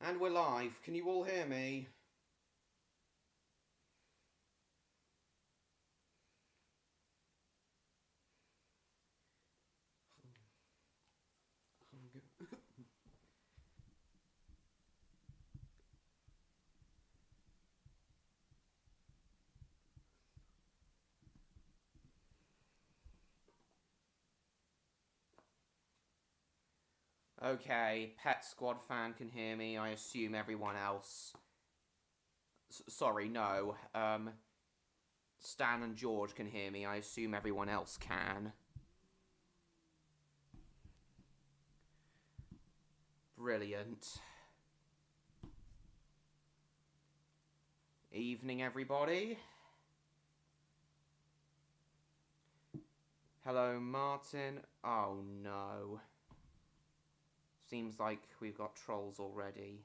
And we're live. Can you all hear me? Okay, Pet Squad fan can hear me. I assume everyone else... sorry, no. Stan and George can hear me. I assume everyone else can. Brilliant. Evening, everybody. Hello, Martin. Oh, no. Seems like we've got trolls already.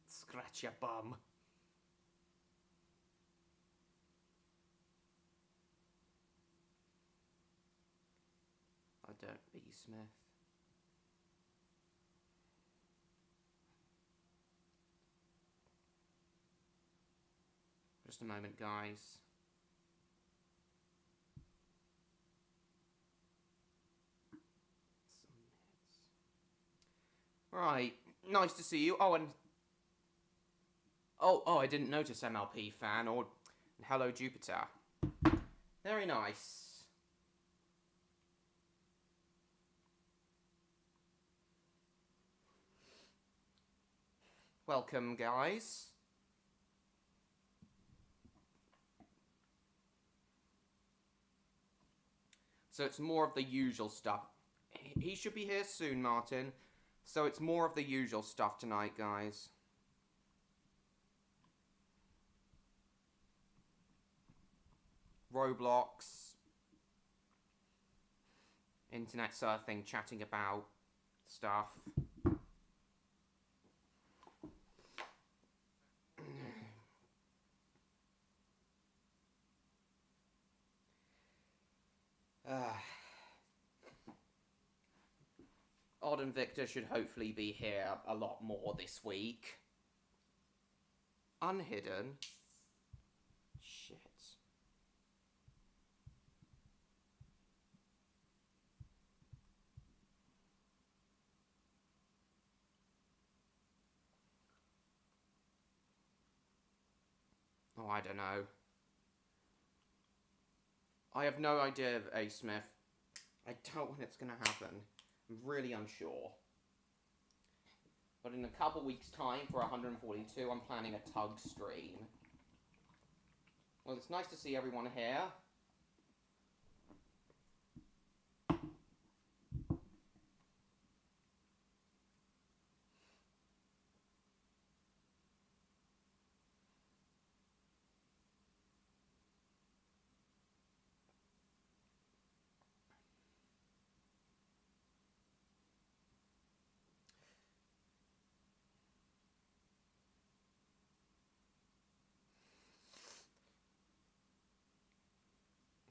Scratch your bum. I don't be Smith. Just a moment, guys. Right, nice to see you. Oh, and... Oh, I didn't notice MLP fan, or... Hello, Jupiter. Very nice. Welcome, guys. So it's more of the usual stuff. He should be here soon, Martin. So it's more of the usual stuff tonight, guys. Roblox. Internet surfing, chatting about stuff. Odd and Victor should hopefully be here a lot more this week. Unhidden? Shit. Oh, I don't know. I have no idea, A. Smith. I don't know when it's going to happen. I'm really unsure. But in a couple weeks' time, for 142, I'm planning a tug stream. Well, it's nice to see everyone here.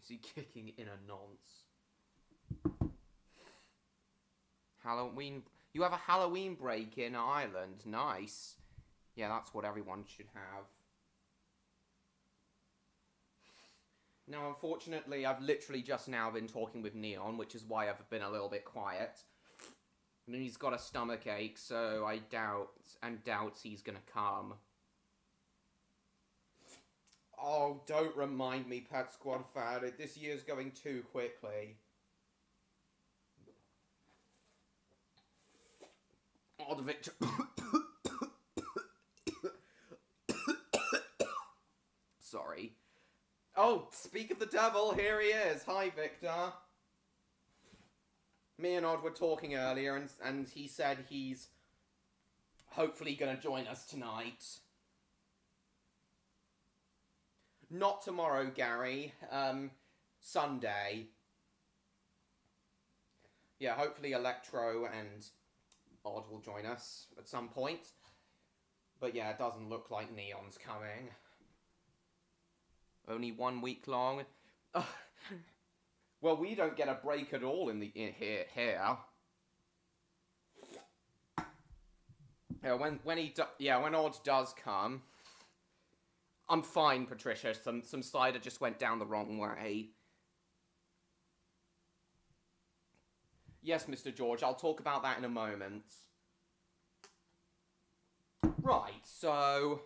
Is he kicking in a nonce? Halloween... You have a Halloween break in Ireland. Nice. Yeah, that's what everyone should have. Now, unfortunately, I've literally just now been talking with Neon, which is why I've been a little bit quiet. And he's got a stomach ache, so I doubt he's gonna come. Oh, don't remind me, Pet Squad fan. This year's going too quickly. Oh, the Victor... Sorry. Oh, speak of the devil, here he is. Hi, Victor. Me and Odd were talking earlier, and he said he's hopefully going to join us tonight. Not tomorrow, Gary. Sunday. Yeah, hopefully Electro and Odd will join us at some point. But yeah, it doesn't look like Neon's coming. Only 1 week long. Well, we don't get a break at all in here. Yeah, when Odd does come, I'm fine, Patricia. Some cider just went down the wrong way. Yes, Mr. George, I'll talk about that in a moment. Right, so...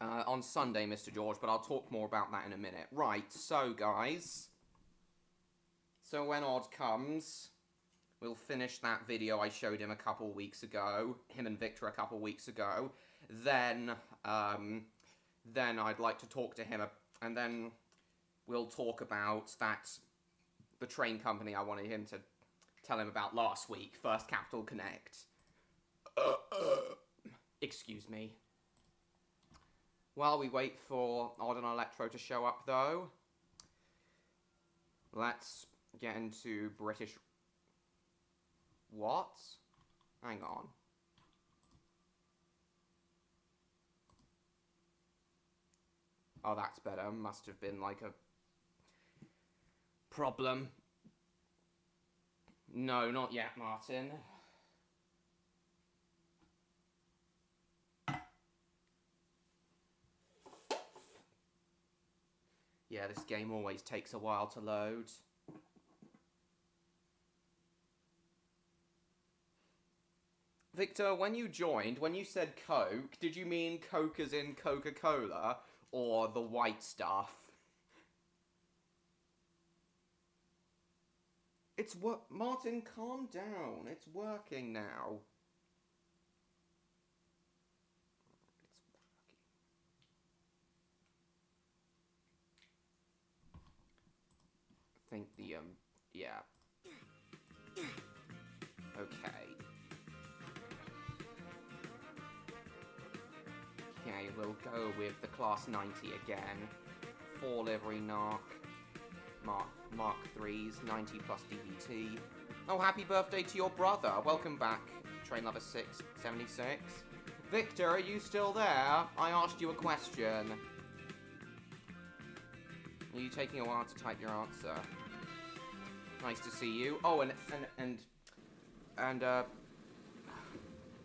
on Sunday, Mr. George, but I'll talk more about that in a minute. Right, so, guys... So when Odd comes, we'll finish that video I showed him a couple weeks ago, him and Victor a couple weeks ago. Then I'd like to talk to him, and then we'll talk about the train company I wanted him to tell him about last week, First Capital Connect. Excuse me. While we wait for Odd and Electro to show up, though, let's get into British... What? Hang on. Oh, that's better. Must have been like a problem. No, not yet, Martin. Yeah, this game always takes a while to load. Victor, when you joined, when you said Coke, did you mean Coke as in Coca-Cola, or the white stuff? It's what? Martin, calm down. It's working now. I think yeah. Okay. Okay, we'll go with the Class 90 again. 4 livery Mark 3s, 90 plus DVT. Oh, happy birthday to your brother. Welcome back, train lover 676. Victor, are you still there? I asked you a question. Are you taking a while to type your answer? Nice to see you. Oh, and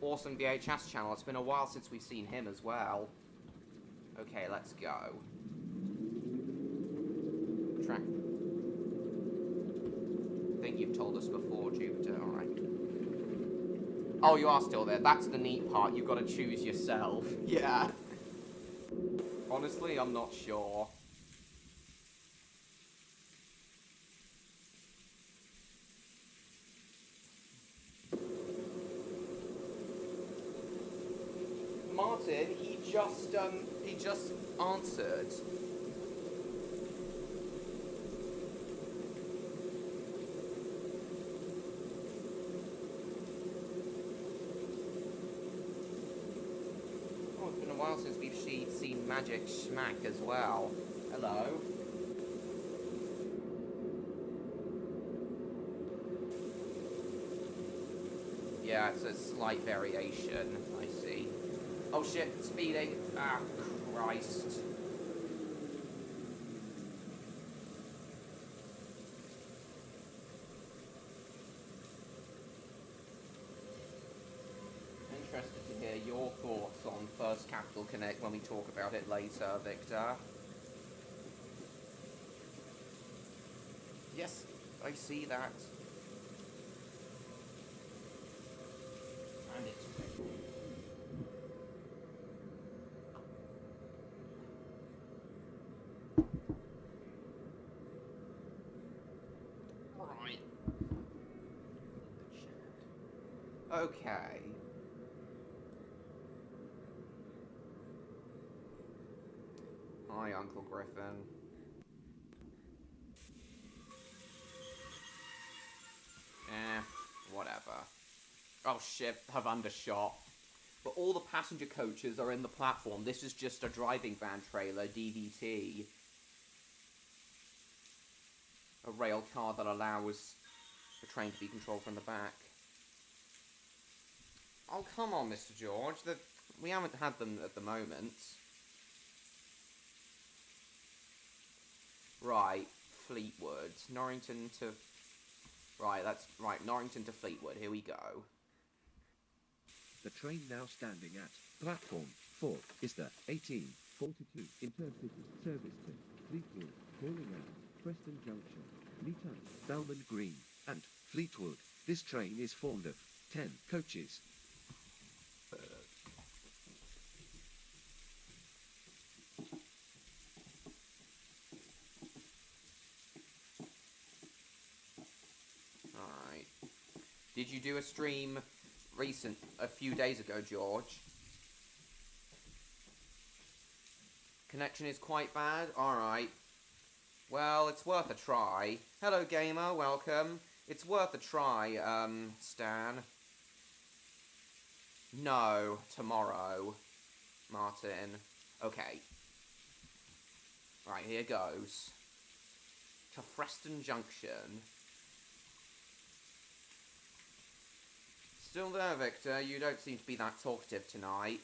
awesome VHS channel. It's been a while since we've seen him as well. Okay, let's go. Track. I think you've told us before, Jupiter. Alright. Oh, you are still there. That's the neat part. You've got to choose yourself. Yeah. Honestly, I'm not sure. Martin, he just answered. Oh, it's been a while since we've seen Magic Schmack as well. Hello. Yeah, it's a slight variation, I see. Oh shit, speeding. Ah, Christ. Interested to hear your thoughts on First Capital Connect when we talk about it later, Victor. Yes, I see that. And it's right. Okay. Hi, Uncle Griffin. oh shit, have undershot. But all the passenger coaches are in the platform. This is just a driving van trailer, DVT. A rail car that allows the train to be controlled from the back. Oh, come on, Mr. George. We haven't had them at the moment. Right, Fleetwood. Norrington to... Right, that's... Right, Norrington to Fleetwood. Here we go. The train now standing at platform 4 is the 1842 Intercity service to Fleetwood, calling out Preston Junction, Neaton, Belmont Green, and Fleetwood. This train is formed of 10 coaches. Alright. Did you do a stream a few days ago, George? Connection is quite bad? Alright. Well, it's worth a try. Hello, gamer. Welcome. It's worth a try, Stan. No. Tomorrow. Martin. Okay. Right, here goes. To Preston Junction. Still there, Victor? You don't seem to be that talkative tonight.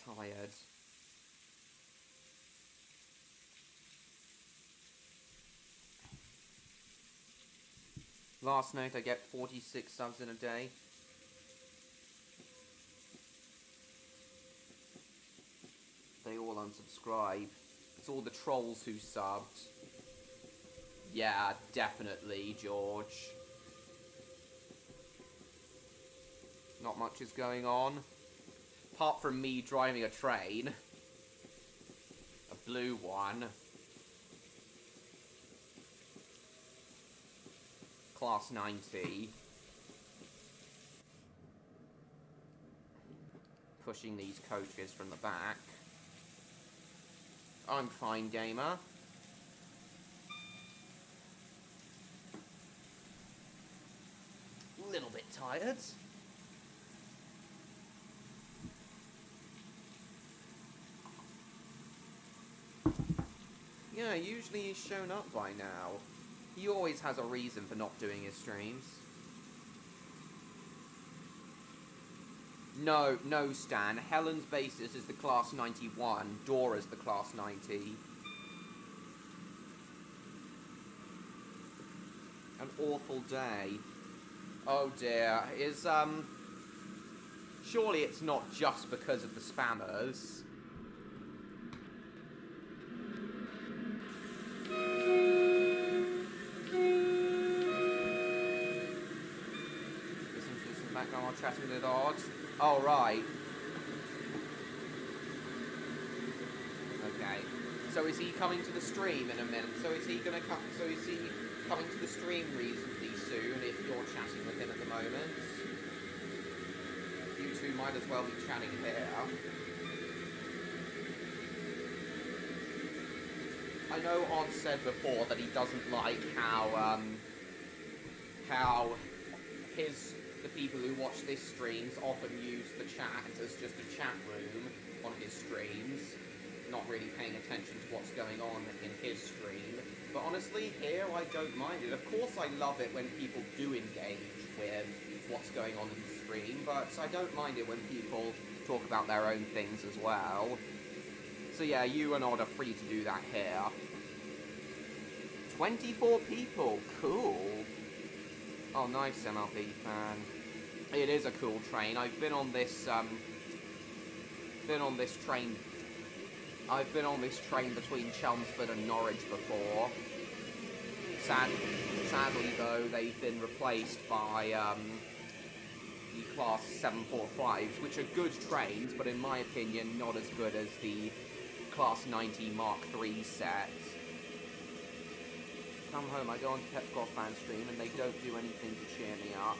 Tired. Last night I get 46 subs in a day. They all unsubscribe. It's all the trolls who subbed. Yeah, definitely, George. Not much is going on. Apart from me driving a train. A blue one. Class 90. Pushing these coaches from the back. I'm fine, gamer. A little bit tired. Yeah, usually he's shown up by now. He always has a reason for not doing his streams. No, Stan. Helen's basis is the class 91. Dora's the class 90. An awful day. Oh dear. Surely it's not just because of the spammers. Listen to some background while chatting with odds. Oh, right. Okay. So is he coming to the stream in a minute? So is he coming to the stream reasonably soon if you're chatting with him at the moment? You two might as well be chatting here. I know Odd said before that he doesn't like how the people who watch this streams often use the chat as just a chat room on his streams, not really paying attention to what's going on in his stream. But honestly, here I don't mind it. Of course I love it when people do engage with what's going on in the stream, but I don't mind it when people talk about their own things as well. So yeah, you and Odd are free to do that here. 24 people, cool. Oh, nice, MLB fan. It is a cool train. I've been on this train between Chelmsford and Norwich before. Sadly, though, they've been replaced by the Class 745s, which are good trains, but in my opinion, not as good as the Class 90 Mark III set. Come home, I go on to Pep Golf fan stream, and they don't do anything to cheer me up.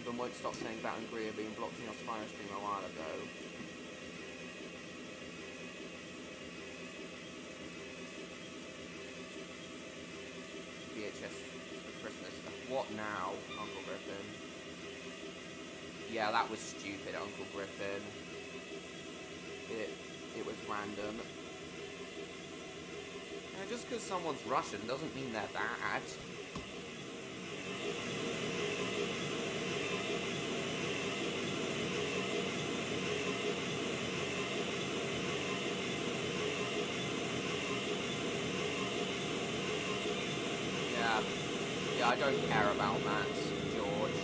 Even won't stop saying about Hungary being blocked in your Spire stream a while ago. Christmas. What now, Uncle Griffin? Yeah, that was stupid, Uncle Griffin. It was random. Just because someone's Russian doesn't mean they're bad. Yeah, I don't care about that, George.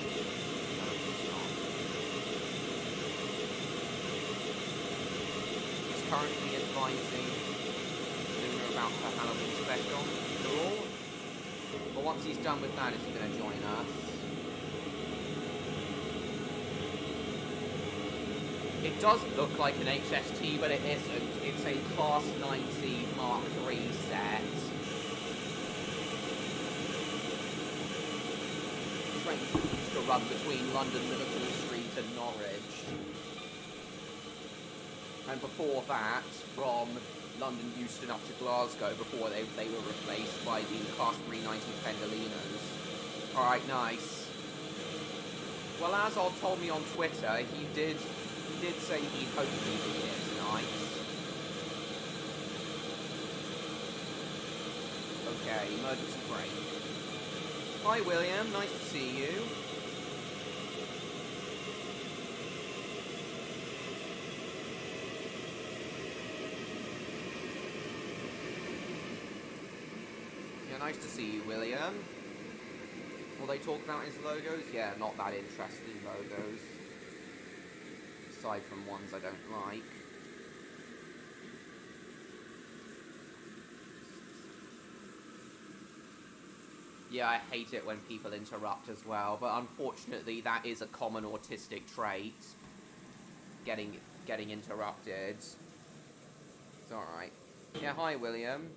No, it's not. He's currently advising Luna about her Halloween special. Cool. But once he's done with that, is he going to join us? It does look like an HST, but it isn't. It's a Class 90 Mark III set. Trains that used to run between London, Liverpool Street and Norwich. And before that, from London Euston up to Glasgow, before they were replaced by the Class 390 Pendolinos. Alright, nice. Well, as Odd told me on Twitter, he did say he'd hopefully be here tonight. Okay, emergency brake. Hi William, nice to see you. Yeah, nice to see you, William. Will they talk about his logos? Yeah, not that interested in logos. Aside from ones I don't like. Yeah, I hate it when people interrupt as well, but unfortunately that is a common autistic trait. Getting interrupted. It's alright. Yeah, hi William.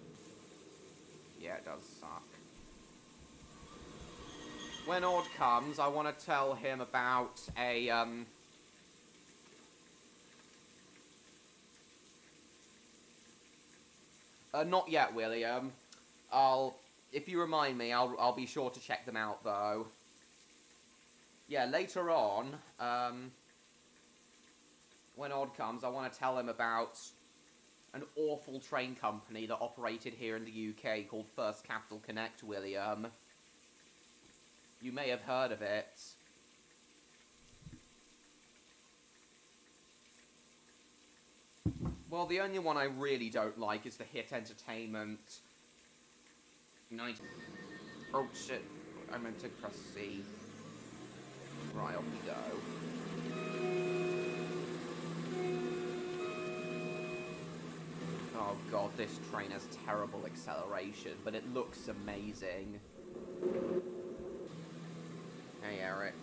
Yeah, it does suck. When Odd comes, I want to tell him about a, not yet, William. If you remind me, I'll be sure to check them out, though. Yeah, later on, when Odd comes, I want to tell him about an awful train company that operated here in the UK called First Capital Connect, William. You may have heard of it. Well, the only one I really don't like is the Hit Entertainment. Oh shit, I meant to press C. Right, off we go. Oh god, this train has terrible acceleration, but it looks amazing. Hey Eric.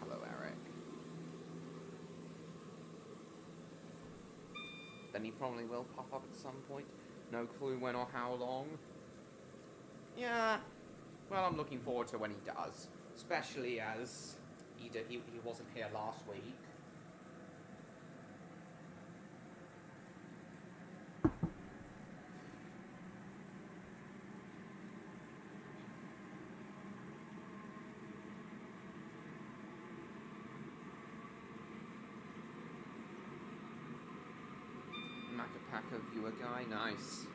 Hello Eric. Then he probably will pop up at some point. No clue when or how long. Yeah, well, I'm looking forward to when he does. Especially as he wasn't here last week. Macapaka viewer guy, nice.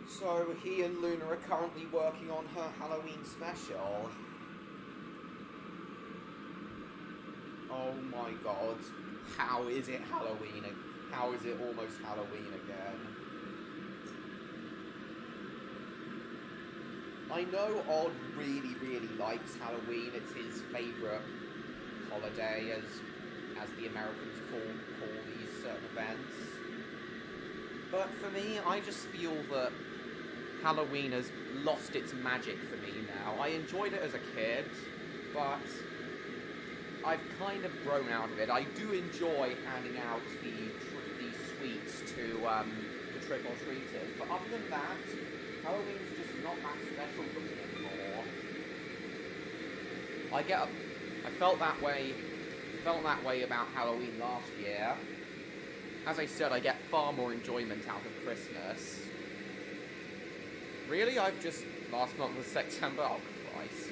So he and Luna are currently working on her Halloween special. Oh my god. How is it Halloween? How is it almost Halloween again? I know Odd really, really likes Halloween. It's his favourite holiday, as the Americans call these certain events. But for me, I just feel that Halloween has lost its magic for me now. I enjoyed it as a kid, but I've kind of grown out of it. I do enjoy handing out the sweets to the trick-or-treaters, but other than that, Halloween's just not that special for me anymore. I felt that way felt that way about Halloween last year. As I said, I get far more enjoyment out of Christmas. Really? Last month was September? Oh, Christ.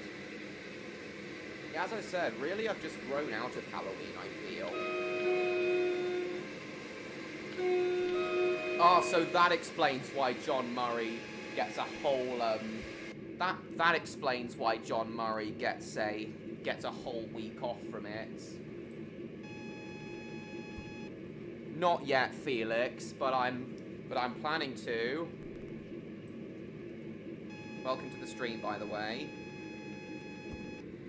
Yeah, as I said, really, I've just grown out of Halloween, I feel. Oh, so that explains why John Murray gets a whole, that explains why John Murray gets a whole week off from it. Not yet, Felix, but I'm planning to. Welcome to the stream, by the way.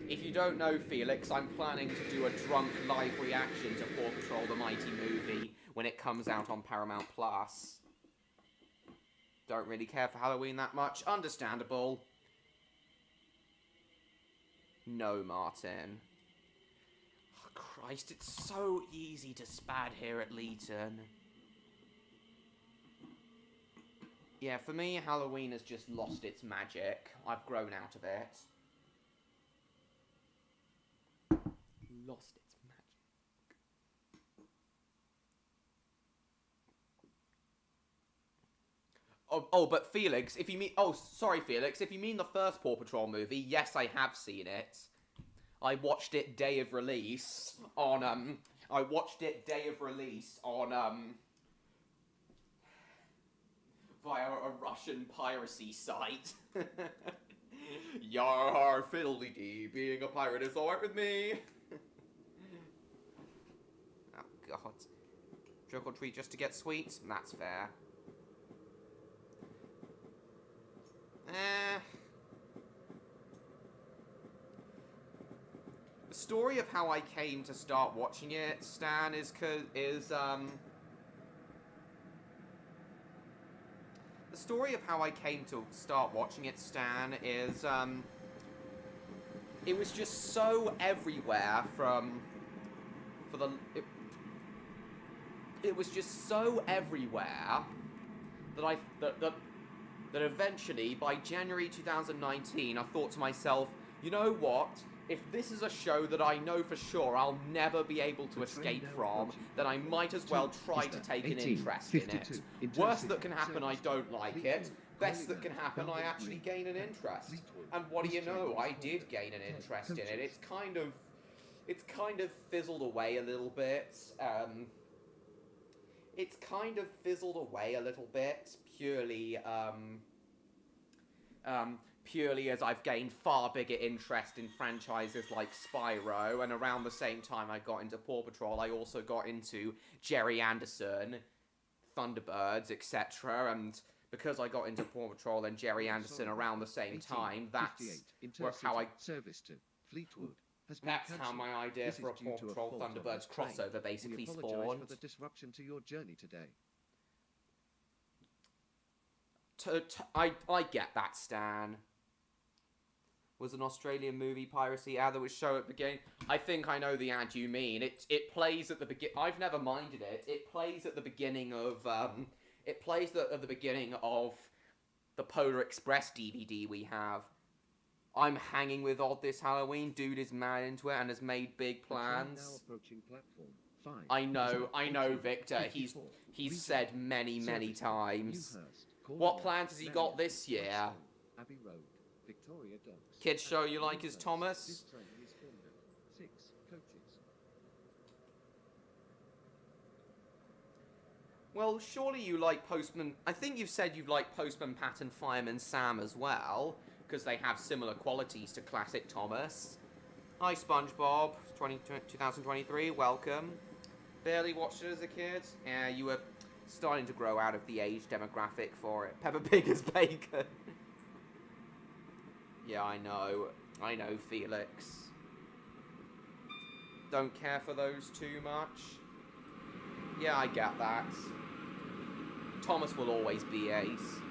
If you don't know, Felix, I'm planning to do a drunk live reaction to Paw Patrol the Mighty movie when it comes out on Paramount Plus. Don't really care for Halloween that much. Understandable. No, Martin. Oh, Christ, it's so easy to spad here at Leeton. Yeah, for me, Halloween has just lost its magic. I've grown out of it. Lost its magic. Oh, but Felix, if you mean... Oh, sorry, Felix. If you mean the first Paw Patrol movie, yes, I have seen it. I watched it day of release on, via a Russian piracy site. Yar, fiddly-dee, being a pirate is alright with me. Oh, God. Trick or treat just to get sweets? That's fair. The story of how I came to start watching it, Stan, the story of how I came to start watching it, Stan, is, it was just so everywhere it was just so everywhere that eventually, by January 2019, I thought to myself, you know what? If this is a show that I know for sure I'll never be able to escape from, then I might as well try to take an interest in it. Worst that can happen, I don't like it. Best that can happen, I actually gain an interest. And what do you know? I did gain an interest in it. It's kind of fizzled away a little bit. It's kind of fizzled away a little bit, purely as I've gained far bigger interest in franchises like Spyro, and around the same time I got into Paw Patrol, I also got into Jerry Anderson, Thunderbirds, etc., and because I got into Paw Patrol and Jerry Anderson around the same time, that's how I... Service to Fleetwood. That's how my idea for a Paw Patrol Thunderbirds crossover basically spawned. For the disruption to your journey today. I get that, Stan. Was an Australian movie piracy ad that was shown at the beginning? I think I know the ad you mean. It plays at the begin. I've never minded it. It plays at the beginning of at the beginning of the Polar Express DVD we have. I'm hanging with Odd this Halloween. Dude is mad into it and has made big plans. I know, Victor. He's said many times. What plans has he got this year? Kids show you like his Thomas? Well, surely you like Postman... I think you've said you like Postman Pat and Fireman Sam as well, because they have similar qualities to classic Thomas. Hi, SpongeBob. 2023, welcome. Barely watched it as a kid. Yeah, you were starting to grow out of the age demographic for it. Peppa Pig is bacon. Yeah, I know, Felix. Don't care for those too much. Yeah, I get that. Thomas will always be Ace.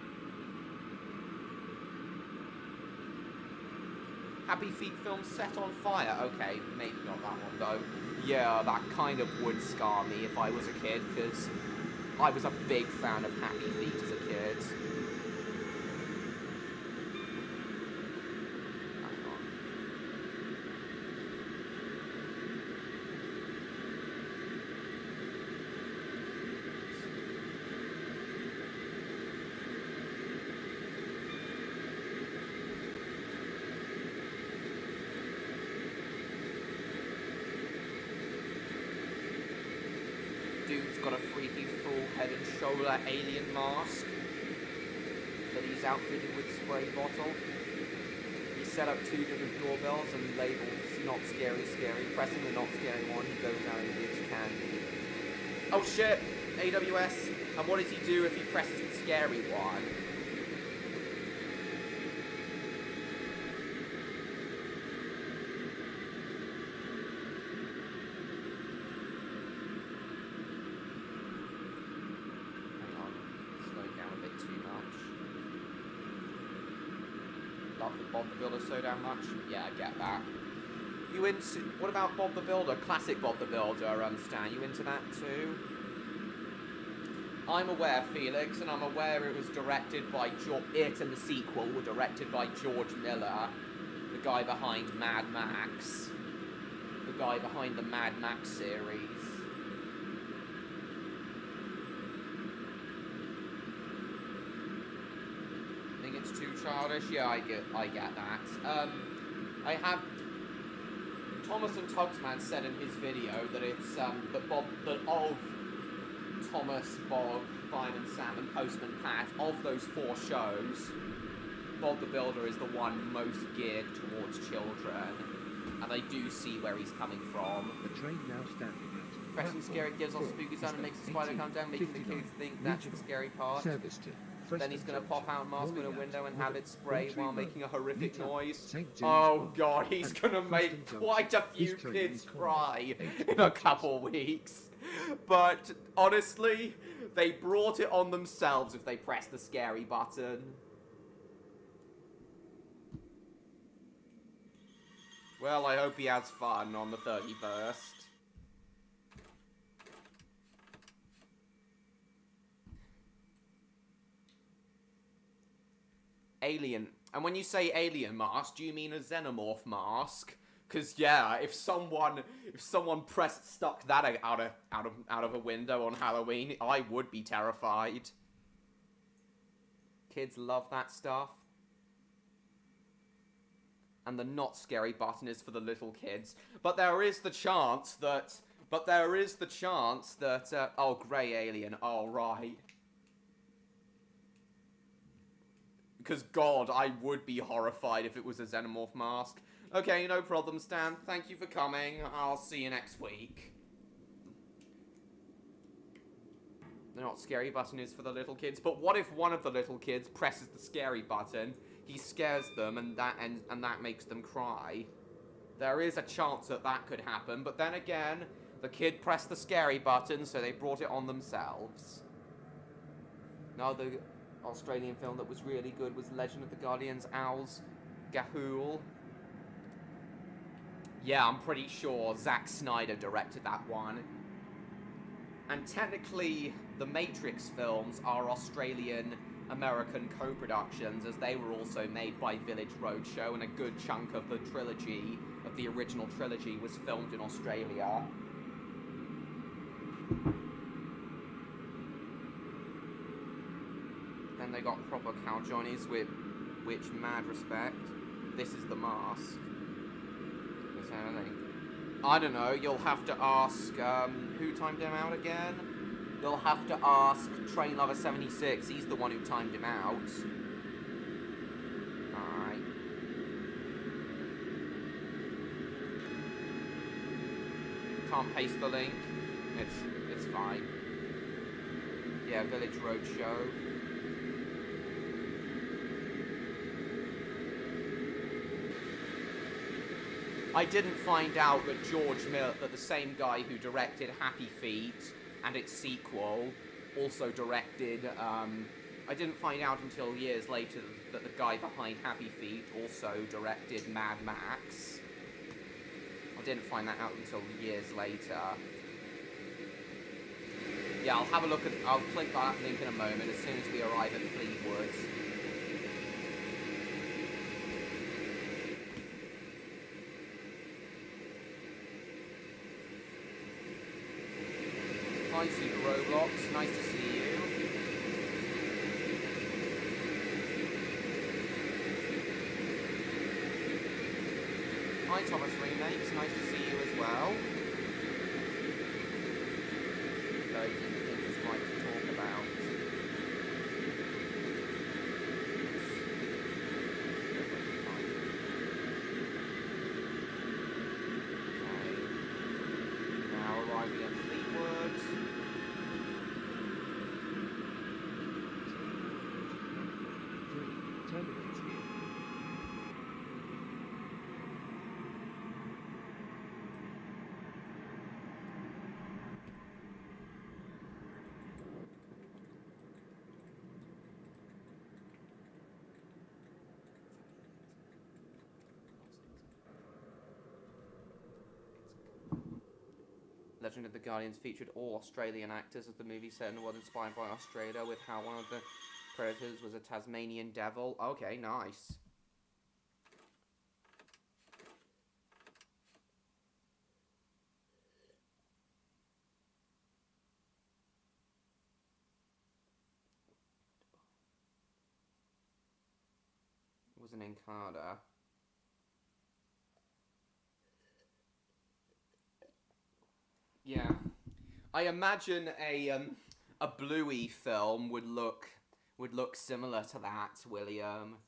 Happy Feet film set on fire. Okay, maybe not that one though. Yeah, that kind of would scar me if I was a kid, because I was a big fan of Happy Feet as a kid. Hang got a freaky full head and shoulder alien mask that he's outfitted with spray bottle. He set up 2 different doorbells and labels not scary, scary. Pressing the not scary one, he goes out and gives candy. Oh shit! AWS! And what does he do if he presses the scary one? Love the Bob the Builder so damn much. Yeah, I get that. You into... What about Bob the Builder? Classic Bob the Builder, Stan. You into that too? I'm aware, Felix, and I'm aware it was directed by... It and the sequel were directed by George Miller, the guy behind Mad Max. The guy behind the Mad Max series. It's too childish. Yeah, I get that. I have Thomas and Tugsman said in his video that it's that of Thomas, Bob, Fireman Sam, and Postman Pat, of those 4 shows, Bob the Builder is the one most geared towards children, and they do see where he's coming from. The train now standing at Pressing scary gives off spooky sound and makes the spider come down, making the kids think that's the scary part. Service to Then he's going to pop out, mask in a window, and have it spray while making a horrific noise. James Oh god, he's going to make quite a few kids cry in a couple weeks. But honestly, they brought it on themselves if they press the scary button. Well, I hope he has fun on the 31st. Alien. And when you say alien mask, do you mean a xenomorph mask? Because yeah, if someone stuck that out of a window on Halloween, I would be terrified. Kids love that stuff. And the not scary button is for the little kids. But there is the chance that oh, grey alien, oh right. Because, God, I would be horrified if it was a xenomorph mask. Okay, no problem, Stan. Thank you for coming. I'll see you next week. The not scary button is for the little kids. But what if one of the little kids presses the scary button, he scares them, and that makes them cry? There is a chance that that could happen. But then again, the kid pressed the scary button, so they brought it on themselves. Now the Australian film that was really good was Legend of the Guardians Owls Gahool. Yeah, I'm pretty sure Zack Snyder directed that one. And technically, the Matrix films are Australian-American co-productions, as they were also made by Village Roadshow, and a good chunk of the trilogy, of the original trilogy, was filmed in Australia. Then they got proper cow johnnies, with which mad respect. This is the mask. I don't know, you'll have to ask, who timed him out again? You'll have to ask Train Lover 76, he's the one who timed him out. Alright. Can't paste the link. It's fine. Yeah, Village Roadshow. I didn't find out that George Miller, that the same guy who directed Happy Feet and its sequel, also directed, I didn't find out until years later that the guy behind Happy Feet also directed Mad Max. I didn't find that out until years later. Yeah, I'll have a look at, I'll click that link in a moment as soon as we arrive at Fleetwood. Hi, Super Roblox. Nice to see you. Hi, Thomas Remakes. Nice to see you as well. I didn't think was right to talk about. Okay. Now arriving at Fleetwood. Terminates here. Legend of the Guardians featured all Australian actors as the movie set in a world inspired by Australia, with how one of the predators was a Tasmanian devil. Okay, nice. It was an Encarta. Yeah. I imagine a Bluey film would look similar to that, William.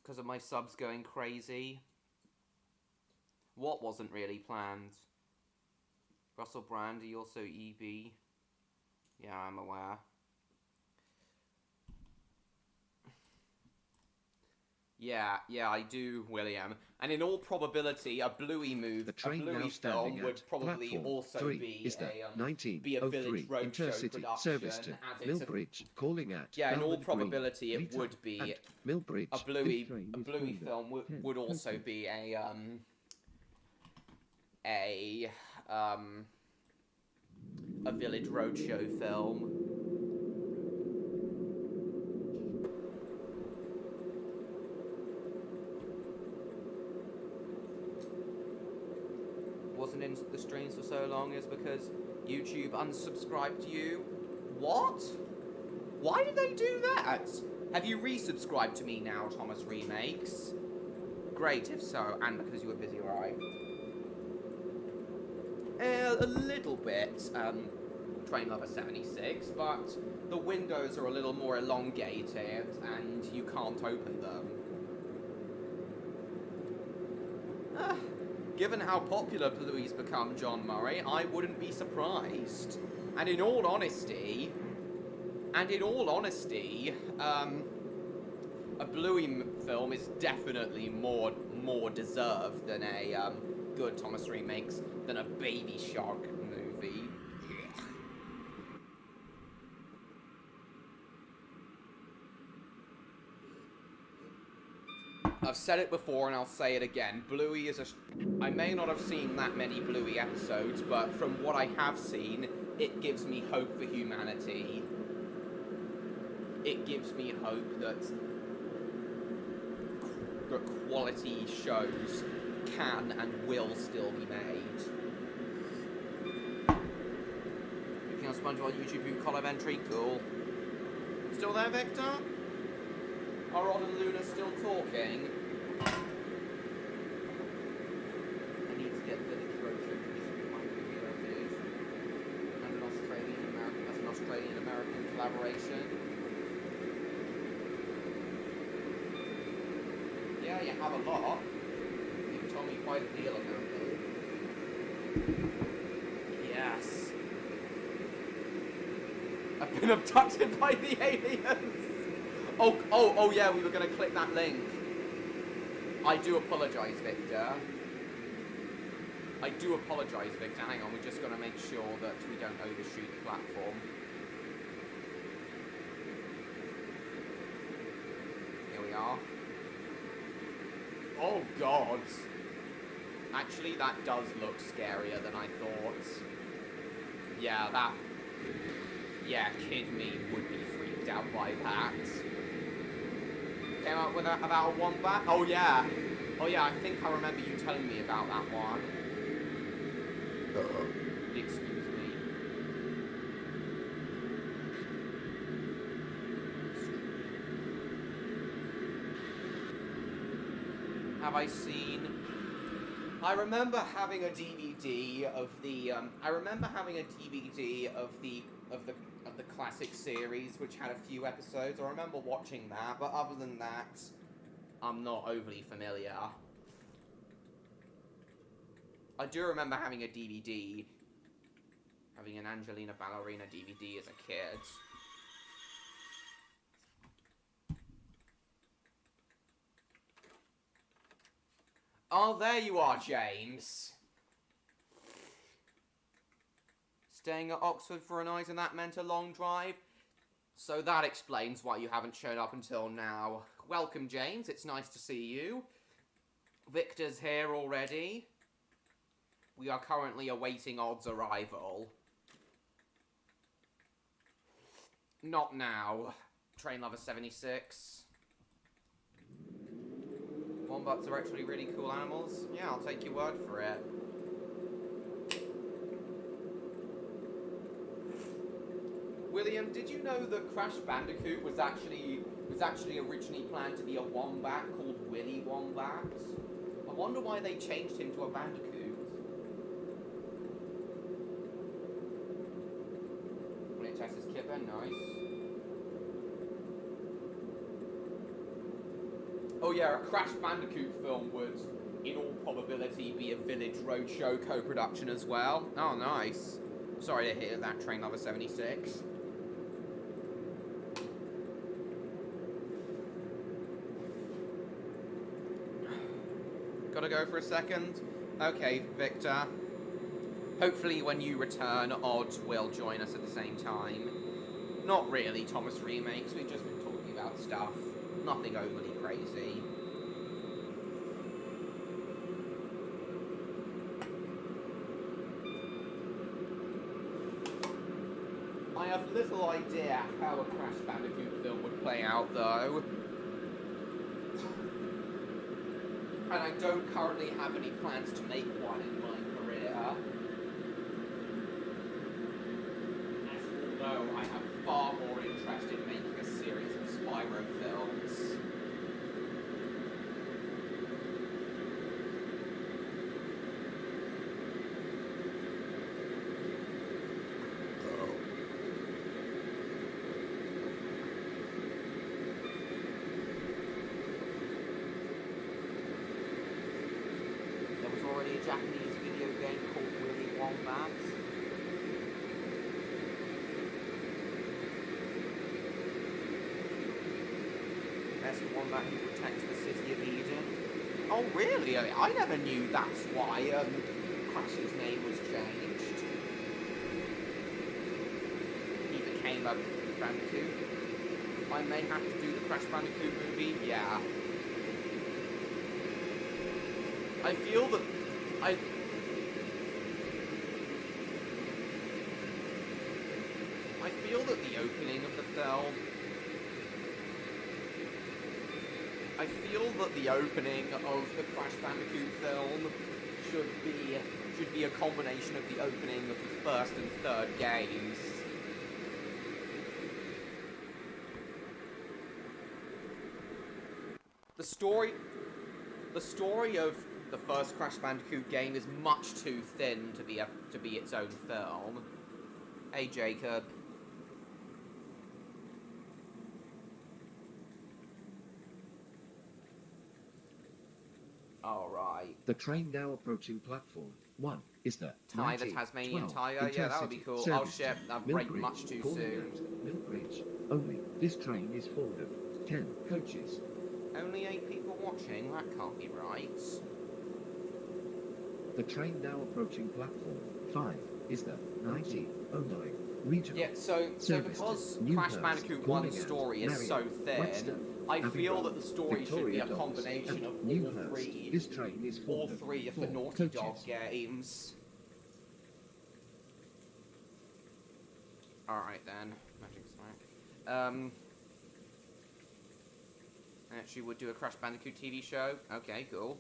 Because of my subs going crazy. What wasn't really planned? Russell Brand, he also EB. Yeah, I'm aware. Yeah, I do, William. And in all probability, a Bluey film would probably also be a Village Roadshow production, service to as it's Millbridge, calling at yeah, in all Balwyn probability, Green, it would be Millbridge. a Bluey Train is film would also Tokyo. be a Village Roadshow film. Wasn't in the streams for so long is because YouTube unsubscribed you. What? Why did they do that? Have you resubscribed to me now, Thomas Remakes? Great, if so, and because you were busy, right? A little bit, Train Lover 76, but the windows are a little more elongated and you can't open them. Given how popular Bluey's become, John Murray, I wouldn't be surprised. And in all honesty, a Bluey film is definitely more deserved than a good Thomas Remakes than a Baby Shark movie. I've said it before and I'll say it again. Bluey is I may not have seen that many Bluey episodes, but from what I have seen, it gives me hope for humanity. It gives me hope that quality shows can and will still be made. Looking on SpongeBob YouTube, you collab entry, cool. Still there, Victor? Are Rod and Luna still talking? I need to get Village Roadshow to my movie reviews. And an Australian-American collaboration. Yeah, you have a lot. You've told me quite a deal about them. Yes. I've been abducted by the aliens! Oh yeah, we were going to click that link. I do apologise, Victor. Hang on, we're just going to make sure that we don't overshoot the platform. Here we are. Oh, God. Actually, that does look scarier than I thought. Yeah, kid me would be freaked out by that. Came up with about a wombat? Oh yeah, I think I remember you telling me about that one. Excuse me. Have I seen I remember having a DVD of the. I remember having a DVD of the classic series, which had a few episodes. I remember watching that, but other than that, I'm not overly familiar. I do remember having a DVD, having an Angelina Ballerina DVD as a kid. Oh, there you are, James. Staying at Oxford for a night and that meant a long drive? So that explains why you haven't shown up until now. Welcome, James. It's nice to see you. Victor's here already. We are currently awaiting Odd's arrival. Not now. Train Lover 76. Wombats are actually really cool animals. Yeah, I'll take your word for it. William, did you know that Crash Bandicoot was actually originally planned to be a wombat called Willy Wombat? I wonder why they changed him to a bandicoot. Tessa's Kipper, nice. Oh yeah, a Crash Bandicoot film would, in all probability, be a Village Roadshow co-production as well. Oh, nice. Sorry to hear that, Train Lover 76. Gotta go for a second? Okay, Victor. Hopefully when you return, Odd will join us at the same time. Not really, Thomas Remakes. We've just been talking about stuff. Nothing overly crazy. I have little idea how a Crash Bandicoot film would play out, though. And I don't currently have any plans to make one in my career. Although I have far more interest in making a series of Spyro films. There was already a Japanese video game called Willy Wombat. That's the one that who protects the city of Eden. Oh, really? I never knew that's why Crash's name was changed. He became a Bandicoot. I may have to do the Crash Bandicoot movie. Yeah. I feel that I feel that the opening of the film. I feel that the opening of the Crash Bandicoot film should be a combination of the opening of the first and third games. The story of the first Crash Bandicoot game is much too thin to be its own film. Hey, Jacob. Alright. The train now approaching platform 1 is the Tie the Tasmanian Tiger? Yeah, that would be cool. Oh shit, that break much too soon. Millbridge. Only. This train is full of 10 coaches. Only 8 people watching? That can't be right. The train now approaching platform 5 is the 1909 regional. Yeah, so because Crash Bandicoot 1's story is so thin, I feel that the story should be a combination of all three of the Naughty Dog games. Alright then, Magic Smack. Actually would do a Crash Bandicoot TV show. Okay, cool.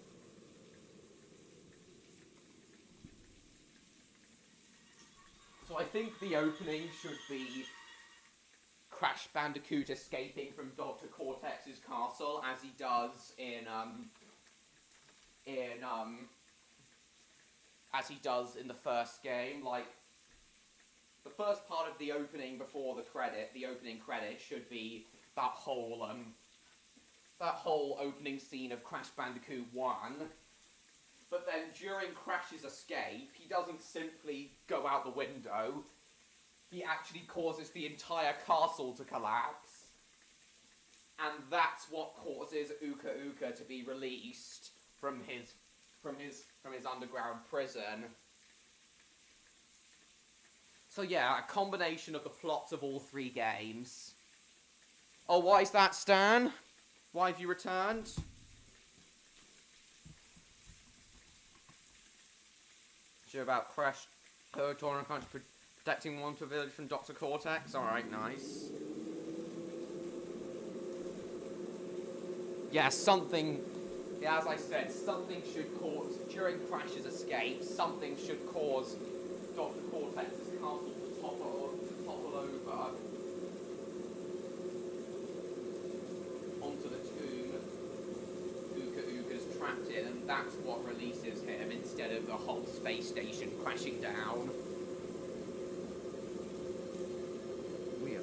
So I think the opening should be Crash Bandicoot escaping from Dr. Cortex's castle, as he does in as he does in the first game. Like, the first part of the opening before the opening credit should be that whole opening scene of Crash Bandicoot 1. But then during Crash's escape, he doesn't simply go out the window. He actually causes the entire castle to collapse. And that's what causes Uka Uka to be released from his underground prison. So yeah, a combination of the plots of all three games. Oh, why is that, Stan? Why have you returned? Sure about Crash, Tournament Country protecting one to a village from Dr. Cortex? Alright, nice. Yeah, something... Yeah, as I said, something should cause... During Crash's escape, something should cause Dr. Cortex's castle to topple over onto the tomb Uka Uka's trapped in, and that's what releases him instead of the whole space station crashing down.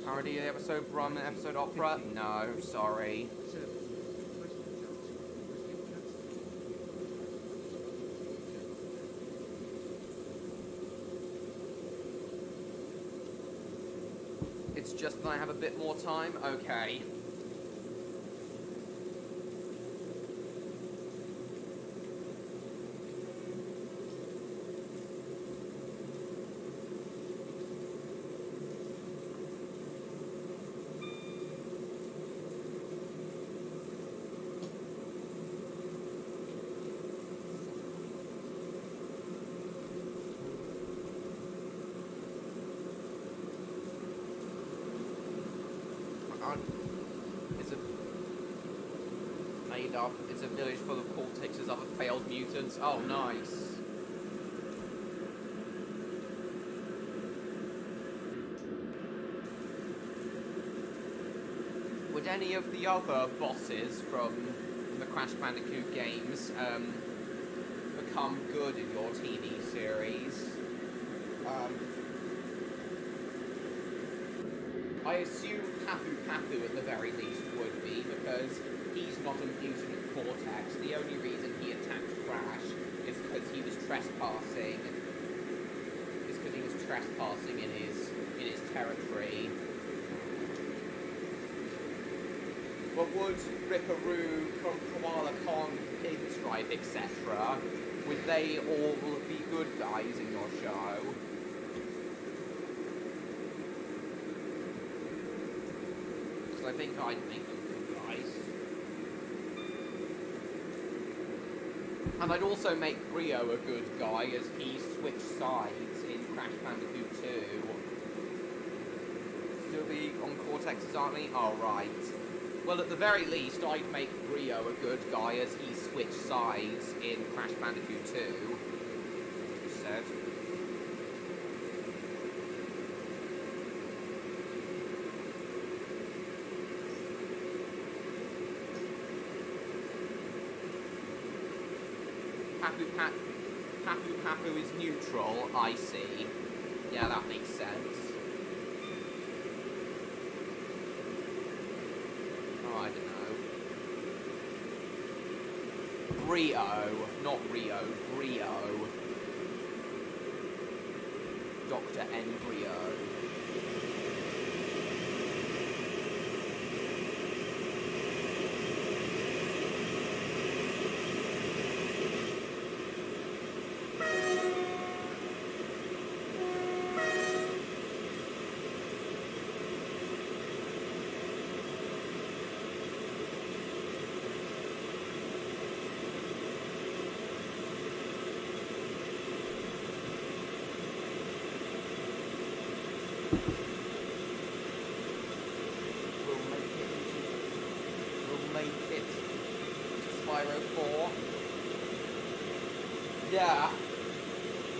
Parody episode from episode opera? No, sorry. It's just that I have a bit more time? Okay. It's a village full of Cortex's other failed mutants. Oh, nice. Would any of the other bosses from the Crash Bandicoot games become good in your TV series? I assume Papu Papu at the very least would be, because he's not a mutant of Cortex. The only reason he attacked Crash is because he was trespassing. In his territory. But would Ripperoo, Koala Kong, Pinstripe, etc., would they all be good guys in your show? Because I think I'd make them good guys. And I'd also make Rio a good guy as he switched sides in Crash Bandicoot 2. Still be on Cortex's army? Oh, right. Well, at the very least, I'd make Rio a good guy as he switched sides in Crash Bandicoot 2. You said. Papu Papu is neutral, I see. Yeah, that makes sense. Oh, I don't know. Brio, not Rio, Brio. Dr. Embryo. Yeah,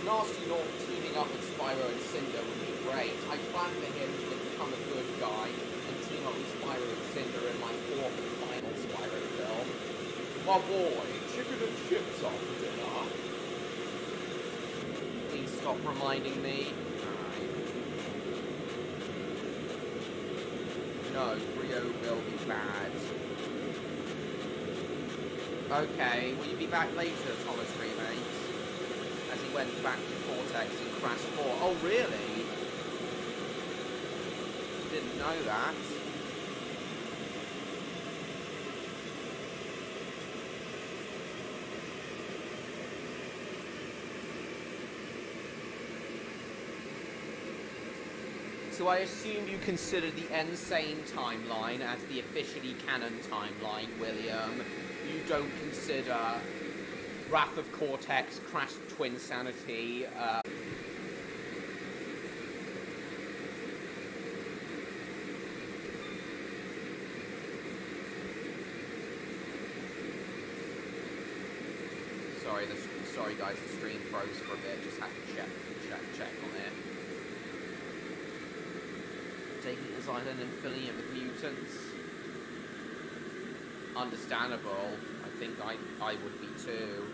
Nasty North teaming up with Spyro and Cinder would be great. I plan for him to become a good guy and team up with Spyro and Cinder in my fourth and final Spyro film. My boy, chicken and chips after dinner. stop reminding me. No, Rio will be bad. Okay, will you be back later, Thomas Remakes? As he went back to Cortex in Crash 4. Oh, really? Didn't know that. So I assume you consider the Insane timeline as the officially canon timeline, William. You don't consider Wrath of Cortex, Crash Twin Sanity, Sorry guys, the stream froze for a bit, just had to check on it. Taking this island and filling it with mutants. Understandable. I think I would be too.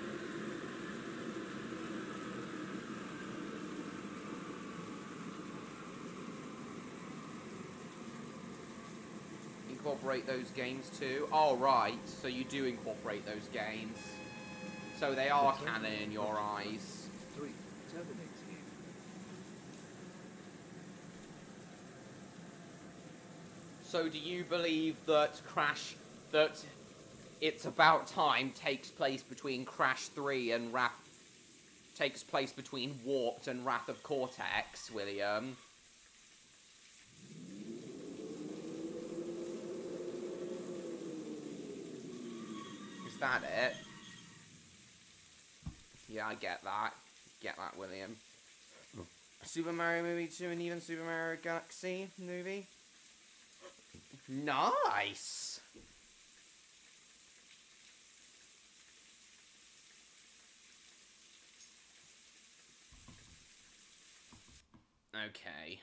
Incorporate those games too? Oh, right. So you do incorporate those games. So they are canon in your eyes. 3. Terminates here. So do you believe that that It's About Time takes place between Crash 3 and takes place between Warped and Wrath of Cortex, William? Is that it? Yeah, I get that. Get that, William. Super Mario Movie 2 and even Super Mario Galaxy movie? Nice! Okay.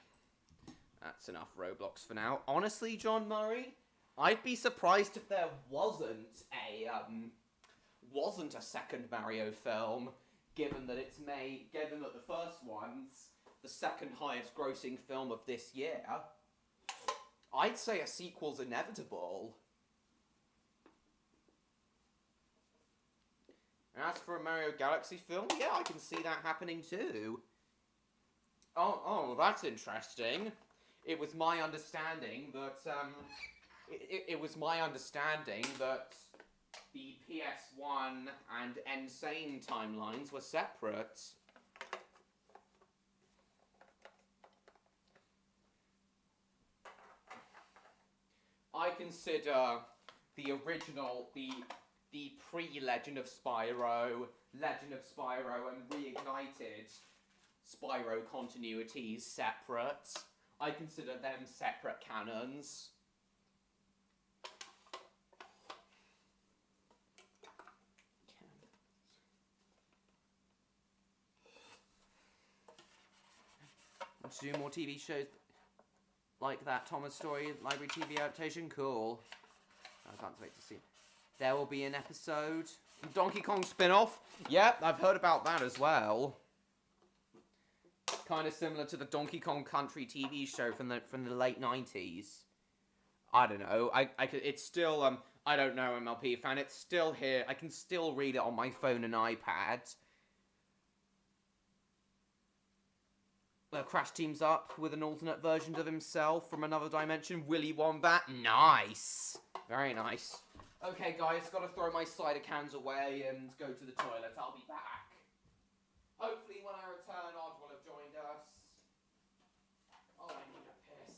That's enough Roblox for now. Honestly, John Murray, I'd be surprised if there wasn't a second Mario film, given that the first one's the second highest grossing film of this year. I'd say a sequel's inevitable. And as for a Mario Galaxy film, yeah, I can see that happening too. Oh, that's interesting. It was my understanding that, it was my understanding that the PS1 and Insane timelines were separate. I consider the original, the pre-Legend of Spyro and Reignited Spyro continuities separate. I consider them separate canons. To do more TV shows like that Thomas Story Library TV adaptation? Cool. I can't wait to see. There will be an episode. Donkey Kong spin-off? Yep, I've heard about that as well. Kind of similar to the Donkey Kong Country TV show from the late 90s. I don't know. It's still, I don't know, MLP fan. It's still here. I can still read it on my phone and iPad. Crash teams up with an alternate version of himself from another dimension. Willy Wombat. Nice. Very nice. Okay, guys, gotta throw my cider cans away and go to the toilet. I'll be back. Hopefully when I return, Odd will have joined us. Oh, I need a piss.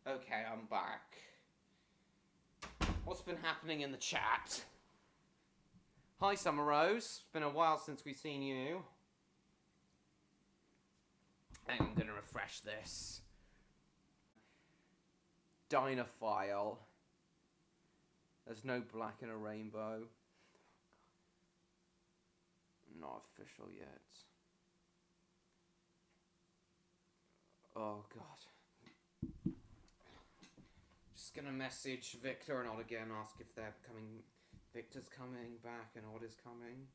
Okay, I'm back. What's been happening in the chat? Hi, Summer Rose. Been a while since we've seen you. And I'm gonna refresh this. Dinophile. There's no black in a rainbow. Not official yet. Oh god. Just gonna message Victor and Odd again, ask if they're coming. Victor's coming back and Odd is coming.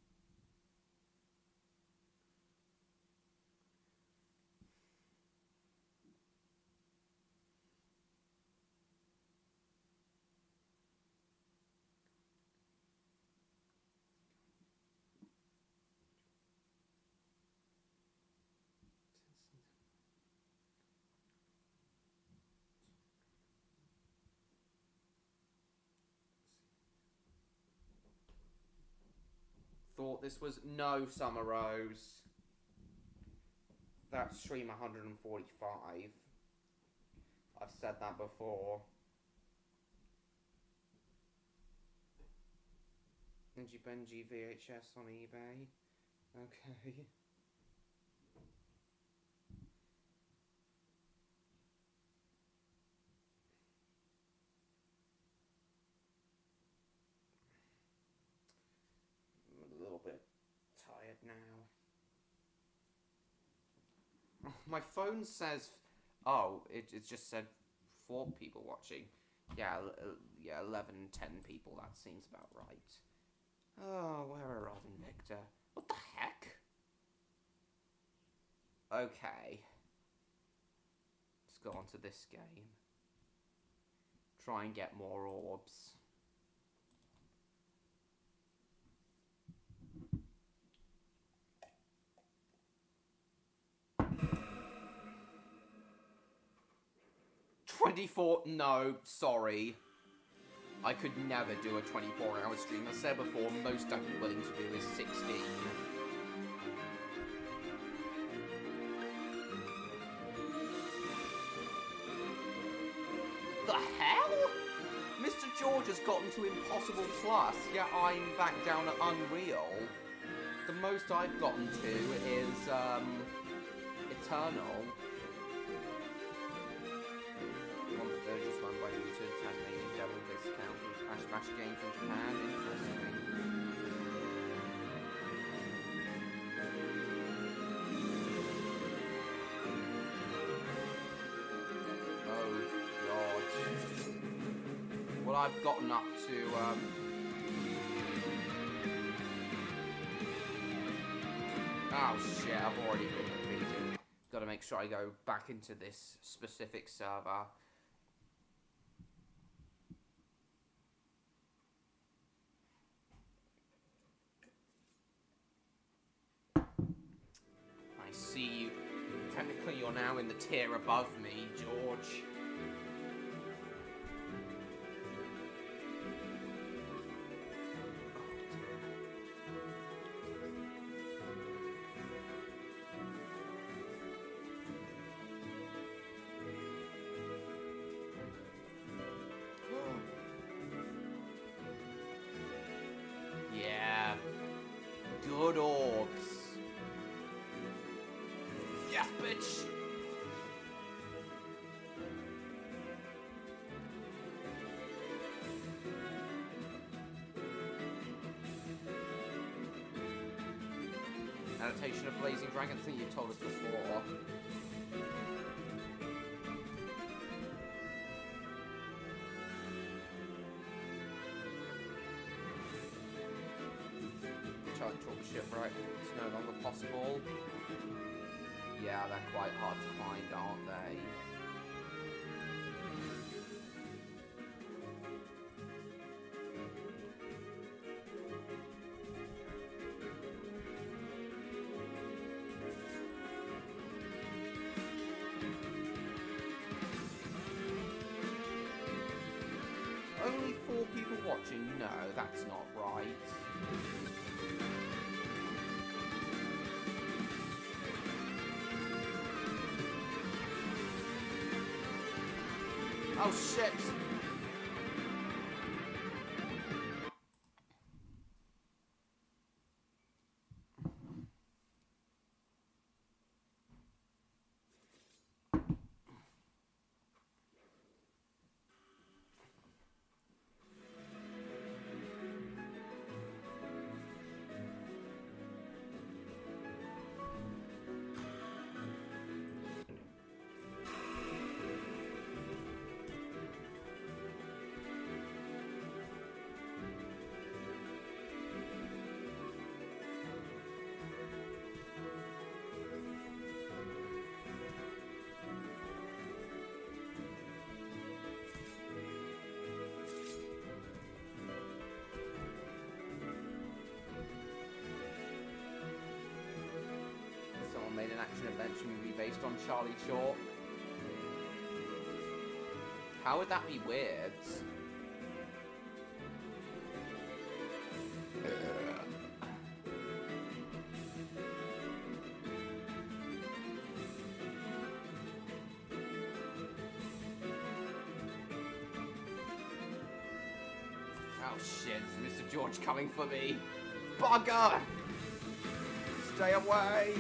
Thought this was no Summer Rose. That's stream 145. I've said that before. Benji Benji VHS on eBay. Okay. I'm a little bit tired now. My phone says, oh, it just said 4 people watching. Yeah, 11, 10 people, that seems about right. Oh, where are Rod and Victor? What the heck? Okay. Let's go on to this game. Try and get more orbs. No, sorry. I could never do a 24-hour stream. I said before, most I'd be willing to do is 16. The hell? Mr. George has gotten to Impossible Plus, yet I'm back down at Unreal. The most I've gotten to is, Eternal. Just run by YouTube, Tasmanian Devil discount from Crash Bash game from Japan. Interesting. Oh god. Well, I've gotten up to oh shit, I've already been defeated. Gotta make sure I go back into this specific server. I see you. Technically, you're now in the tier above me, George. Yeah. Good orbs. Yes, bitch! Adaptation of Blazing Dragon, I think you told us before. Talk shit, right? It's no longer possible. Yeah, they're quite hard to find, aren't they? Only 4 people watching? No, that's not right. Oh shit! Someone made an action-adventure movie based on Charlie Chalk. How would that be weird? Oh shit, Mr. George coming for me. Bugger! Stay away!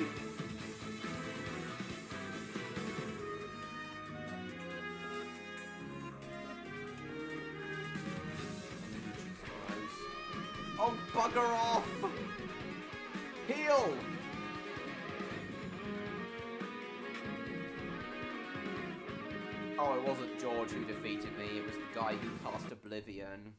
Oh, bugger off! Heal! Oh, it wasn't George who defeated me, it was the guy who cast Oblivion.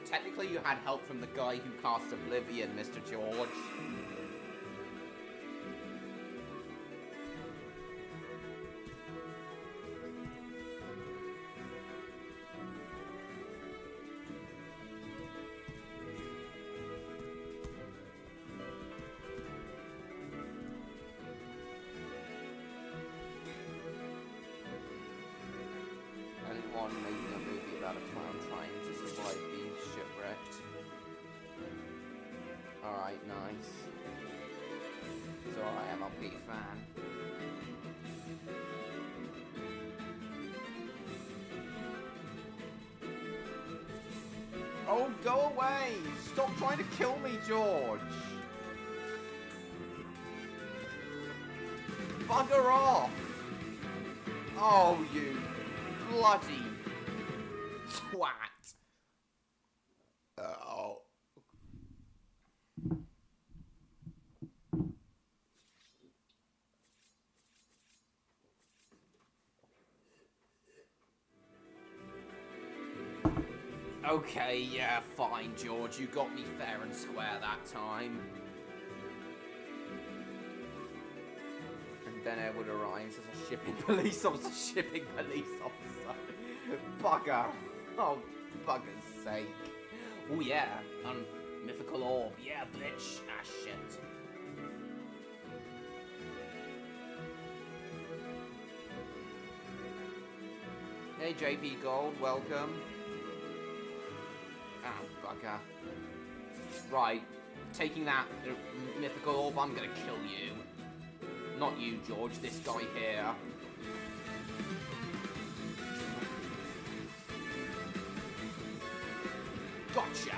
Technically you had help from the guy who cast Oblivion, Mr. George. Anyone making a movie about a clown trying to survive being shipwrecked. Alright, nice. So I am a big fan. Oh, go away! Stop trying to kill me, George! Bugger off! Oh, you bloody twat! Oh. Okay, yeah, fine, George. You got me fair and square that time. And then Edward arrives as a shipping police officer. Bugger. Oh, bugger's sake. Oh, yeah. Mythical orb. Yeah, bitch. Ah, shit. Hey, JP Gold. Welcome. Ah, bugger. Right, taking that mythical orb, I'm gonna kill you. Not you, George, this guy here. Gotcha!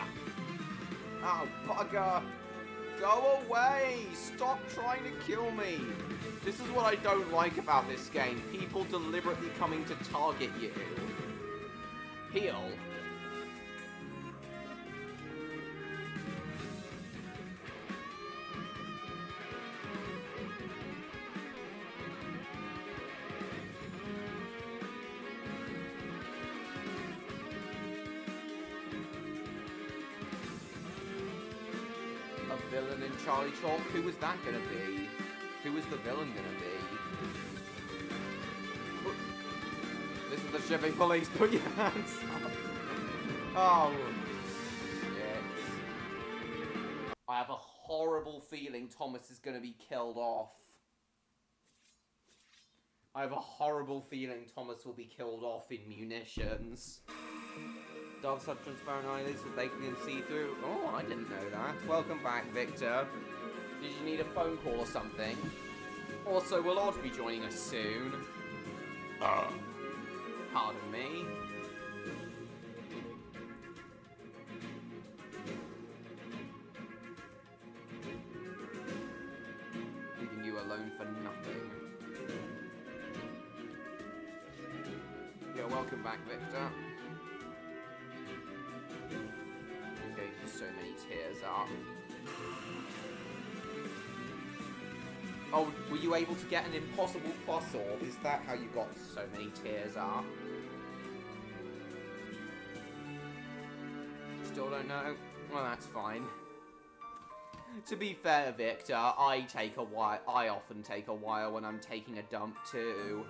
Oh, bugger! Go away! Stop trying to kill me! This is what I don't like about this game. People deliberately coming to target you. Heal. Villain in Charlie Chalk? Who was that gonna be? Who was the villain gonna be? This is the shipping police, put your hands up! Oh, shit. I have a horrible feeling Thomas is gonna be killed off. I have a horrible feeling Thomas will be killed off in munitions. Dogs have transparent eyelids that they can see through. Oh, I didn't know that. Welcome back, Victor. Did you need a phone call or something? Also, will Odd be joining us soon? Pardon me. Leaving you alone for nothing. Yeah, welcome back, Victor. Okay, just so many tears up. Oh, were you able to get an impossible plus orb? Is that how you got so many tears up? Still don't know? Well, that's fine. To be fair, Victor, I often take a while when I'm taking a dump too.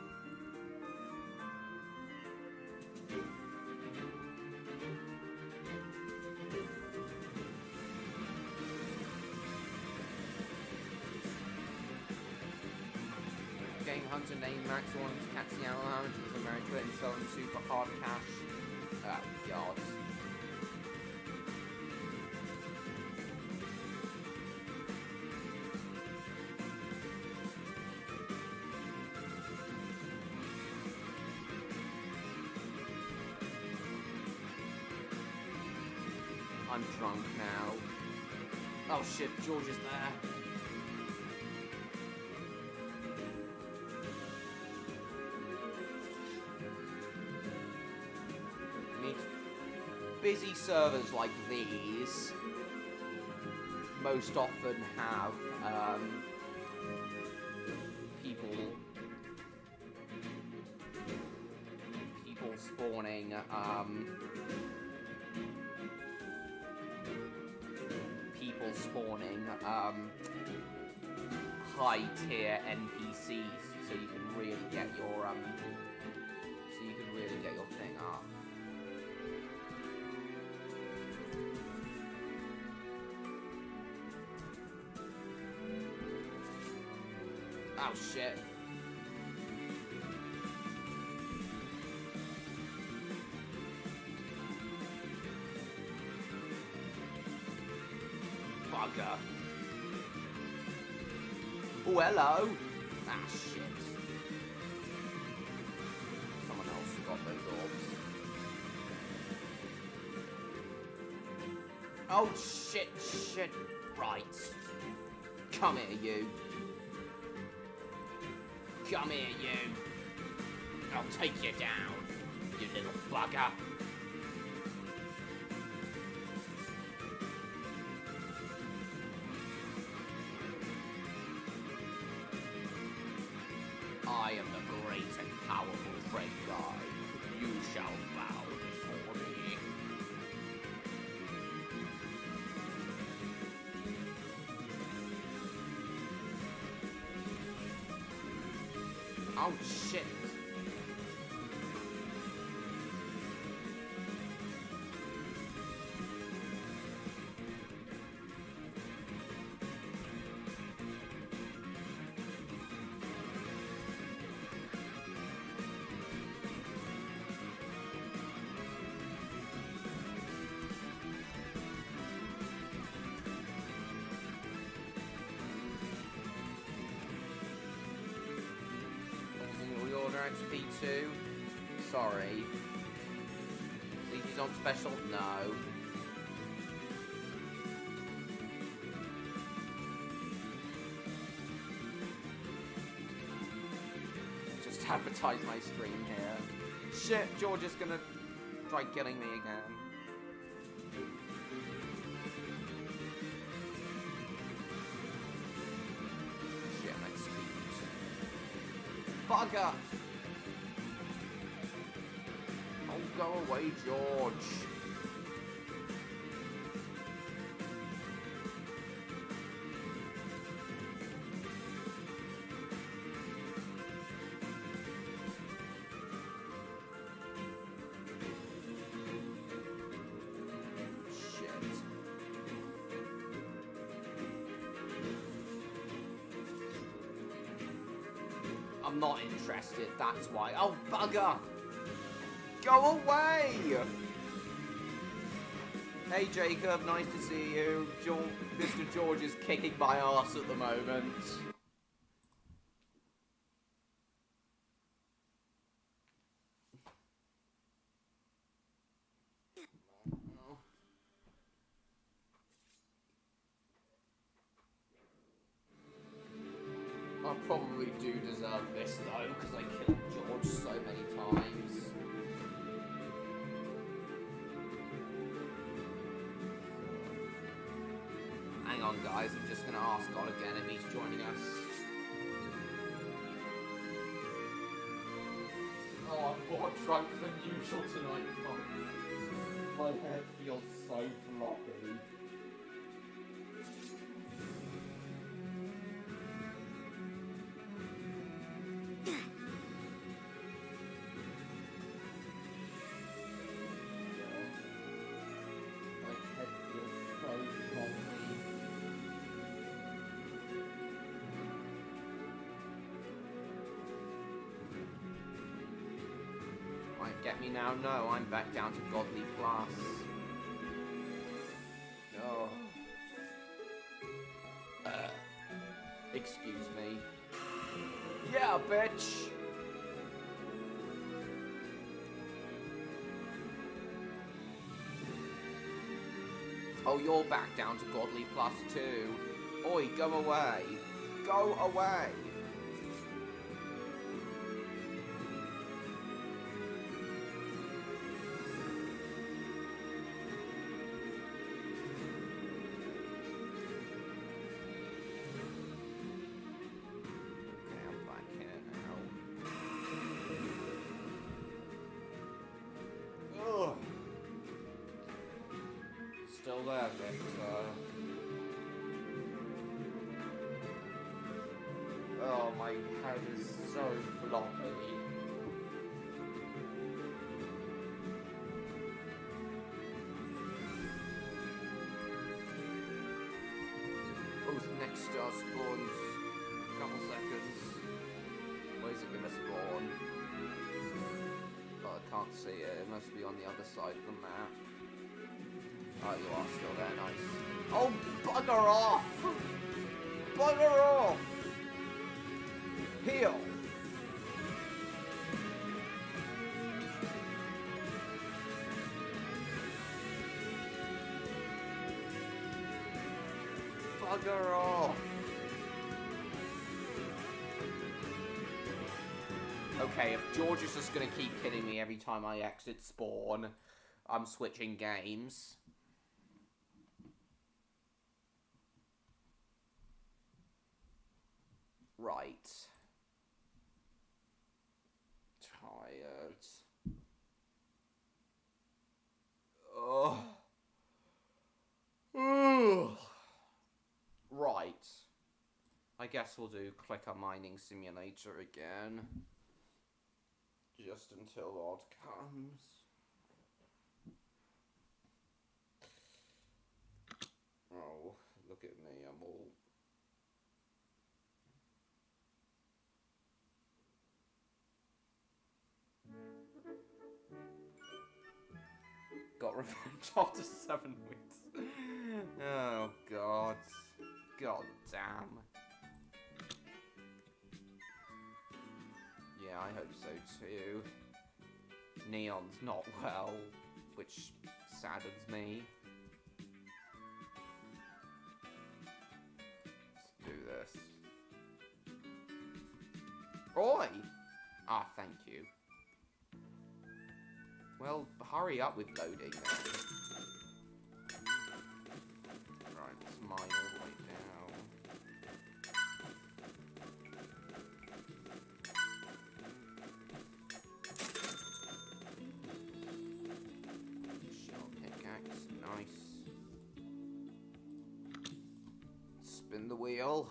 Game Hunter named Max wanting to catch the avalanche as a married to it and selling super hard cash. Oh, God. I'm drunk now. Oh shit, George is there. Busy servers like these most often have people spawning high tier NPCs, so you can really get your thing up. Oh shit. Bugger. Oh, hello. Ah, shit. Someone else got those orbs. Oh, shit. Right. Come here, you. Come here, you. I'll take you down, you little bugger. I am the great and powerful Fred guy. You shall bow before me. Oh shit. XP2. Sorry. He's on special? No. Just advertise my stream here. Shit, George is gonna try killing me again. Shit, I'm speed. Bugger! Go away, George. Shit. I'm I'm not interested, that's why. Oh, bugger! Go away! Hey, Jacob, nice to see you. Mr. George is kicking my ass at the moment. I probably do deserve this though, because I killed George so many times. Hang on guys, I'm just gonna ask God again if he's joining us. Oh, I'm more drunk than usual tonight, folks. My head feels so floppy. Get me now? No, I'm back down to godly plus. Oh. Excuse me. Yeah, bitch! Oh, you're back down to godly plus too. Oi, go away. Go away! Still there, Victor. Oh, my head is so floppy. Oh, next star spawns. Couple seconds. Where's it gonna spawn? Oh, I can't see it. It must be on the other side of the map. Oh, you are still there, nice. Oh, bugger off! Bugger off! Heal! Bugger off! Okay, if George is just gonna keep killing me every time I exit spawn, I'm switching games. Right. Tired. Oh. Right. I guess we'll do Clicker Mining Simulator again. Just until Odd comes. Oh, look at me, I'm all... Got revenge after 7 weeks. Oh, God. God damn. Yeah, I hope so too. Neon's not well, which saddens me. Let's do this. Oi! Ah, thank you. Well, hurry up with loading then. Right, let's mine all the way down. Shell pickaxe, nice. Spin the wheel.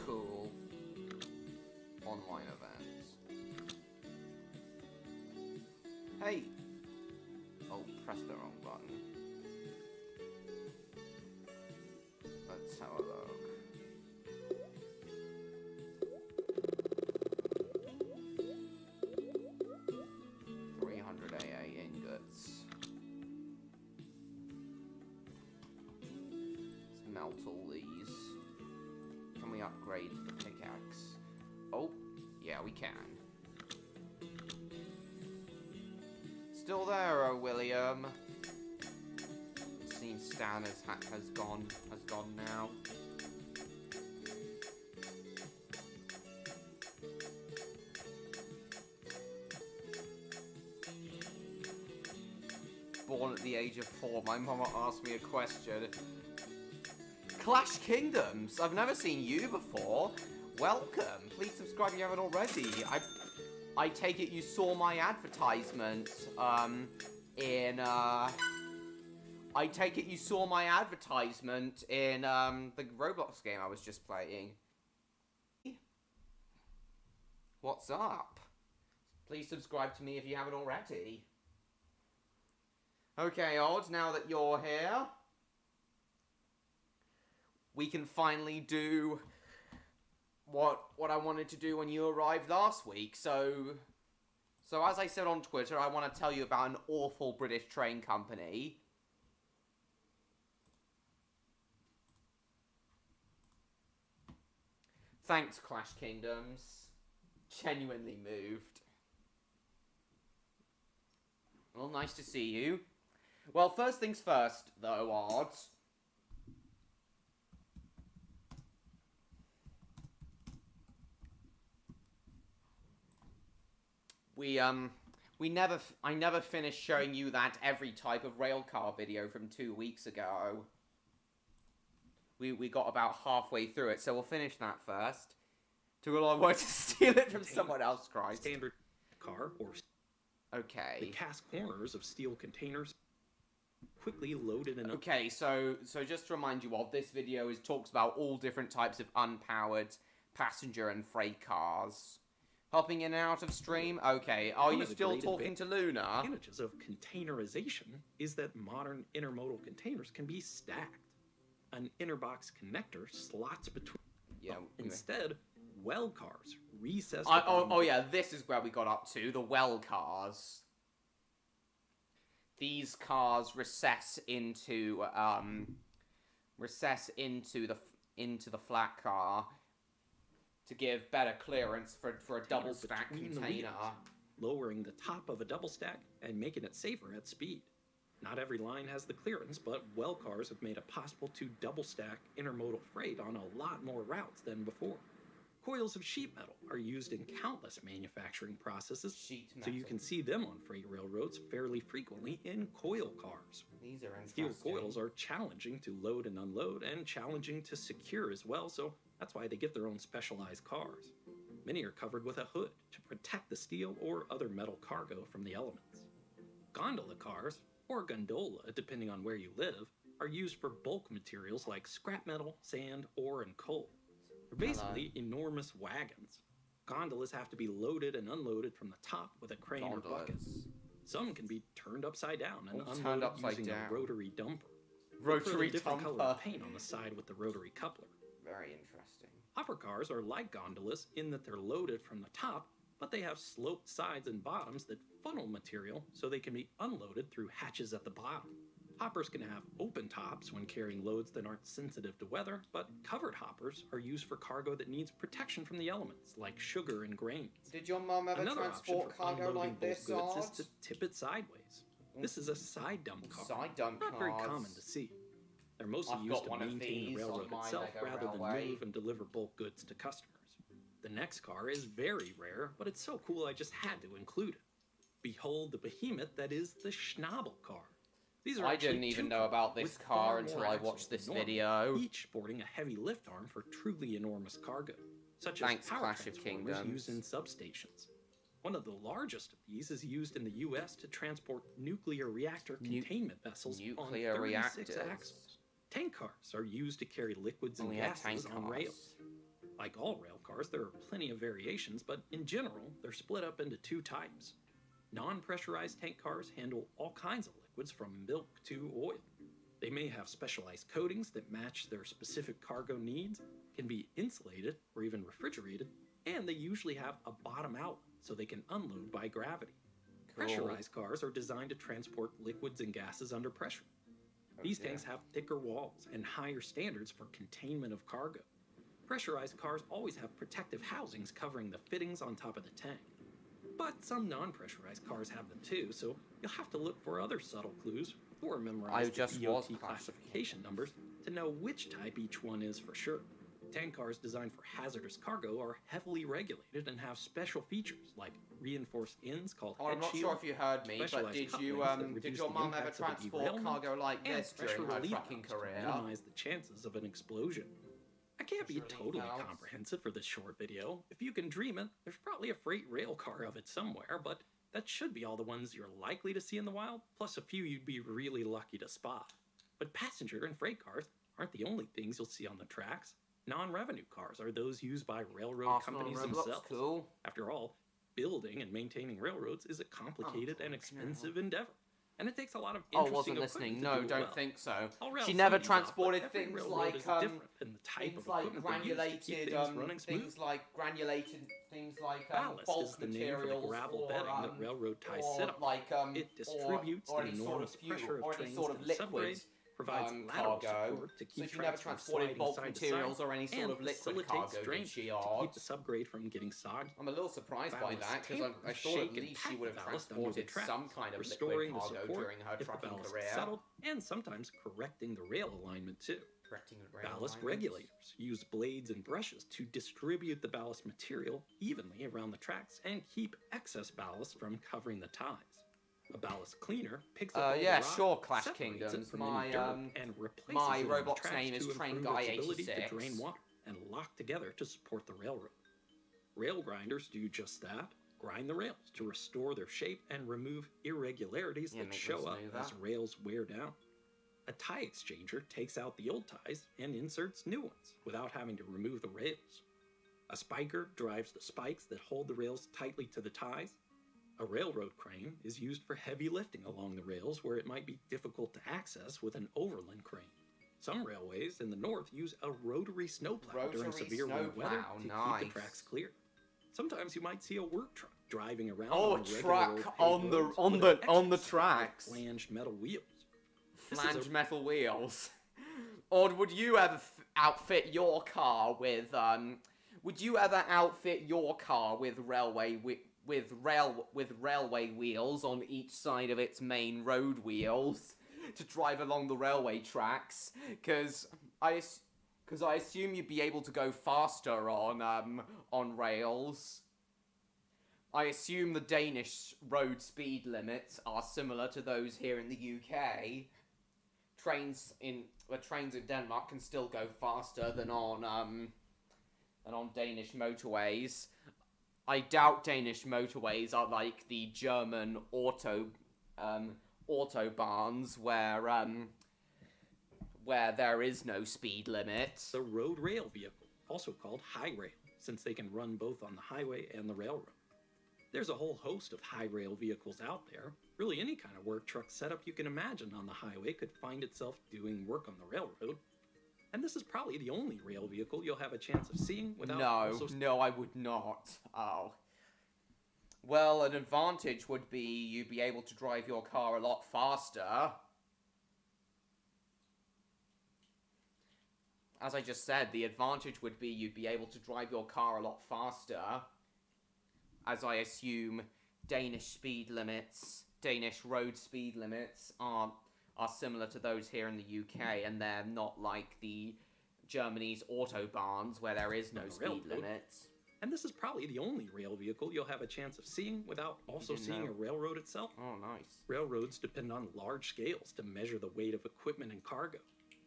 Cool. Online events. Hey! Oh, press the wrong button. Let's have a look. AA ingots. Let's melt all these. Can we upgrade the pickaxe? Oh, yeah, we can. Still there, oh William. It seems Stan has gone now. Born at the age of 4, my mama asked me a question. Clash Kingdoms! I've never seen you before. Welcome. Please subscribe if you haven't already. I take it you saw my advertisement, I take it you saw my advertisement in, the Roblox game I was just playing. What's up? Please subscribe to me if you haven't already. Okay, Odd, now that you're here, we can finally do what I wanted to do when you arrived last week. So as I said on Twitter, I want to tell you about an awful British train company. Thanks, Clash Kingdoms. Genuinely moved. Well, nice to see you. Well, first things first, though, Odd. I never finished showing you that every type of railcar video from 2 weeks ago. We got about halfway through it, so we'll finish that first. Took a long way to steal it from someone else, Christ. Standard car or... Okay. The cast corners of steel containers quickly loaded in... Okay, so just to remind you all, this video talks about all different types of unpowered passenger and freight cars. Hopping in and out of stream? Okay, are you still talking to Luna? The advantages of containerization is that modern intermodal containers can be stacked. An interbox connector slots between... Yeah. Instead, well cars recess... Oh yeah, this is where we got up to, the well cars. These cars recess into the flat car to give better clearance for a double stack container. Lowering the top of a double stack and making it safer at speed. Not every line has the clearance, but well cars have made it possible to double stack intermodal freight on a lot more routes than before. Coils of sheet metal are used in countless manufacturing processes, so you can see them on freight railroads fairly frequently in coil cars. These are interesting. Steel coils are challenging to load and unload and challenging to secure as well, so that's why they get their own specialized cars. Many are covered with a hood to protect the steel or other metal cargo from the elements. Gondola cars, or gondola depending on where you live, are used for bulk materials like scrap metal, sand, ore, and coal. They're basically enormous wagons. Gondolas have to be loaded and unloaded from the top with a crane or bucket. Some can be turned upside down and unloaded using a rotary dumper. Rotary different dumper. colored paint on the side with the rotary coupler. Very interesting. Hopper cars are like gondolas in that they're loaded from the top, but they have sloped sides and bottoms that funnel material so they can be unloaded through hatches at the bottom. Hoppers can have open tops when carrying loads that aren't sensitive to weather, but covered hoppers are used for cargo that needs protection from the elements, like sugar and grains. Did your mum ever Another option transport for cargo unloading like this, bulk goods Odd? is to tip it sideways. This is a side dump car. Side dump Not cars. very common to see. They're mostly I've used got to one of maintain the these on railroad my itself Lego rather railway. than move and deliver bulk goods to customers. The next car is very rare, but it's so cool I just had to include it. Behold the behemoth that is the Schnabel car. These are I actually didn't even two know cars about this with car far until more I axles watched this than normal, video. each sporting a heavy lift arm for truly enormous cargo, such Thanks, as power Clash of transformers Kingdoms. used in substations. One of the largest of these is used in the U.S. to transport nuclear reactor containment vessels on 36 reactors. axles. Tank cars are used to carry liquids and gases on rails. Like all rail cars, there are plenty of variations, but in general, they're split up into two types. Non-pressurized tank cars handle all kinds of liquids from milk to oil. They may have specialized coatings that match their specific cargo needs, can be insulated or even refrigerated, and they usually have a bottom outlet so they can unload by gravity. Cool. Pressurized cars are designed to transport liquids and gases under pressure. These tanks have thicker walls and higher standards for containment of cargo. Pressurized cars always have protective housings covering the fittings on top of the tank. But some non-pressurized cars have them too, so you'll have to look for other subtle clues or memorize the DOT classification numbers to know which type each one is for sure. Tank cars designed for hazardous cargo are heavily regulated and have special features like reinforced ends called Oh, I'm not sure if you heard me, but did your mum ever transport cargo like this during her trucking career? Minimize the chances of an explosion. I can't be totally comprehensive for this short video. If you can dream it, there's probably a freight rail car of it somewhere, but that should be all the ones you're likely to see in the wild, plus a few you'd be really lucky to spot. But passenger and freight cars aren't the only things you'll see on the tracks. Non-revenue cars are those used by railroad companies themselves. Cool. After all, building and maintaining railroads is a complicated and expensive endeavor, and it takes a lot of interesting listening. No, don't think so. She never transported things like bulk materials gravel bedding that railroad ties sit on. It distributes the enormous pressure of trains and subways, provides lateral support to keep never transported bulk materials or any sort of liquid cargo, did she? To keep the subgrade from getting soggy. I'm a little surprised by that, because I thought at least she would have transported some kind of liquid cargo during her trucking career. Settled, and sometimes correcting the rail alignment too. Ballast regulators use blades and brushes to distribute the ballast material evenly around the tracks and keep excess ballast from covering the ties. A ballast cleaner picks up all the rock, Clash separates Kingdoms. it from any dirt, and replaces My it on the Roblox tracks name is to Train improve Guy its ability 86. to drain water and lock together to support the railroad. Rail grinders do just that. Grind the rails to restore their shape and remove irregularities that show up as rails wear down. A tie exchanger takes out the old ties and inserts new ones without having to remove the rails. A spiker drives the spikes that hold the rails tightly to the ties. A railroad crane is used for heavy lifting along the rails where it might be difficult to access with an overland crane. Some railways in the north use a rotary snowplow during severe wind weather to keep the tracks clear. Sometimes you might see a work truck driving around on the tracks. Flanged metal wheels. Flanged metal wheels. Or would you ever outfit your car with railway wheels on each side of its main road wheels to drive along the railway tracks? Because I assume you'd be able to go faster on rails. I assume the Danish road speed limits are similar to those here in the UK. Trains in Denmark can still go faster than on Danish motorways. I doubt Danish motorways are like the German autobahns where there is no speed limit. The road rail vehicle, also called high rail, since they can run both on the highway and the railroad. There's a whole host of high rail vehicles out there. Really any kind of work truck setup you can imagine on the highway could find itself doing work on the railroad. And this is probably the only rail vehicle you'll have a chance of seeing without No, I would not. Oh. Well, an advantage would be you'd be able to drive your car a lot faster. As I just said, the advantage would be you'd be able to drive your car a lot faster. As I assume Danish road speed limits are similar to those here in the UK, and they're not like the Germany's autobahns where there is no speed limits. And this is probably the only rail vehicle you'll have a chance of seeing without also seeing a railroad itself. Oh, nice. Railroads depend on large scales to measure the weight of equipment and cargo.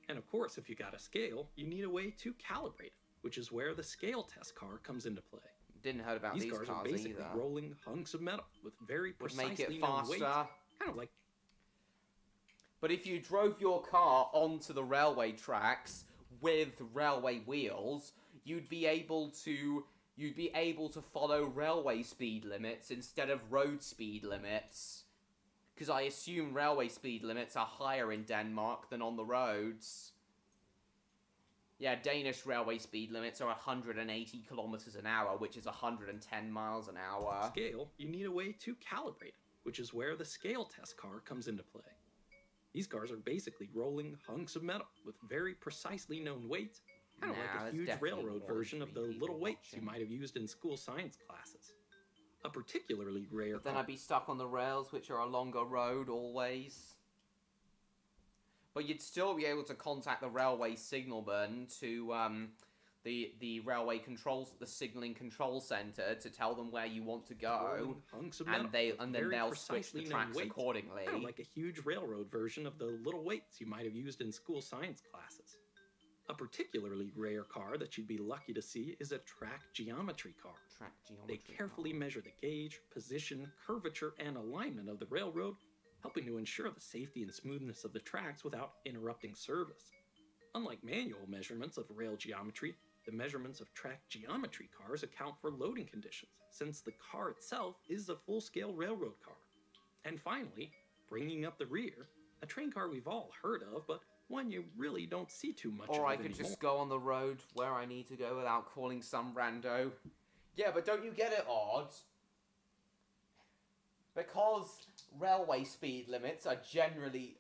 And of course, if you got a scale, you need a way to calibrate it, which is where the scale test car comes into play. Didn't heard about these cars are basically rolling hunks of metal with very precisely known weights, kind of like. But if you drove your car onto the railway tracks with railway wheels, you'd be able to follow railway speed limits instead of road speed limits. Because I assume railway speed limits are higher in Denmark than on the roads. Yeah, Danish railway speed limits are 180 kilometers an hour, which is 110 miles an hour. Scale, you need a way to calibrate it, which is where the scale test car comes into play. These cars are basically rolling hunks of metal with very precisely known weights, kind of like a huge railroad version of the little weights you might have used in school science classes. A particularly rare But then I'd be stuck on the rails, which are a longer road always. But you'd still be able to contact the railway signalman to the railway controls, the signaling control center, to tell them where you want to go, and then they'll switch the tracks accordingly. Kind of like a huge railroad version of the little weights you might have used in school science classes. A particularly rare car that you'd be lucky to see is a track geometry car. They carefully measure the gauge, position, curvature, and alignment of the railroad, helping to ensure the safety and smoothness of the tracks without interrupting service. Unlike manual measurements of rail geometry, the measurements of track geometry cars account for loading conditions, since the car itself is a full-scale railroad car. And finally, bringing up the rear, a train car we've all heard of, but one you really don't see too much of Or I anymore. could just go on the road where I need to go without calling some rando. Yeah, but don't you get it, Odd? Because railway speed limits are generally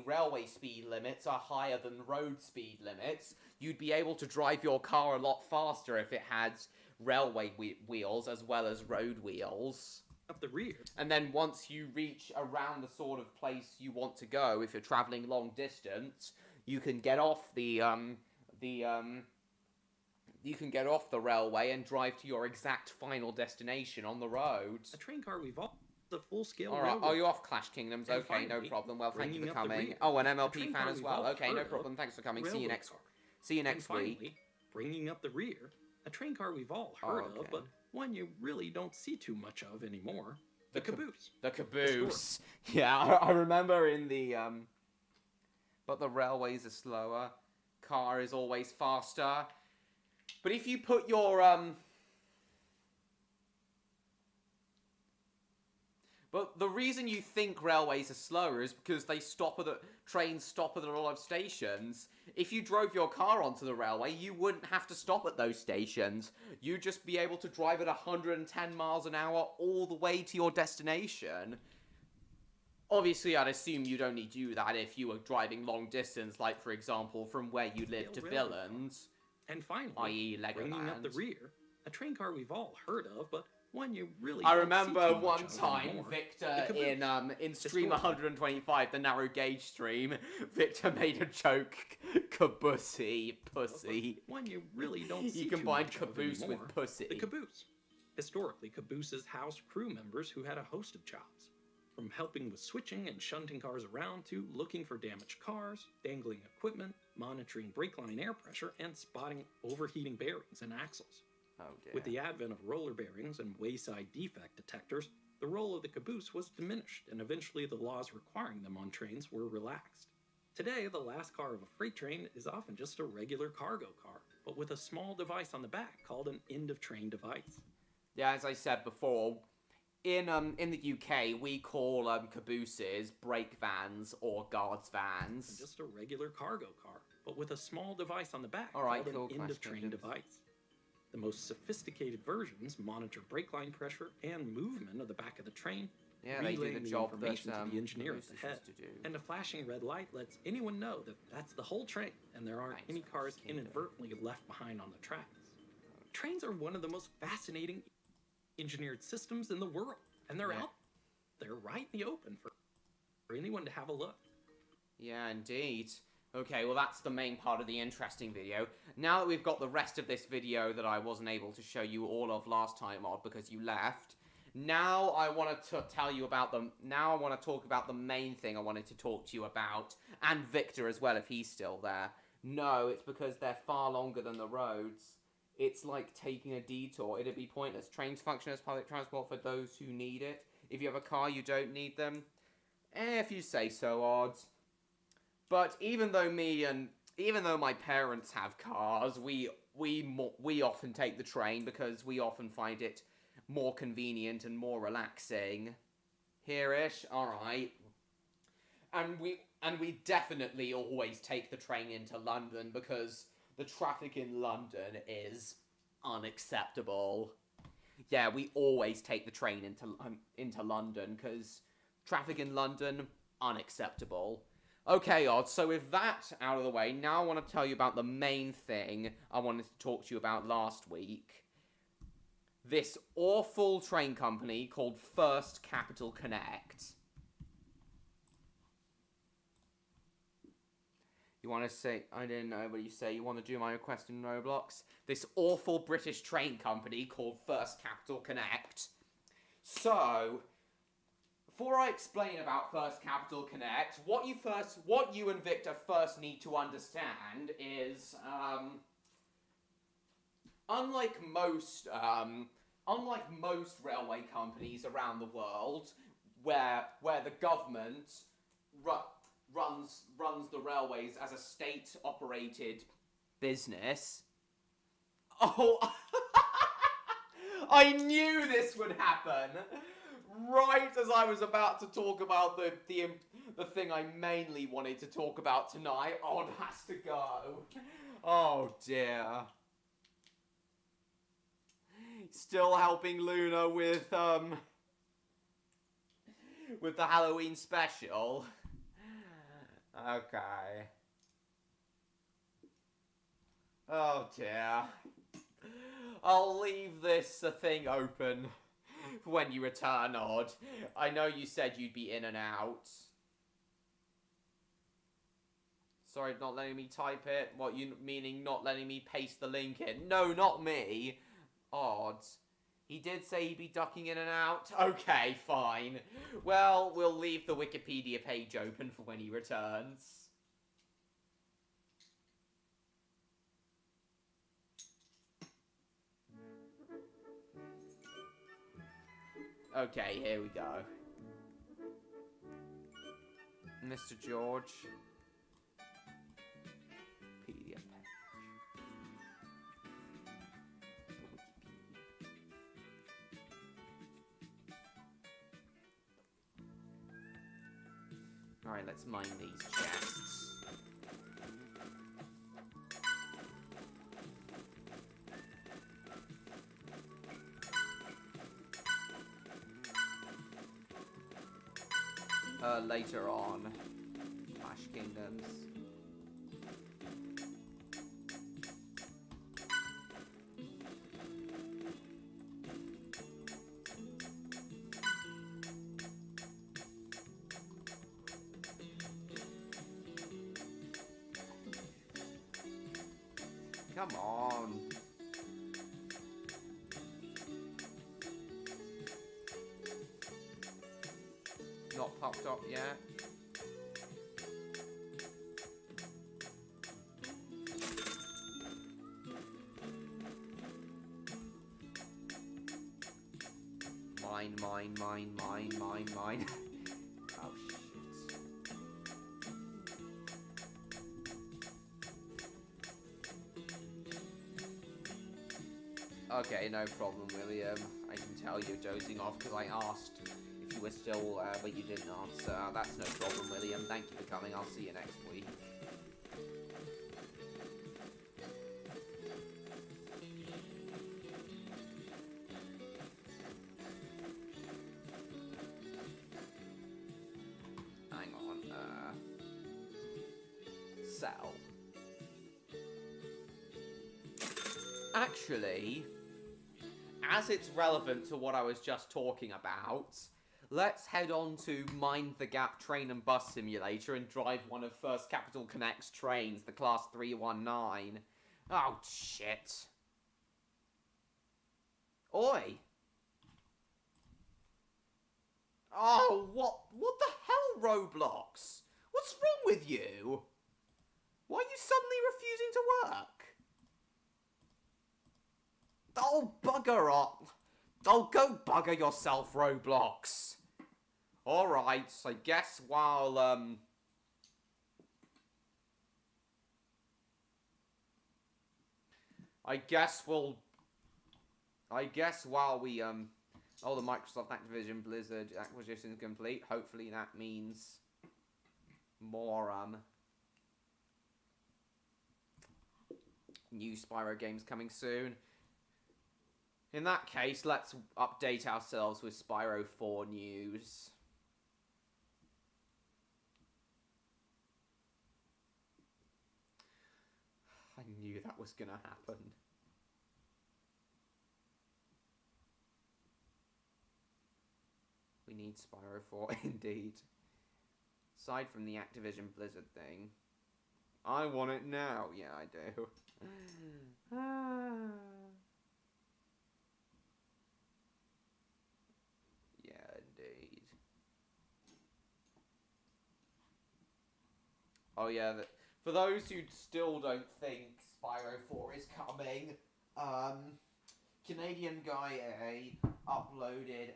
railway speed limits are higher than road speed limits. You'd be able to drive your car a lot faster if it had railway wheels as well as road wheels. Up the rear. And then once you reach around the sort of place you want to go, if you're traveling long distance, you can get off the railway and drive to your exact final destination on the road. A train car we've all the full-scale All right. railroad. Oh, you're off Clash Kingdoms. And Okay, no finally, problem. Well, thank you for bringing up the coming. rear. Oh, an A MLP train fan car as we've well. all Okay, no heard of, problem. Thanks for coming. See you railroad next. car. See you And next week. finally, bringing up the rear, a train car we've all heard Okay. of, but one you really don't see too much of anymore. The caboose. The caboose. Yeah, I remember in the but the railways are slower. Car is always faster. But if you put your But the reason you think railways are slower is because trains stop at a lot of stations. If you drove your car onto the railway, you wouldn't have to stop at those stations. You'd just be able to drive at 110 miles an hour all the way to your destination. Obviously, I'd assume you don't need to do that if you were driving long distance, like, for example, from where you live to Billund, And finally, i.e. bringing up the Legoland. rear, a train car we've all heard of, but one you really I don't remember see too much one of time, anymore. Victor, The caboose. in stream Historical. 125, the narrow gauge stream, Victor made a joke, caboosey, pussy. One you really don't see You too combined much of caboose with anymore. pussy. The caboose. Historically, cabooses housed crew members who had a host of jobs, from helping with switching and shunting cars around to looking for damaged cars, dangling equipment, monitoring brake line air pressure, and spotting overheating bearings and axles. Oh dear. With the advent of roller bearings and wayside defect detectors, the role of the caboose was diminished, and eventually the laws requiring them on trains were relaxed. Today, the last car of a freight train is often just a regular cargo car, but with a small device on the back called an end-of-train device. Yeah, as I said before, in the UK, we call cabooses brake vans or guards vans. Just a regular cargo car, but with a small device on the back Alright, called cool, an Clash end-of-train Kingdoms. device. The most sophisticated versions monitor brake line pressure and movement of the back of the train, Yeah, they do relaying the job that information to the engineer at the cabooses head. used to do. And a flashing red light lets anyone know that that's the whole train, and there aren't Thanks, any Clash cars Kingdom. inadvertently left behind on the tracks. Trains are one of the most fascinating engineered systems in the world, and they're Yeah. out there right in the open for anyone to have a look. Yeah, indeed. Okay, well that's the main part of the interesting video. Now that we've got the rest of this video that I wasn't able to show you all of last time, Odd, because you left, now I want to tell you about them. Now I want to talk about the main thing I wanted to talk to you about, and Victor as well, if he's still there. No, it's because they're far longer than the roads. It's like taking a detour. It'd be pointless. Trains function as public transport for those who need it. If you have a car, you don't need them. If you say so, Odd. But even though my parents have cars, we often take the train because we often find it more convenient and more relaxing. Here-ish, alright. And we definitely always take the train into London because the traffic in London is unacceptable. Yeah, we always take the train into London because traffic in London, unacceptable. Okay, Odd, so with that out of the way, now I want to tell you about the main thing I wanted to talk to you about last week. This awful train company called First Capital Connect. You want to say, I didn't know what you say, you want to do my request in Roblox? This awful British train company called First Capital Connect. So, before I explain about First Capital Connect, what you and Victor first need to understand is, unlike most railway companies around the world, where the government runs the railways as a state-operated business. Oh, I knew this would happen. Right as I was about to talk about the thing I mainly wanted to talk about tonight, Odd has to go. Oh dear. Still helping Luna with the Halloween special. Okay. Oh dear. I'll leave this thing open when you return, Odd. I know you said you'd be in and out. Sorry, not letting me type it? What, you meaning not letting me paste the link in? No, not me. Odd. He did say he'd be ducking in and out? Okay, fine. Well, we'll leave the Wikipedia page open for when he returns. Okay, here we go. Mr. George. Wikipedia page. Alright, let's mine these chests. Later on. Clash Kingdoms. Come on. Not popped up yet. Mine. Oh, shit. Okay, no problem, William. I can tell you're dozing off because I asked if you were still, but you didn't answer. That's no problem, William. Thank you for coming. I'll see you next week. Hang on, sell. Actually, as it's relevant to what I was just talking about, let's head on to Mind the Gap Train and Bus Simulator and drive one of First Capital Connect's trains, the Class 319. Oh, shit. Oi! Oh, what the hell, Roblox? What's wrong with you? Why are you suddenly refusing to work? Oh, bugger off. Oh, go bugger yourself, Roblox. Alright, so I guess while, I guess while we Oh, the Microsoft Activision Blizzard acquisition is complete. Hopefully that means more new Spyro games coming soon. In that case, let's update ourselves with Spyro 4 news. I knew that was gonna happen. We need Spyro 4 indeed. Aside from the Activision Blizzard thing. I want it now. Yeah, I do. Yeah, indeed. Oh yeah, for those who still don't think Spyro 4 is coming, Canadian Guy A uploaded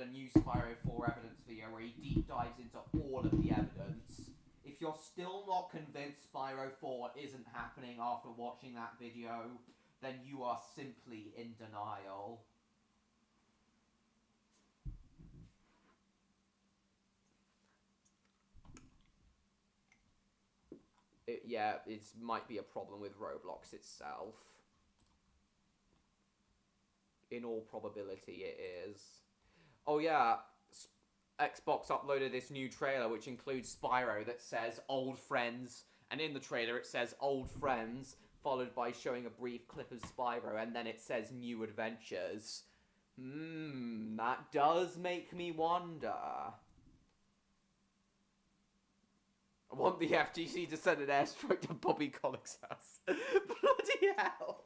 a new Spyro 4 evidence video where he deep dives into all of the evidence. If you're still not convinced Spyro 4 isn't happening after watching that video, then you are simply in denial. It might be a problem with Roblox itself. In all probability, it is. Oh yeah, Xbox uploaded this new trailer which includes Spyro that says old friends, and in the trailer it says old friends, followed by showing a brief clip of Spyro, and then it says new adventures. That does make me wonder. I want the FTC to send an airstrike to Bobby Collick's house. Bloody hell.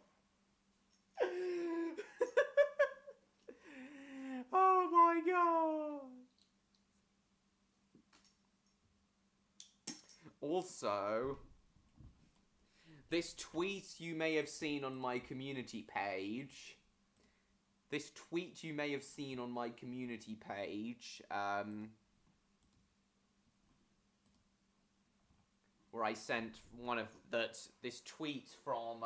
Oh my god. Also, this tweet you may have seen on my community page. Where I sent this tweet from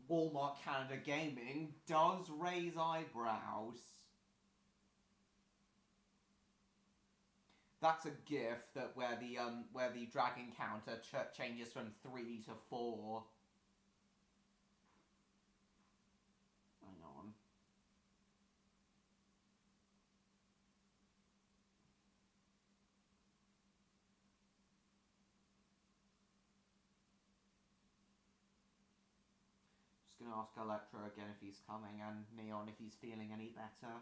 Walmart Canada Gaming does raise eyebrows. That's a GIF where the dragon counter changes from 3 to 4. Hang on. Just gonna ask Electro again if he's coming, and Neon if he's feeling any better.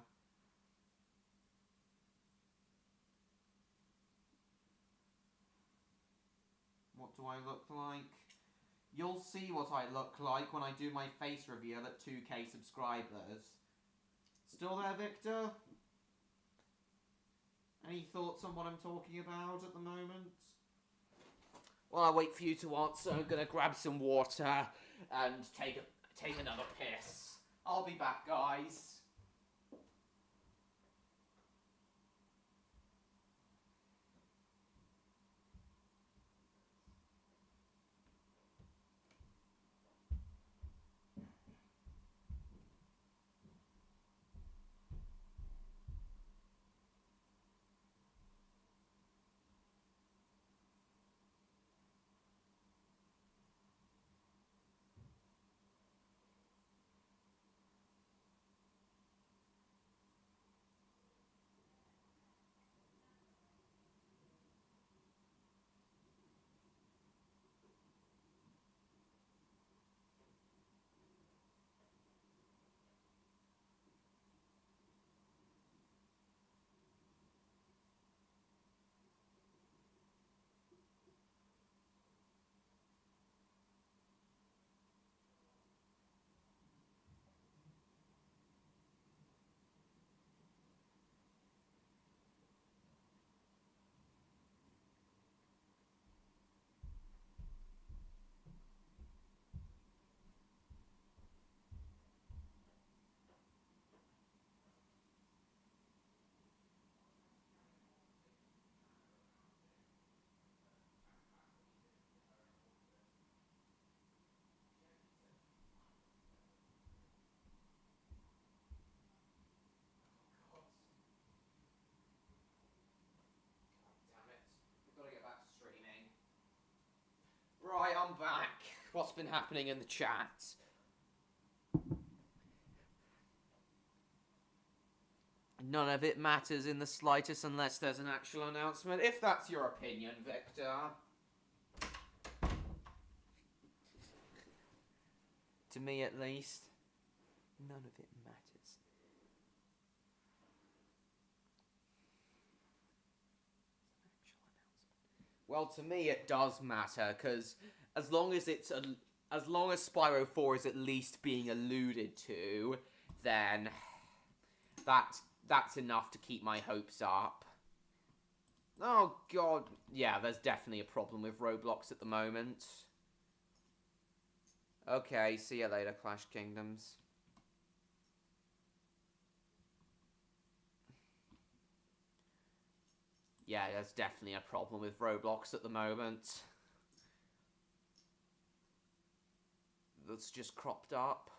What do I look like? You'll see what I look like when I do my face reveal at 2K subscribers. Still there, Victor? Any thoughts on what I'm talking about at the moment? Well, I'll wait for you to answer. I'm gonna grab some water and take another piss. I'll be back, guys. what's been happening in the chat. None of it matters in the slightest unless there's an actual announcement. If that's your opinion, Victor. To me, at least, none of it matters. Well, to me, it does matter, because as long as Spyro 4 is at least being alluded to, then that's enough to keep my hopes up. Oh god, yeah, there's definitely a problem with Roblox at the moment. Okay, see you later, Clash Kingdoms. Yeah, there's definitely a problem with Roblox at the moment. That's just cropped up.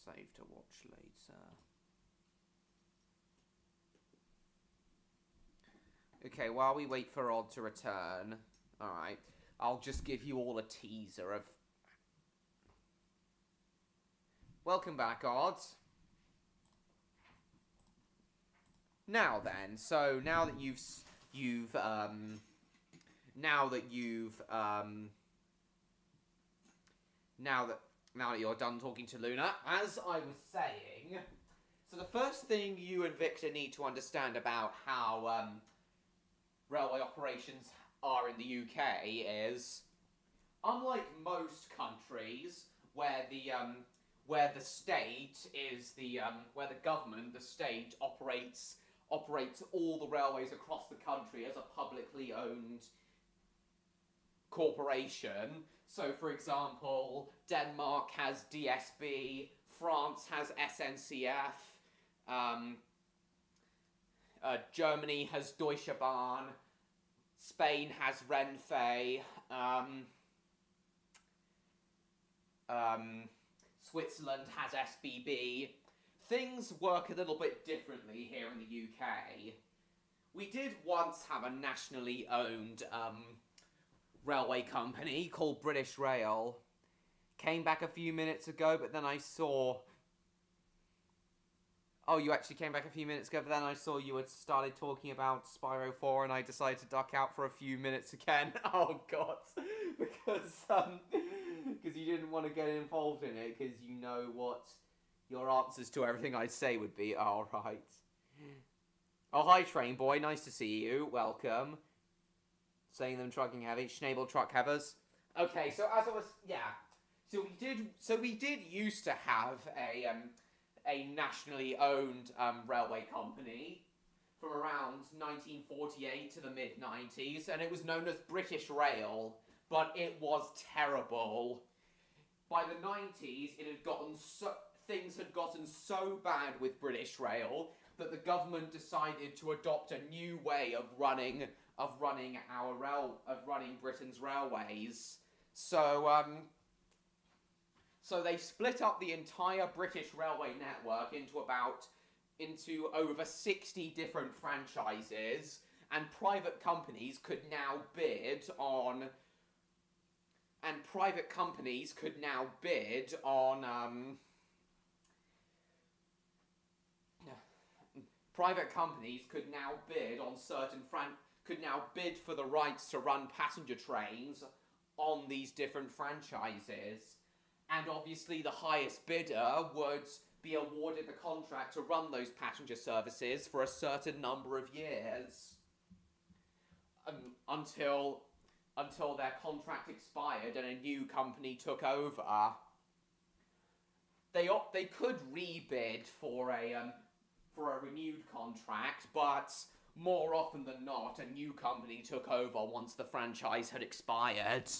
Save to watch later. Okay, while we wait for Odd to return, alright, I'll just give you all a teaser of... Welcome back, Odd. Now then, so now that you're done talking to Luna, as I was saying, so the first thing you and Victor need to understand about how railway operations are in the UK is, unlike most countries where the state is where the government, the state operates all the railways across the country as a publicly owned corporation. So, for example, Denmark has DSB, France has SNCF, Germany has Deutsche Bahn, Spain has Renfe, Switzerland has SBB. Things work a little bit differently here in the UK. We did once have a nationally owned railway company called British Rail. Came back a few minutes ago, but then I saw... Oh, you actually came back a few minutes ago, but then I saw you had started talking about Spyro 4, and I decided to duck out for a few minutes again. Oh, God. Because you didn't want to get involved in it, because you know what your answers to everything I say would be. All right. Oh, hi, Train Boy. Nice to see you. Welcome. Saying them trucking heavy. Schnabel truck heavers. Okay, so as I was... Yeah. So we did used to have a nationally owned railway company from around 1948 to the mid-90s, and it was known as British Rail, but it was terrible. By the 90s, things had gotten so bad with British Rail that the government decided to adopt a new way of running Britain's railways. So they split up the entire British railway network into over 60 different franchises, and private companies could now bid on for the rights to run passenger trains on these different franchises. And obviously the highest bidder would be awarded the contract to run those passenger services for a certain number of years. Until their contract expired and a new company took over. They could rebid for a renewed contract, but more often than not, a new company took over once the franchise had expired.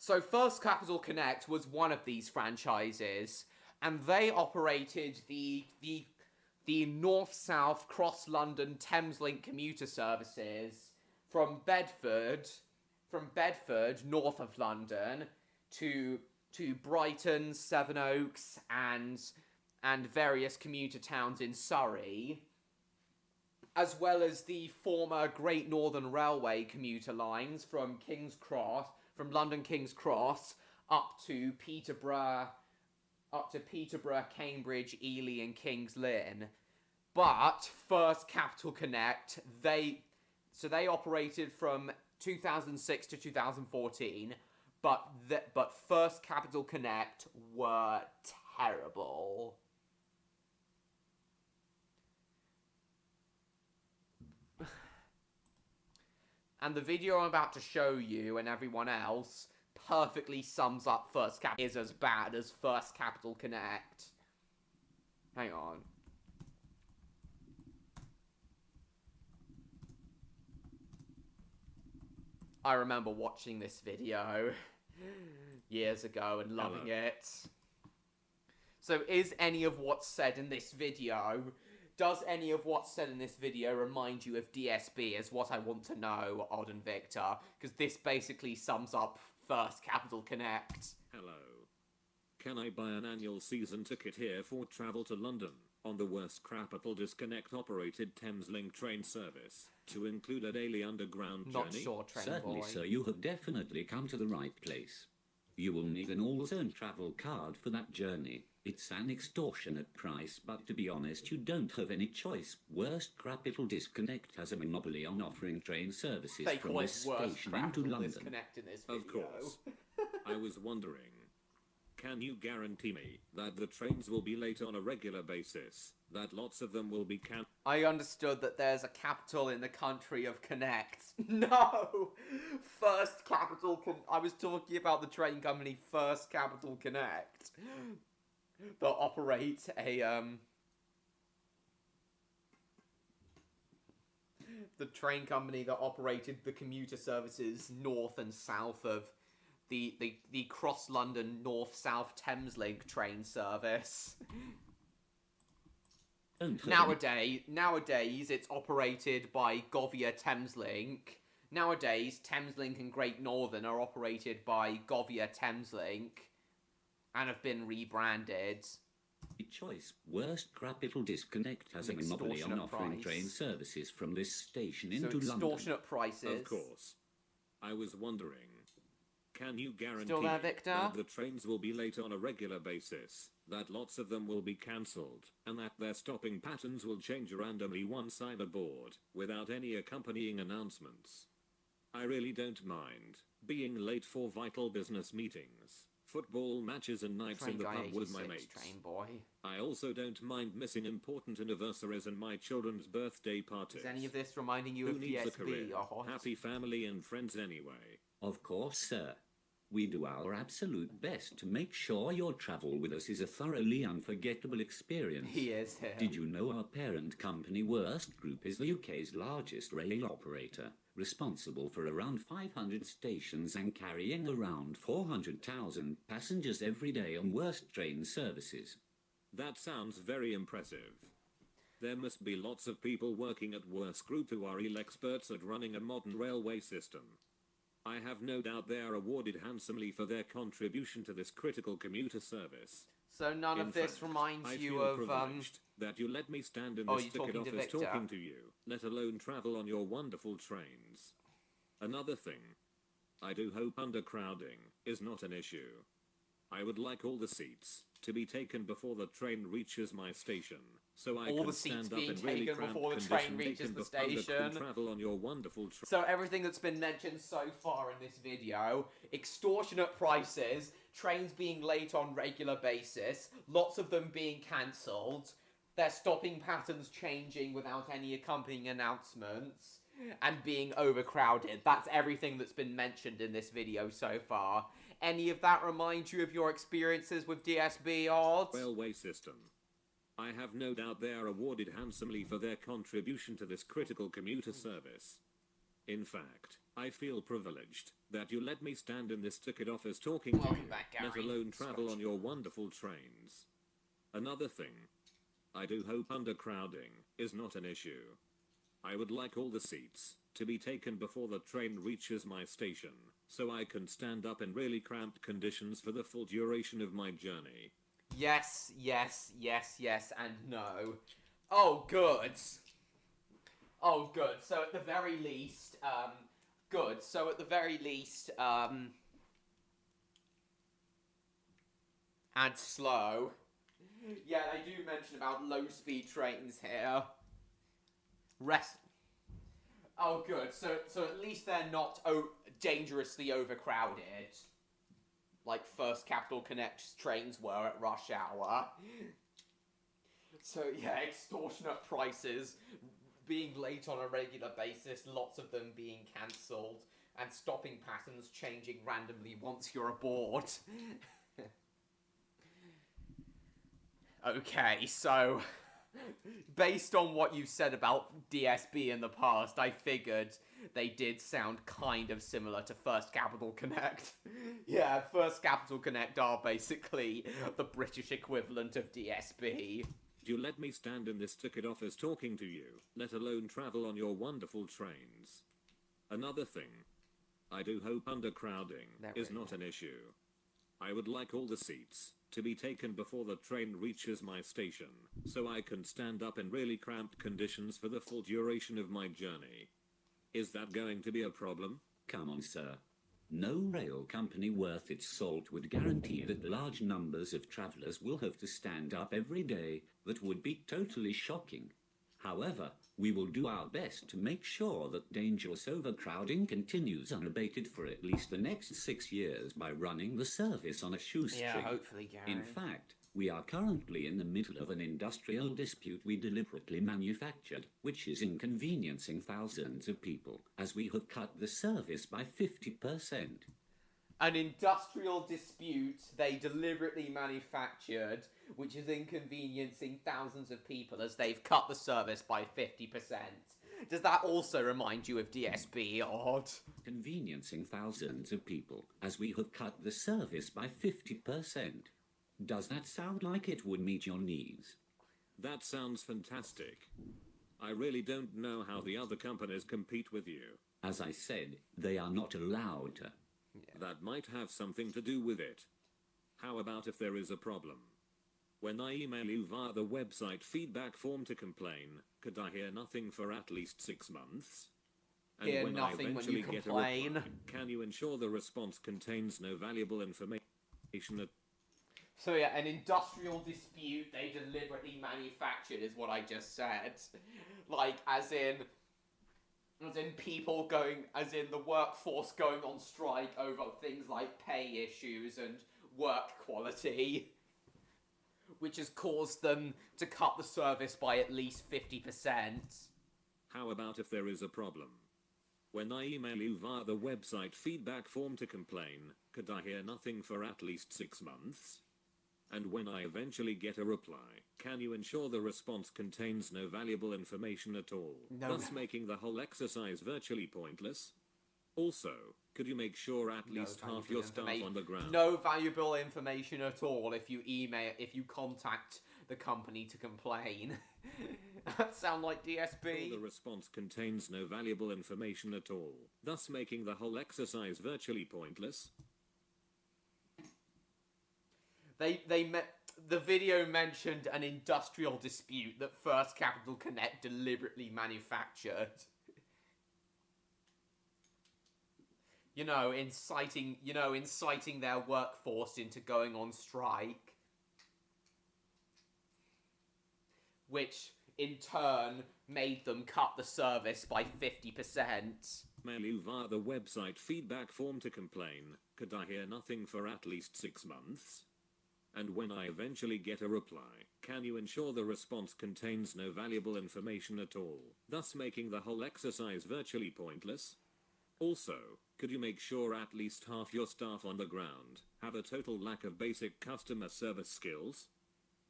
So First Capital Connect was one of these franchises, and they operated the North-South Cross-London Thameslink commuter services from Bedford from Bedford, north of London, to Brighton, Sevenoaks, and various commuter towns in Surrey, as well as the former Great Northern Railway commuter lines from London King's Cross up to Peterborough, Cambridge, Ely, and King's Lynn. But First Capital Connect, they operated from 2006 to 2014, but First Capital Connect were terrible. And the video I'm about to show you and everyone else perfectly sums up First Capital is as bad as First Capital Connect. Hang on. I remember watching this video years ago and loving it. So does any of what's said in this video remind you of DSB is what I want to know, Odd and Victor? Because this basically sums up First Capital Connect. Hello. Can I buy an annual season ticket here for travel to London on the Worst Capital Disconnect operated Thameslink train service to include a daily underground journey? Not sure, train Certainly, boy. sir, you have definitely come to the right place. You will need an all-zone travel card for that journey. It's an extortionate price, but to be honest, you don't have any choice. Worst Capital Disconnect has a monopoly on offering train services They from call it this Worst station Capital into London. Disconnect in this video. Of course. I was wondering, can you guarantee me that the trains will be late on a regular basis? That lots of them will be I understood that there's a capital in the country of Connect. No! First Capital I was talking about the train company First Capital Connect. That operates the train company that operated the commuter services north and south of the cross-London north-south Thameslink train service. Nowadays, it's operated by Govia Thameslink. Nowadays, Thameslink and Great Northern are operated by Govia Thameslink and have been rebranded. Choice. Worst Capital Disconnect has a monopoly on offering train services from this station into London. Extortionate prices. Of course. I was wondering, can you guarantee Still there, Victor? that the trains will be late on a regular basis, that lots of them will be cancelled, and that their stopping patterns will change randomly once I'm aboard, without any accompanying announcements? I really don't mind being late for vital business meetings, football matches and nights in the pub with my mates. Train boy. I also don't mind missing important anniversaries and my children's birthday parties. Is any of this reminding you Who of needs a career? DSB or what? Happy family and friends anyway. Of course, sir. We do our absolute best to make sure your travel with us is a thoroughly unforgettable experience. He is here. Did you know our parent company Worst Group is the UK's largest rail operator, responsible for around 500 stations and carrying around 400,000 passengers every day on Worst train services? That sounds very impressive. There must be lots of people working at Worst Group who are real experts at running a modern railway system. I have no doubt they are awarded handsomely for their contribution to this critical commuter service. So none of this reminds you of that you let me stand in Oh, this you're ticket talking to office Victor. talking to you, let alone travel on your wonderful trains. Another thing, I do hope undercrowding is not an issue. I would like all the seats to be taken before the train reaches my station, so I All can the seats stand up being in really taken cramped before the train condition, reaches taken the before undercrowded station. travel on your wonderful train. So everything that's been mentioned so far in this video, extortionate prices, trains being late on regular basis, lots of them being cancelled, their stopping patterns changing without any accompanying announcements, and being overcrowded. That's everything that's been mentioned in this video so far. Any of that remind you of your experiences with DSB, Odds? Railway system. I have no doubt they are awarded handsomely for their contribution to this critical commuter service. In fact, I feel privileged that you let me stand in this ticket office talking to Welcome you, back, let Gary. alone travel on your wonderful trains. Another thing, I do hope undercrowding is not an issue. I would like all the seats to be taken before the train reaches my station, so I can stand up in really cramped conditions for the full duration of my journey. Yes, yes, yes, yes, and no. Oh, good. Oh, good. So at the very least, good. So at the very least, add slow. Yeah, they do mention about low-speed trains here. Oh, good. So at least they're not dangerously overcrowded, like First Capital Connect trains were at rush hour. So yeah, extortionate prices, being late on a regular basis, lots of them being cancelled, and stopping patterns changing randomly once you're aboard. Okay, so based on what you've said about DSB in the past, I figured they did sound kind of similar to First Capital Connect. Yeah, First Capital Connect are basically the British equivalent of DSB. You let me stand in this ticket office talking to you, let alone travel on your wonderful trains. Another thing, I do hope undercrowding is not an issue. I would like all the seats to be taken before the train reaches my station, so I can stand up in really cramped conditions for the full duration of my journey. Is that going to be a problem? Come on, sir. No rail company worth its salt would guarantee that large numbers of travellers will have to stand up every day. That would be totally shocking. However, we will do our best to make sure that dangerous overcrowding continues unabated for at least the next 6 years by running the service on a shoestring. Yeah, hopefully, Gary. In fact, we are currently in the middle of an industrial dispute we deliberately manufactured, which is inconveniencing thousands of people, as we have cut the service by 50%. An industrial dispute they deliberately manufactured, which is inconveniencing thousands of people as they've cut the service by 50%. Does that also remind you of DSB, Odd? Conveniencing thousands of people, as we have cut the service by 50%. Does that sound like it would meet your needs? That sounds fantastic. I really don't know how the other companies compete with you. As I said, they are not allowed to. That might have something to do with it. How about if there is a problem? When I email you via the website feedback form to complain, could I hear nothing for at least 6 months? And Hear when nothing I when eventually you get a complain. reply, can you ensure the response contains no valuable information at So yeah, an industrial dispute they deliberately manufactured is what I just said. Like, as in people going, as in the workforce going on strike over things like pay issues and work quality, which has caused them to cut the service by at least 50%. How about if there is a problem? When I email you via the website feedback form to complain, could I hear nothing for at least 6 months? And when I eventually get a reply, can you ensure the response contains no valuable information at all, thus making the whole exercise virtually pointless? Also, could you make sure at least half your staff on the ground... No valuable information at all if you contact the company to complain. That sound like DSB? The response contains no valuable information at all, thus making the whole exercise virtually pointless. The video mentioned an industrial dispute that First Capital Connect deliberately manufactured. Inciting their workforce into going on strike. Which, in turn, made them cut the service by 50%. Mail you via the website feedback form to complain, could I hear nothing for at least 6 months? And when I eventually get a reply, can you ensure the response contains no valuable information at all, thus making the whole exercise virtually pointless? Also, could you make sure at least half your staff on the ground have a total lack of basic customer service skills?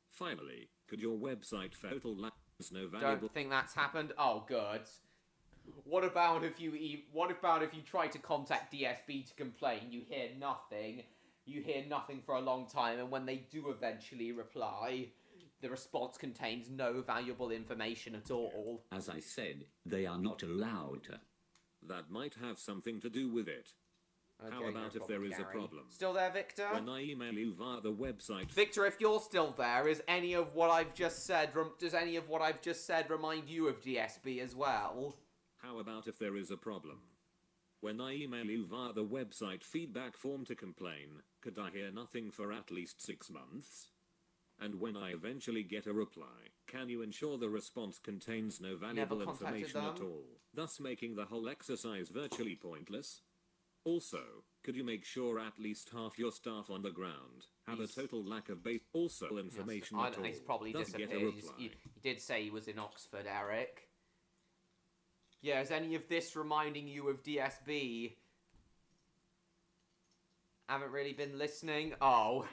Finally, could your website total lack no valuable... Don't think that's happened? Oh, good. What about if you try to contact DSB to complain, you hear nothing for a long time, and when they do eventually reply, the response contains no valuable information at all. As I said, they are not allowed to. That might have something to do with it. How Okay, about no if there problem, is a Gary. problem? Still there, Victor? When I email you via the website... Victor, if you're still there, is any of what I've just said, does any of what I've just said remind you of DSB as well? How about if there is a problem? When I email you via the website feedback form to complain, could I hear nothing for at least 6 months? And when I eventually get a reply, can you ensure the response contains no valuable Never contacted information at them. all, thus making the whole exercise virtually pointless? Also, could you make sure at least half your staff on the ground have a total lack of information Yes, at all, he's probably thus get a disappeared. reply? He did say he was in Oxford, Eric. Yeah, is any of this reminding you of DSB? Haven't really been listening? Oh.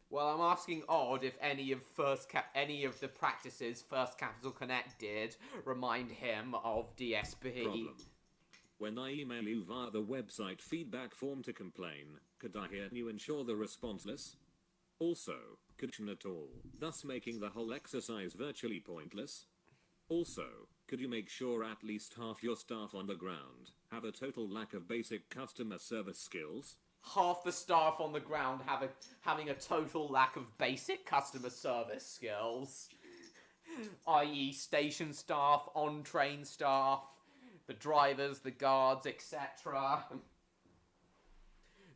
Well, I'm asking Odd if any of the practices First Capital Connect did remind him of DSB. Problem. When I email you via the website feedback form to complain, could I hear you ensure the responseless? Also, could you at all, thus making the whole exercise virtually pointless? Also, could you make sure at least half your staff on the ground have a total lack of basic customer service skills? Half the staff on the ground having a total lack of basic customer service skills, i.e. station staff, on-train staff, the drivers, the guards, etc.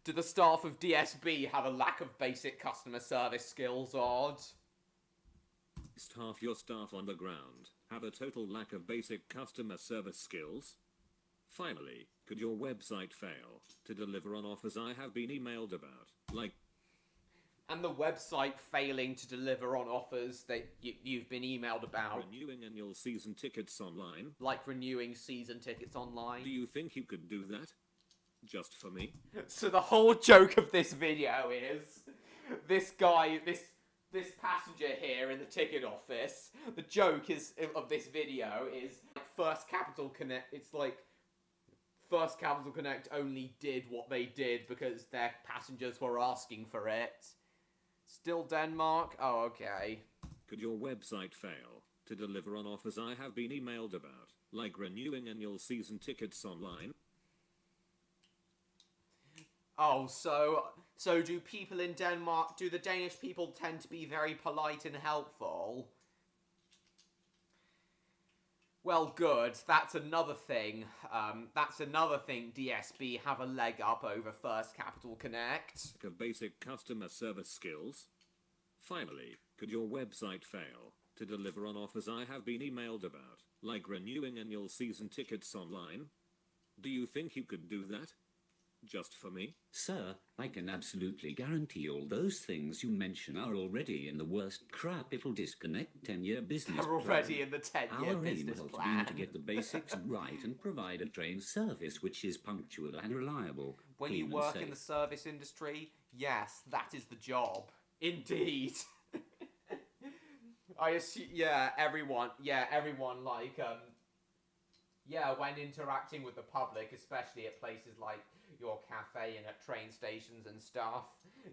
Do the staff of DSB have a lack of basic customer service skills, Odd? Half your staff on the ground have a total lack of basic customer service skills? Finally, could your website fail to deliver on offers I have been emailed about, like... And the website failing to deliver on offers that you've been emailed about. Renewing annual season tickets online. Like renewing season tickets online. Do you think you could do that? Just for me? So the whole joke of this video is, this guy, this passenger here in the ticket office, the joke of this video is, First Capital Connect, it's like, First Capital Connect only did what they did because their passengers were asking for it. Still Denmark? Oh, okay. Could your website fail to deliver on offers I have been emailed about, like renewing annual season tickets online? Oh, so do people in Denmark, do the Danish people tend to be very polite and helpful? Well, good. That's another thing. DSB have a leg up over First Capital Connect. Of basic customer service skills. Finally, could your website fail to deliver on offers I have been emailed about, like renewing annual season tickets online? Do you think you could do that? Just for me? Sir, I can absolutely guarantee all those things you mention are already in the worst crap it'll disconnect 10-year business They're already plan. in the 10-year Our aim business has plan. been to get the basics right and provide a train service which is punctual and reliable. When clean you and work safe. in the service industry, yes, that is the job. Indeed. I assume, everyone, when interacting with the public, especially at places like your cafe and at train stations and stuff,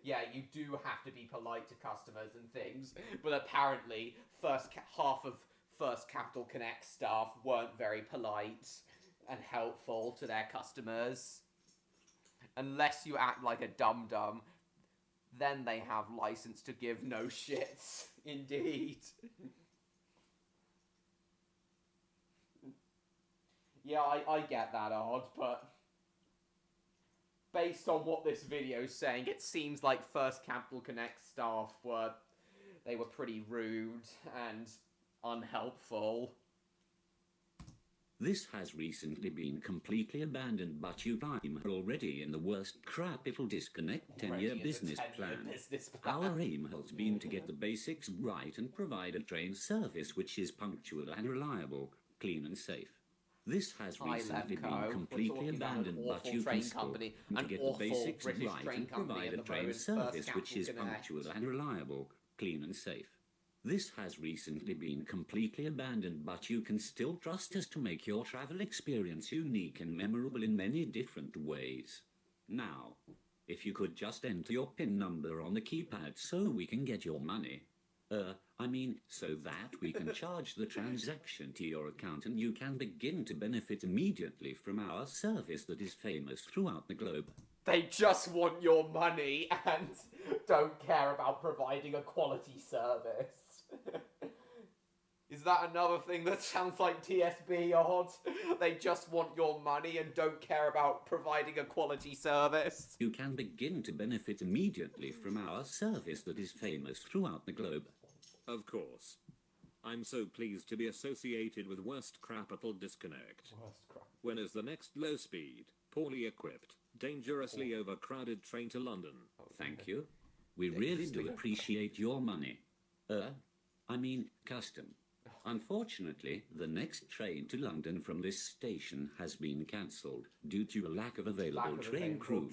you do have to be polite to customers and things, but apparently half of First Capital Connect staff weren't very polite and helpful to their customers. Unless you act like a dum-dum, then they have license to give no shits. Indeed. Yeah, I get that, Odd, but based on what this video's saying, it seems like First Capital Connect staff were pretty rude and unhelpful. This has recently been completely abandoned, but you are already in the worst crap it'll disconnect 10-year business plan. Our aim has been to get the basics right and provide a train service which is punctual and reliable, clean and safe. This has recently been completely abandoned, but you can still to get the basics right and provide a train service which is punctual and reliable, clean and safe. This has recently been completely abandoned, but you can still trust us to make your travel experience unique and memorable in many different ways. Now, if you could just enter your PIN number on the keypad so we can get your money. I mean, so that we can charge the transaction to your account and you can begin to benefit immediately from our service that is famous throughout the globe. They just want your money and don't care about providing a quality service. Is that another thing that sounds like TSB odd? They just want your money and don't care about providing a quality service. You can begin to benefit immediately from our service that is famous throughout the globe. Of course. I'm so pleased to be associated with Worst Capital Disconnect. Worst crap. When is the next low-speed, poorly equipped, dangerously overcrowded train to London? Thank you. We really do appreciate your money. I mean, custom. Unfortunately, the next train to London from this station has been cancelled due to a lack of available train crew.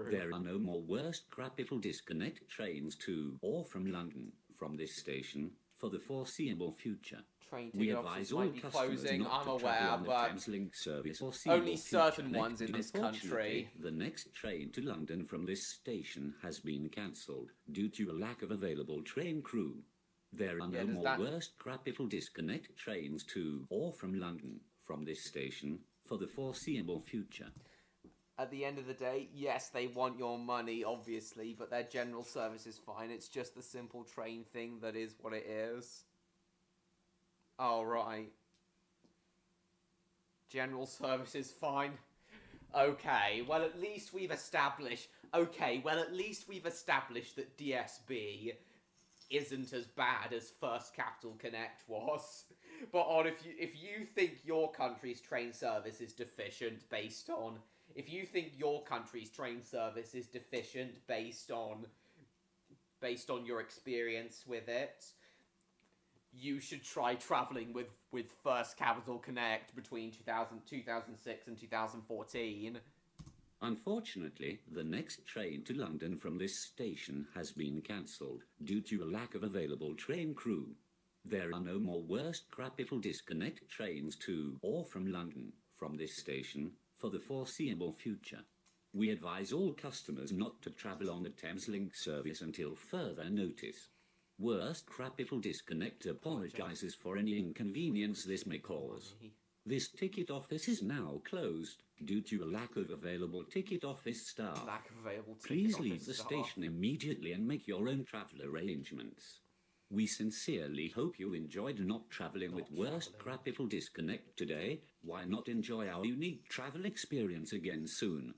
There are no more Worst Capital Disconnect trains to or from London from this station for the foreseeable future. Train We ticket advise offices all might be customers closing, not I'm to aware, travel on the but Thameslink service or only certain ones in this Unfortunately, country. the next train to London from this station has been cancelled due to a lack of available train crew. There are no does more that- Worst Capital Disconnect trains to or from London from this station for the foreseeable future. At the end of the day, yes, they want your money, obviously, but their general service is fine. It's just the simple train thing that is what it is. Oh, right. General service is fine. Okay, well at least we've established... that DSB isn't as bad as First Capital Connect was. But if you think your country's train service is deficient based on your experience with it, you should try travelling with First Capital Connect between 2006 and 2014. Unfortunately, the next train to London from this station has been cancelled due to a lack of available train crew. There are no more Worst Capital Disconnect trains to or from London from this station for the foreseeable future. We advise all customers not to travel on the Thameslink service until further notice. Worst Capital Disconnect apologizes for any inconvenience this may cause. This ticket office is now closed due to a lack of available ticket office staff. Please leave the station immediately and make your own travel arrangements. We sincerely hope you enjoyed not travelling with Worst Capital Disconnect today. Why not enjoy our unique travel experience again soon?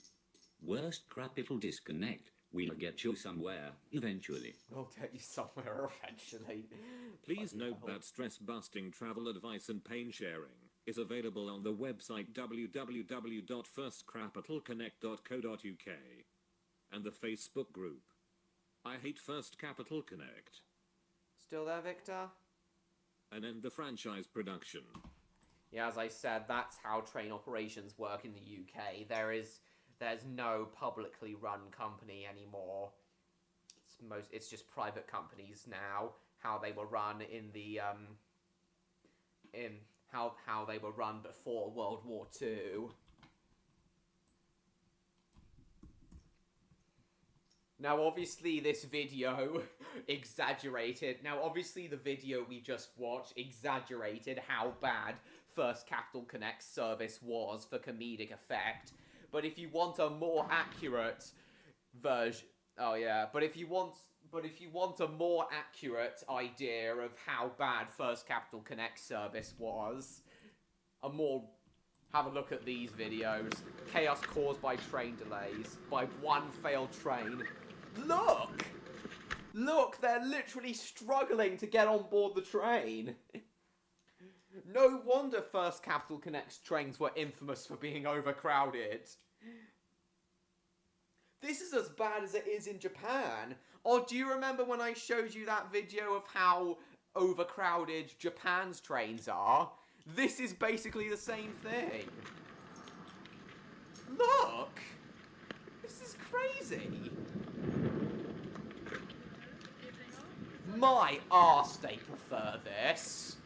Worst Capital Disconnect. We'll get you somewhere, eventually. We'll get you somewhere eventually. Please note that stress-busting travel advice and pain sharing is available on the website www.firstcapitalconnect.co.uk and the Facebook group I Hate First Capital Connect. Still there, Victor? And end the franchise production. Yeah, as I said, that's how train operations work in the UK. There's no publicly run company anymore. It's just private companies now. How they were run how they were run before World War II. Now, obviously, this video exaggerated. Now, obviously, the video we just watched exaggerated how bad First Capital Connect's service was for comedic effect. But if you want a more accurate version, but if you want a more accurate idea of how bad First Capital Connect's service was, have a look at these videos. Chaos caused by train delays, by one failed train. Look! Look, they're literally struggling to get on board the train. No wonder First Capital Connect's trains were infamous for being overcrowded. This is as bad as it is in Japan. Or do you remember when I showed you that video of how overcrowded Japan's trains are? This is basically the same thing. Look! This is crazy. My arse, they prefer this.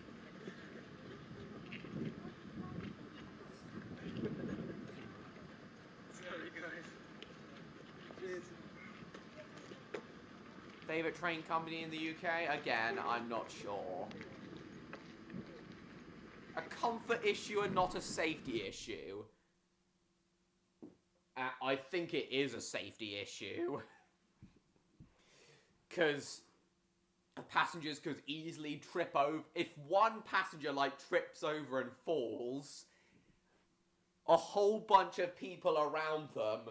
Favorite train company in the UK? Again, I'm not sure. A comfort issue and not a safety issue. I think it is a safety issue. Because passengers could easily trip over. If one passenger, like, trips over and falls, a whole bunch of people around them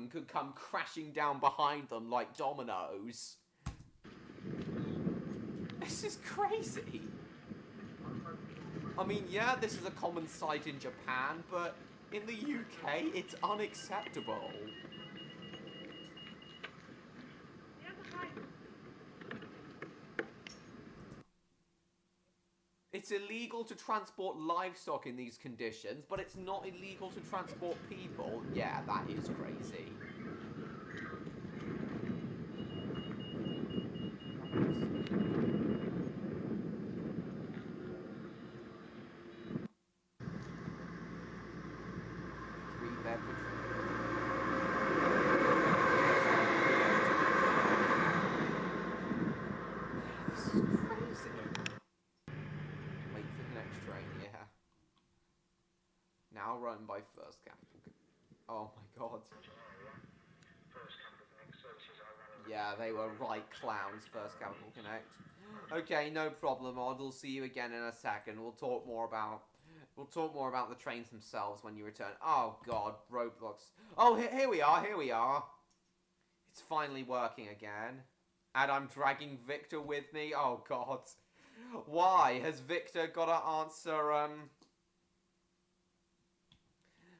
could come crashing down behind them like dominoes. This is crazy. I mean, yeah, this is a common sight in Japan, but in the UK, it's unacceptable. It's illegal to transport livestock in these conditions, but it's not illegal to transport people. Yeah, that is crazy. This is crazy. Wait for the next train, yeah. Now run by First Capital. Oh my god. Yeah, they were right clowns, First Capital Connect. Okay, no problem, Odd. We'll see you again in a second. We'll talk more about the trains themselves when you return. Oh god, Roblox. Oh, here we are. It's finally working again. And I'm dragging Victor with me. Oh god. Why? Has Victor got to answer,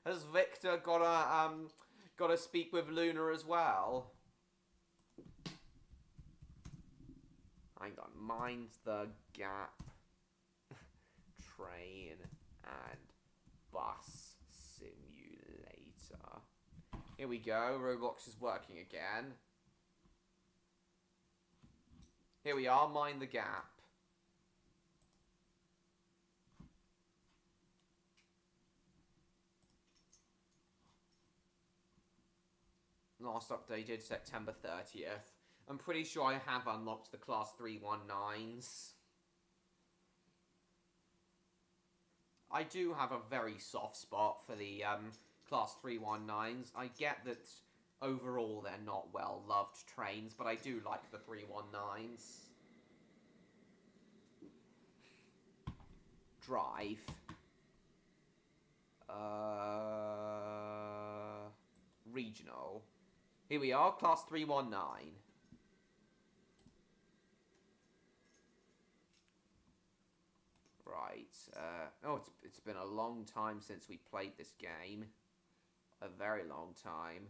Has Victor got to speak with Luna as well? Hang on, mind the gap. Train and bus simulator. Here we go, Roblox is working again. Here we are, mind the gap. Last updated September 30th. I'm pretty sure I have unlocked the Class 319s. I do have a very soft spot for the Class 319s. I get that overall they're not well-loved trains, but I do like the 319s. Drive. Regional. Here we are, Class 319. Right, oh, it's been a long time since we played this game. A very long time.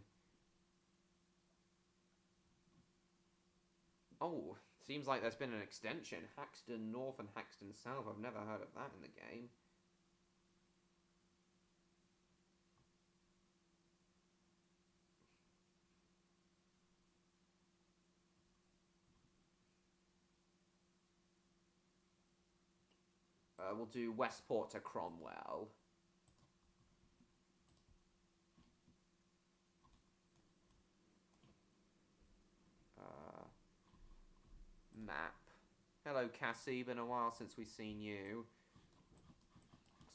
Oh, seems like there's been an extension. Haxton North and Haxton South. I've never heard of that in the game. We'll do Westport to Cromwell. Map. Hello, Cassie. Been a while since we've seen you.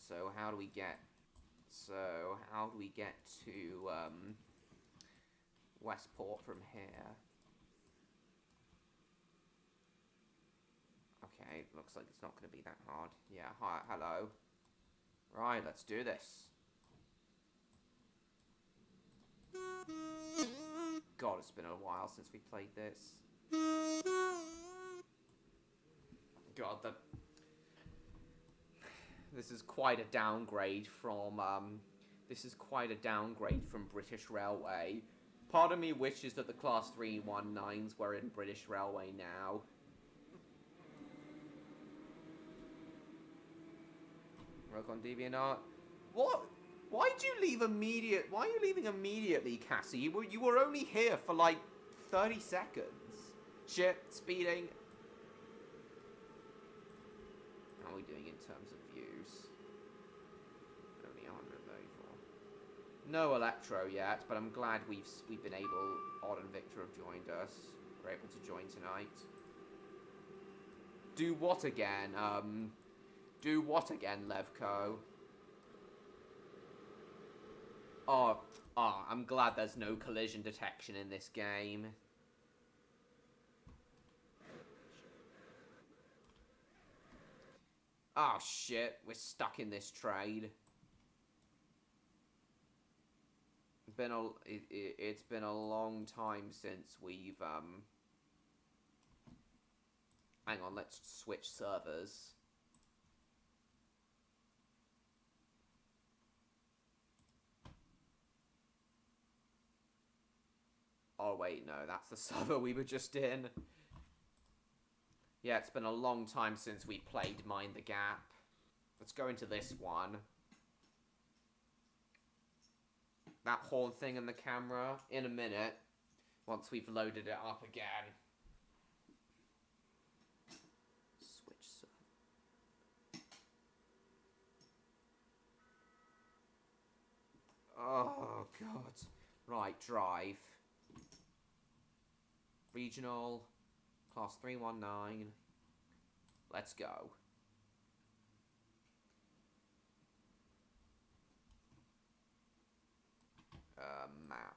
So how do we get to Westport from here? Okay, looks like it's not going to be that hard. Yeah, hi, hello. Right, let's do this. God, it's been a while since we played this. God, this is quite a downgrade from British Railway. Part of me wishes that the Class 319s were in British Railway now. Work on DeviantArt. What? Why are you leaving immediately, Cassie? You were only here for like 30 seconds. Shit, speeding. How are we doing in terms of views? Only 134. No Electro yet, but I'm glad we've been able. Odd and Victor have joined us. We're able to join tonight. Do what again? Do what again, Levco? Oh, I'm glad there's no collision detection in this game. Oh shit, we're stuck in this trade. It's been a long time since we've hang on, let's switch servers. Oh wait, no, that's the server we were just in. Yeah, it's been a long time since we played Mind the Gap. Let's go into this one. That horn thing in the camera, in a minute, once we've loaded it up again. Switch server. Oh, God. Right, drive. Regional, class 319. Let's go. Map.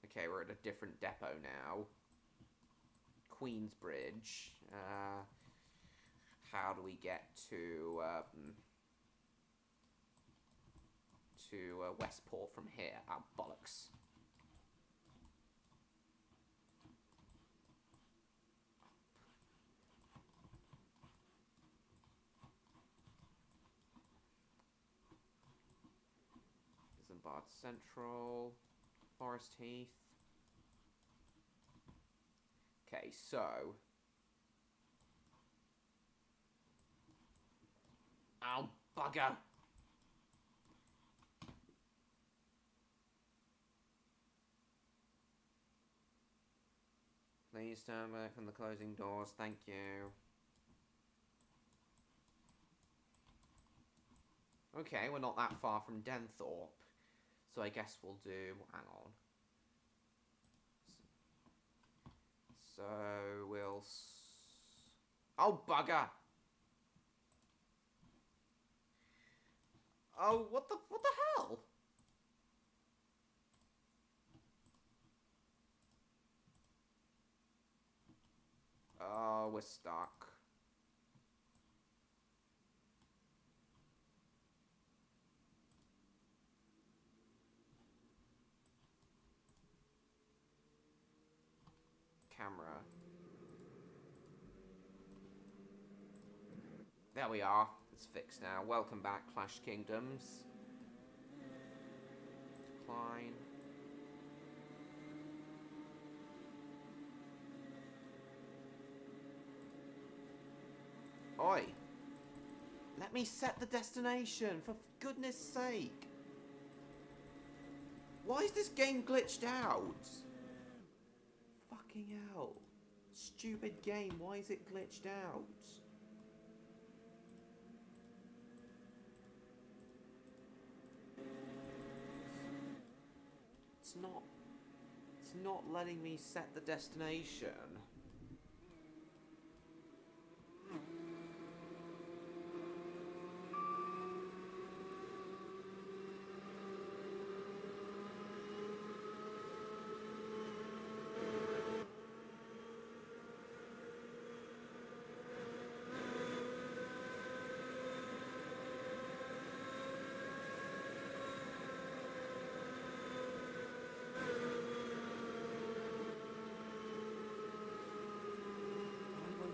Okay, we're at a different depot now. Queensbridge. How do we get to Westport from here? Oh, bollocks. Isambard Central, Forest Heath. Okay, so oh, bugger! Please stand back from the closing doors, thank you. Okay, we're not that far from Denthorpe. So I guess we'll do... hang on. So we'll... oh, bugger! Oh, what the hell? Oh, we're stuck. Camera. There we are. It's fixed now. Welcome back, Clash Kingdoms. Decline. Oi! Let me set the destination, for goodness sake! Why is this game glitched out? Fucking hell. Stupid game, why is it glitched out? It's not letting me set the destination.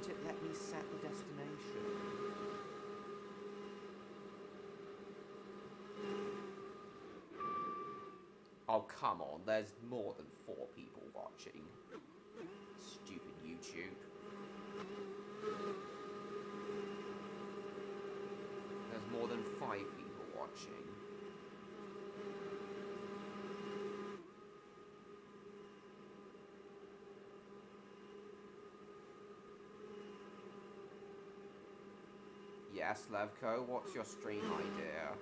It let me set the destination. Oh, come on, there's more than 4 people watching. Stupid YouTube. There's more than 5 people watching. Yes, Levco, what's your stream idea?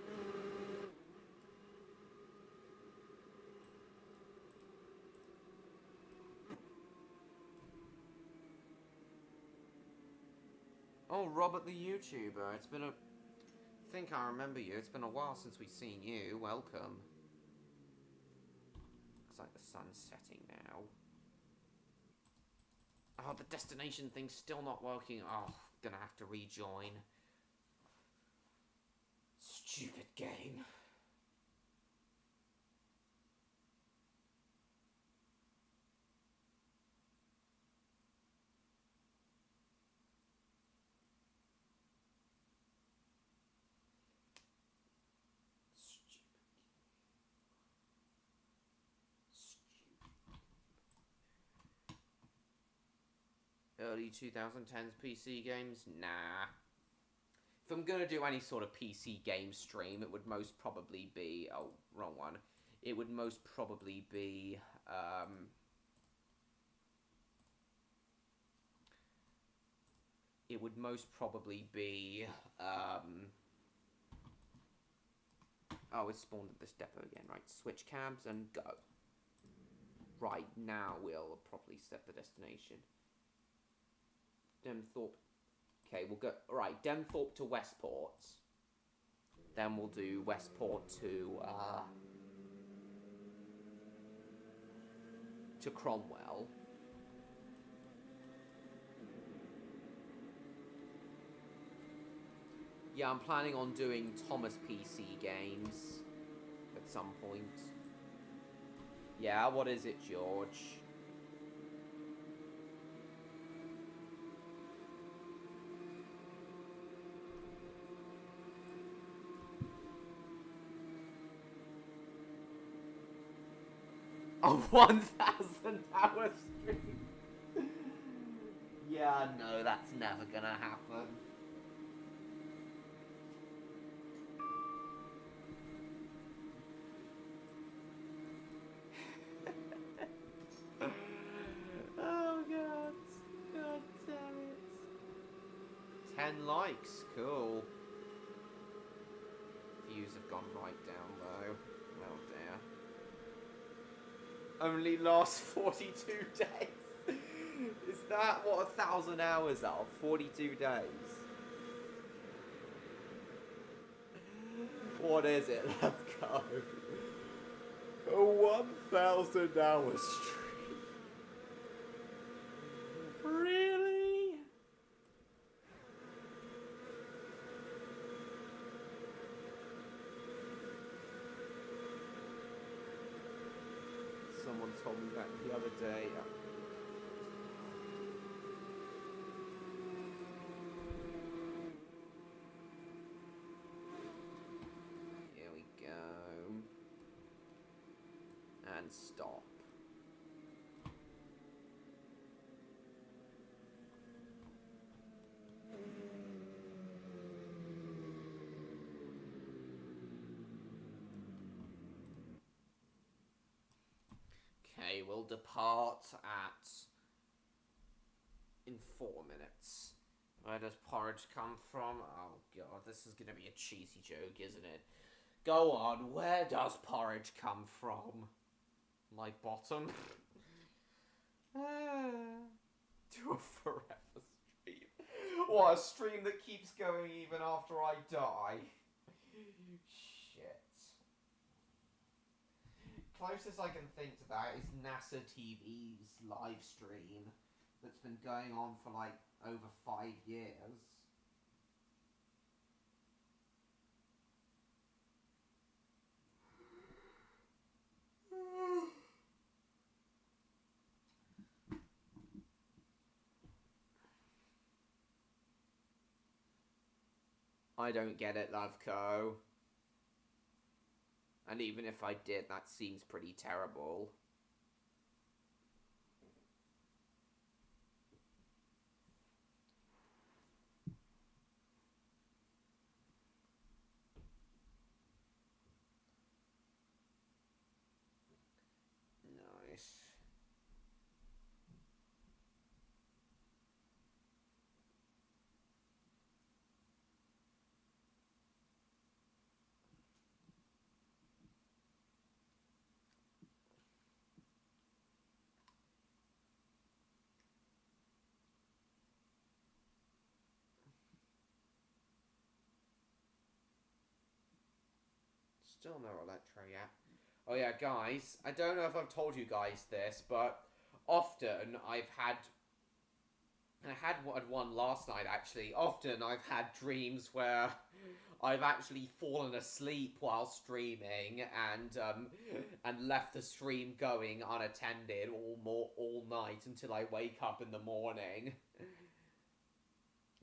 Oh, Robert the YouTuber. It's been a... I think I remember you. It's been a while since we've seen you. Welcome. Looks like the sun's setting now. Oh, the destination thing's still not working. Oh, gonna have to rejoin. Stupid game. Early 2010s PC games? Nah. If I'm gonna do any sort of PC game stream, it would most probably be... Oh, wrong one. It would most probably be... It would most probably be... Oh, it's spawned at this depot again. Right, switch cabs and go. Right, now we'll probably set the destination. Denthorpe. Okay, we'll go... Right, Denthorpe to Westport. Then we'll do Westport to Cromwell. Yeah, I'm planning on doing Thomas PC games at some point. Yeah, what is it, George? A 1,000-hour stream. Yeah, no, that's never gonna happen. Oh god. God damn it. 10 likes, cool. Views have gone right down though. Oh dear. Only last 42 days. Is that what 1,000 hours are? 42 days. What is it? Let's go. A 1,000 hour stream. Really? Someone told me that the other day. Here we go. And stop. Okay, we'll depart in 4 minutes. Where does porridge come from? Oh god, this is gonna be a cheesy joke, isn't it? Go on, where does porridge come from? My bottom? Do a forever stream. What, a stream that keeps going even after I die? Shit. Closest I can think to that is NASA TV's live stream that's been going on for like over 5 years. I don't get it, Loveco. And even if I did, that seems pretty terrible. Nice. Still no Electro yet. Oh yeah, guys, I don't know if I've told you guys this, but often I had one last night actually. Often I've had dreams where I've actually fallen asleep while streaming and left the stream going unattended all night until I wake up in the morning.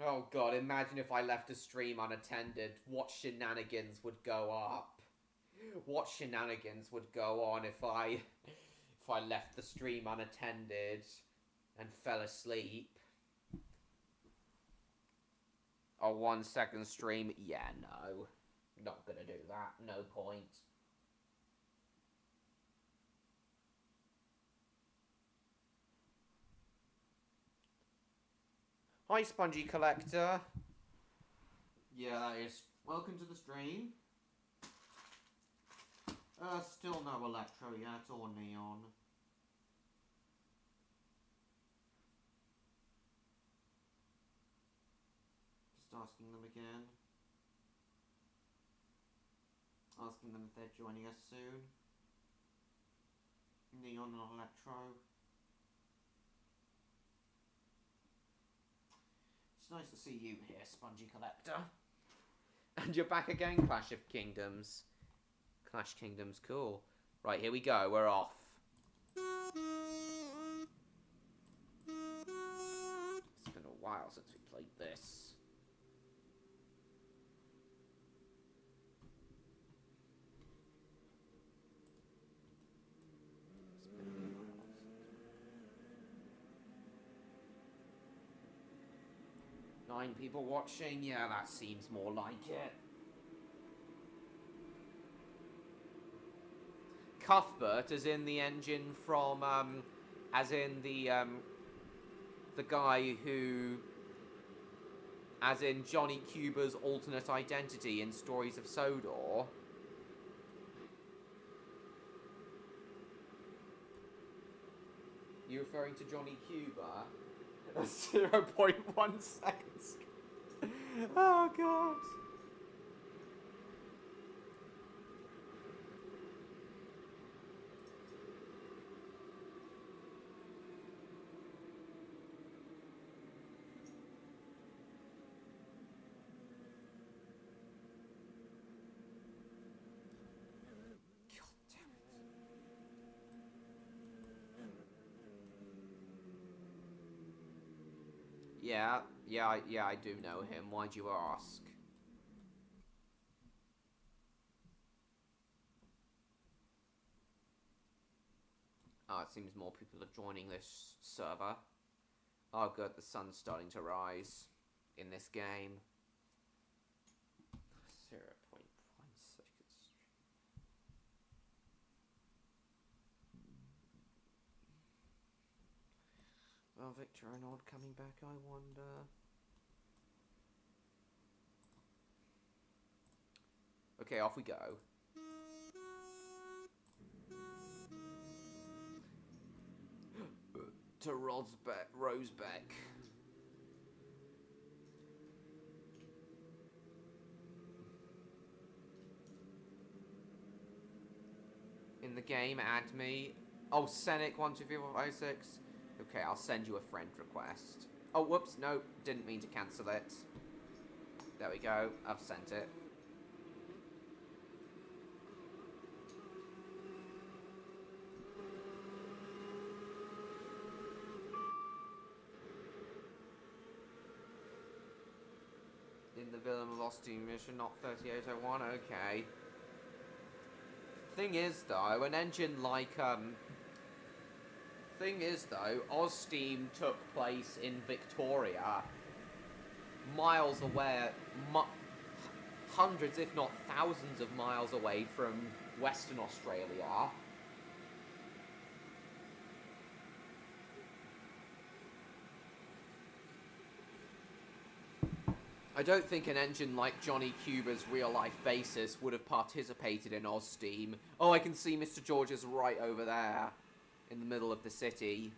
Oh god, imagine if I left a stream unattended, what shenanigans would go up. What shenanigans would go on if I left the stream unattended and fell asleep. A 1 second stream? Yeah, no. Not gonna do that. No point. Hi, Spongy Collector. Yeah, that is. Welcome to the stream. Still no Electro yet, or Neon. Just asking them again. Asking them if they're joining us soon. Neon and Electro. It's nice to see you here, Spongy Collector. And you're back again, Clash of Kingdoms. Clash Kingdoms, cool. Right, here we go, we're off. It's been a while since we played this. It's been a while. 9 people watching, yeah, that seems more like it. Cuthbert, as in the engine from, as in the guy who, as in Johnny Cuba's alternate identity in Stories of Sodor. You referring to Johnny Cuba? 0.1 seconds. Oh god. Yeah, I do know him. Why'd you ask? Oh, it seems more people are joining this server. Oh good, the sun's starting to rise in this game. 0.1 seconds. Well, Victor Arnold coming back, I wonder. Okay, off we go. To Rosebeck. In the game, add me. Oh, Scenic 123456. Okay, I'll send you a friend request. Oh, whoops, no, didn't mean to cancel it. There we go, I've sent it. In the Villain of Austin mission, not 3801, okay. Thing is, though, an engine like, Ozsteam took place in Victoria, miles away, hundreds, if not thousands of miles away from Western Australia. I don't think an engine like Johnny Cuba's real-life basis would have participated in Ozsteam. Oh, I can see Mr. George's right over there, in the middle of the city.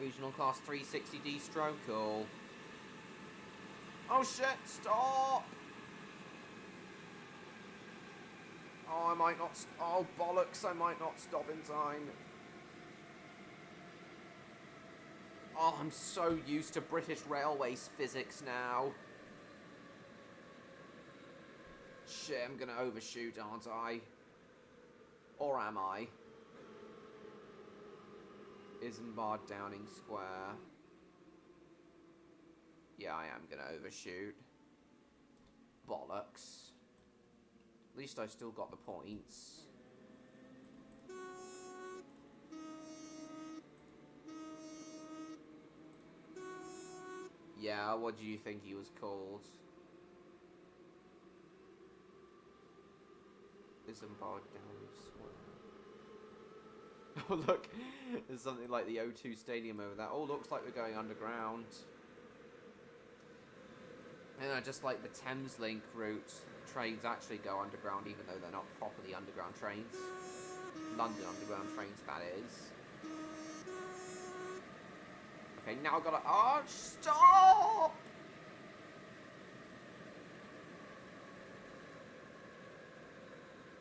Regional class 360D stroke, cool. Oh shit, stop! Oh, I might not, oh bollocks, I might not stop in time. Oh, I'm so used to British Railways physics now. Shit, I'm gonna overshoot, aren't I? Or am I? Isambard Downing Square. Yeah, I am gonna overshoot. Bollocks. At least I still got the points. Yeah, what do you think he was called? Isambard Downing Square. Oh look, there's something like the O2 Stadium over there. Oh, looks like we're going underground. And just like the Thameslink route, trains actually go underground even though they're not properly underground trains. London underground trains, that is. Okay, now I've got to... Oh, stop!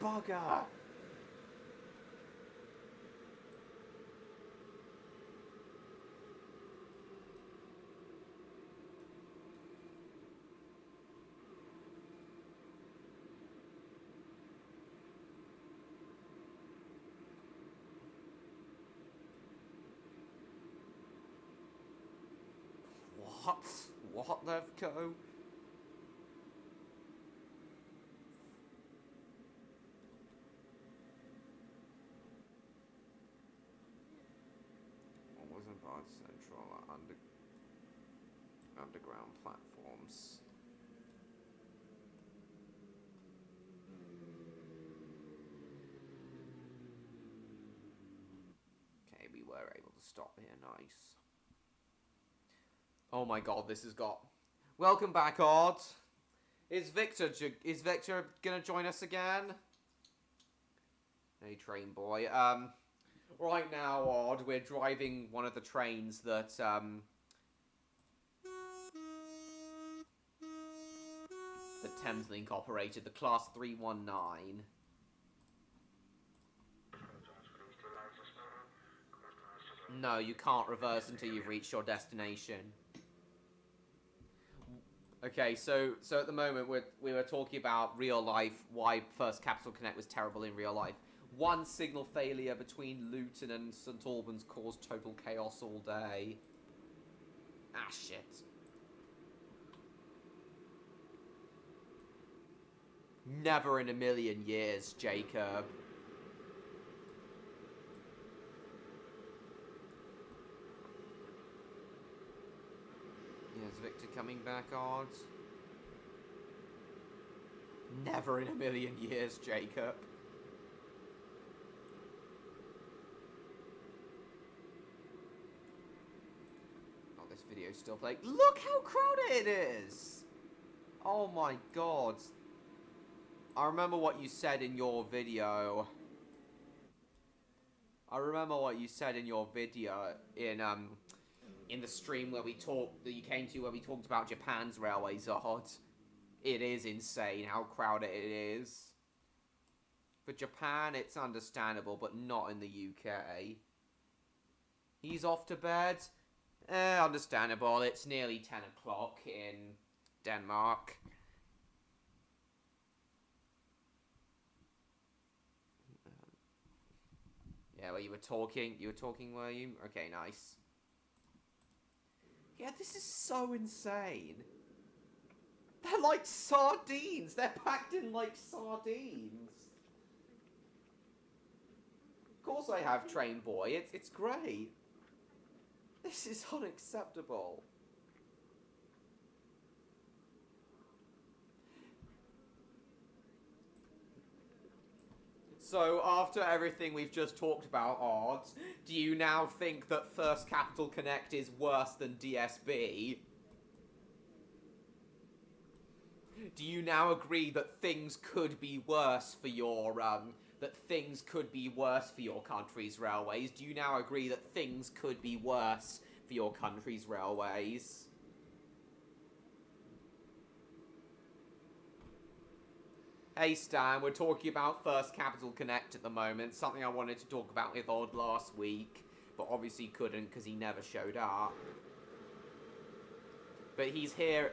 Bugger! What? What, Levco? What wasn't Bard Central? Underground platforms. Okay, we were able to stop here, nice. Oh my god, this has got... Welcome back, Odd. Is Victor gonna join us again? Hey, train boy. Right now, Odd, we're driving one of the trains that, the Thameslink operated, the Class 319. No, you can't reverse until you've reached your destination. Okay, so at the moment we were talking about real life, why First Capital Connect was terrible in real life. One signal failure between Luton and St Albans caused total chaos all day. Ah, shit. Never in a million years, Jacob. Is Victor coming back, Odd? Never in a million years, Jacob. Oh, this video's still playing. Look how crowded it is! Oh my god. I remember what you said in your video. In the stream where we talked, that you came to, where we talked about Japan's railways, Odd. It is insane how crowded it is. For Japan, it's understandable, but not in the UK. He's off to bed? Understandable. It's nearly 10 o'clock in Denmark. Yeah, well, you were talking, were you? Okay, nice. Yeah, this is so insane. They're like sardines. They're packed in like sardines. Of course I have Train Boy. It's great. This is unacceptable. So, after everything we've just talked about, Odd, do you now think that First Capital Connect is worse than DSB? Do you now agree that things could be worse for your, country's railways? Do you now agree that things could be worse for your country's railways. Hey Stan, we're talking about First Capital Connect at the moment, something I wanted to talk about with Odd last week, but obviously couldn't because he never showed up. But he's here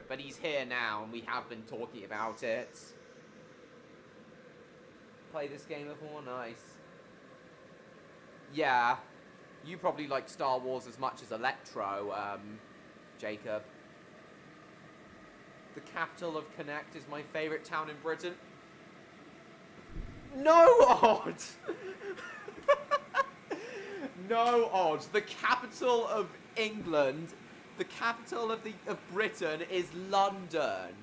now, and we have been talking about it. Play this game before? Nice. Yeah, you probably like Star Wars as much as Electro, Jacob. The capital of Connect is my favourite town in Britain. No, Odd! No, Odd. The capital of England, the capital of Britain is London.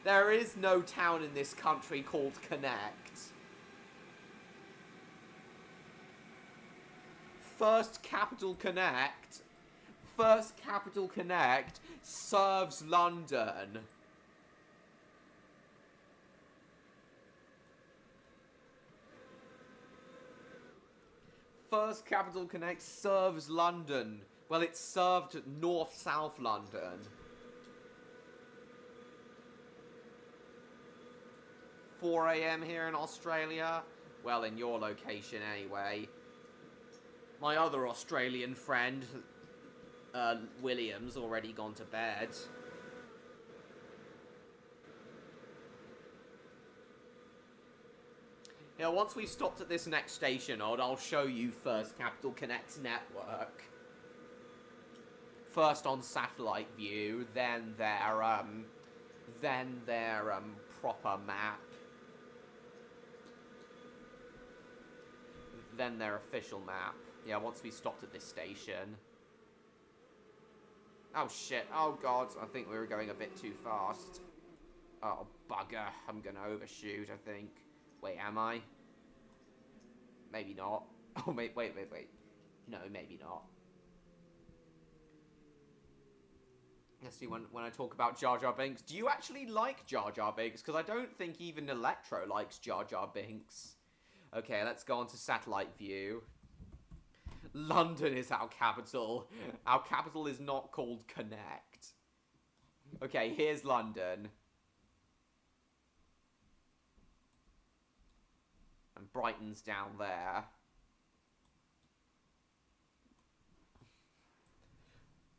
There is no town in this country called Connect. First Capital Connect serves London. First Capital Connect serves London. Well, it served North-South London. 4 AM here in Australia. Well, in your location anyway. My other Australian friend, William's already gone to bed. Now, once we've stopped at this next station, Odd, I'll show you First Capital Connect's network. First on satellite view, then their proper map. Then their official map. Yeah, once we stopped at this station. Oh shit, oh god, I think we were going a bit too fast. Oh bugger, I'm gonna overshoot, I think. Wait, am I? Maybe not. Oh, wait. No, maybe not. Let's see, when I talk about Jar Jar Binks, do you actually like Jar Jar Binks? Because I don't think even Electro likes Jar Jar Binks. Okay, let's go on to satellite view. London is our capital. Our capital is not called Connect. Okay, here's London. And Brighton's down there.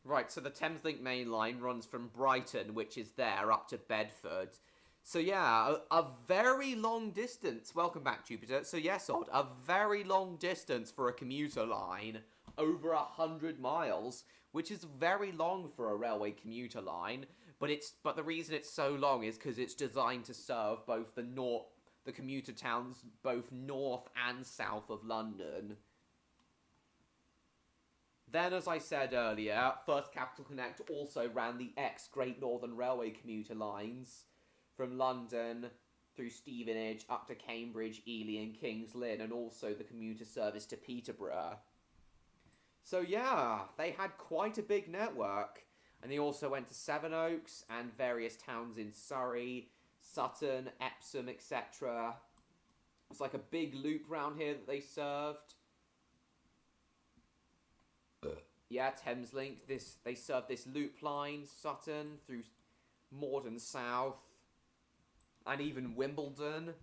Right, so the Thameslink main line runs from Brighton, which is there, up to Bedford. So yeah, a very long distance. Welcome back, Jupiter. So yes, Odd, a very long distance for a commuter line. Over 100 miles, which is very long for a railway commuter line. But the reason it's so long is because it's designed to serve both the commuter towns both north and south of London. Then, as I said earlier, First Capital Connect also ran the Great Northern Railway commuter lines from London through Stevenage up to Cambridge, Ely and Kings Lynn, and also the commuter service to Peterborough. So yeah, they had quite a big network. And they also went to Sevenoaks and various towns in Surrey, Sutton, Epsom, etc. It's like a big loop round here that they served. Yeah, Thameslink. They served this loop line, Sutton, through Morden South, and even Wimbledon.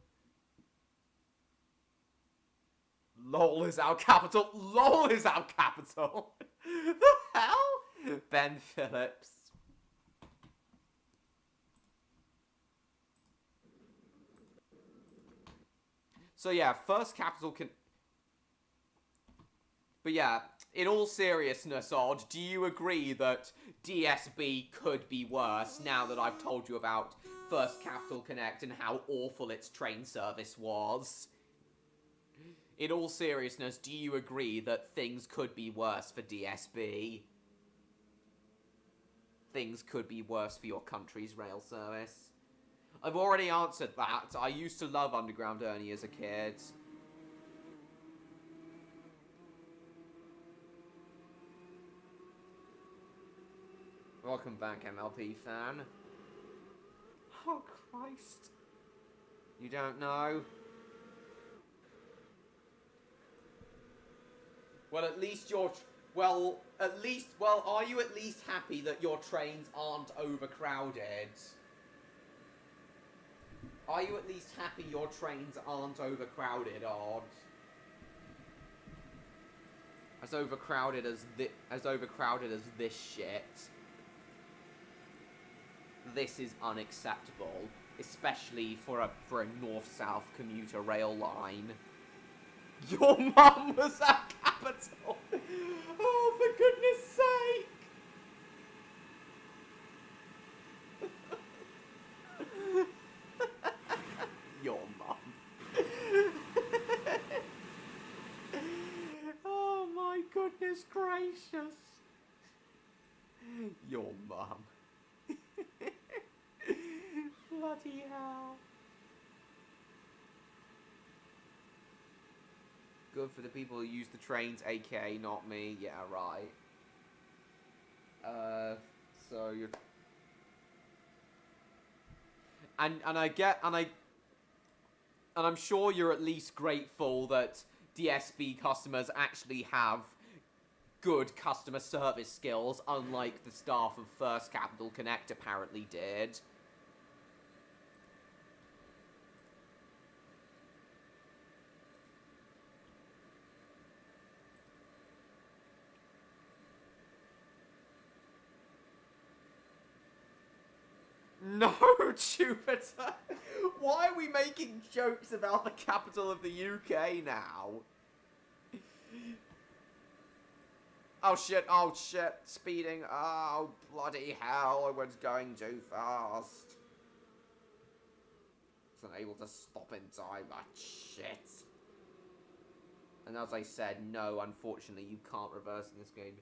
LOL is our capital. LOL is our capital. The hell? Ben Phillips. So yeah, First Capital But yeah, in all seriousness, Odd, do you agree that DSB could be worse now that I've told you about First Capital Connect and how awful its train service was? In all seriousness, do you agree that things could be worse for DSB? Things could be worse for your country's rail service? I've already answered that. I used to love Underground Ernie as a kid. Welcome back, MLP fan. Oh, Christ. You don't know? Well, at least you're... Well, At least, well, are you at least happy that your trains aren't overcrowded? Are you at least happy your trains aren't overcrowded, Odd? As overcrowded as this shit. This is unacceptable, especially for a north-south commuter rail line. Your mum was at Capital. Oh, for goodness sake! Your mum. Oh my goodness gracious. Your mum. Bloody hell. Good for the people who use the trains, aka not me. Yeah, right. So you're... And I'm sure you're at least grateful that DSB customers actually have good customer service skills, unlike the staff of First Capital Connect apparently did. No, Jupiter! Why are we making jokes about the capital of the UK now? Oh shit, speeding, oh bloody hell, I was going too fast. Wasn't able to stop in time, ah shit. And as I said, no, unfortunately you can't reverse in this game.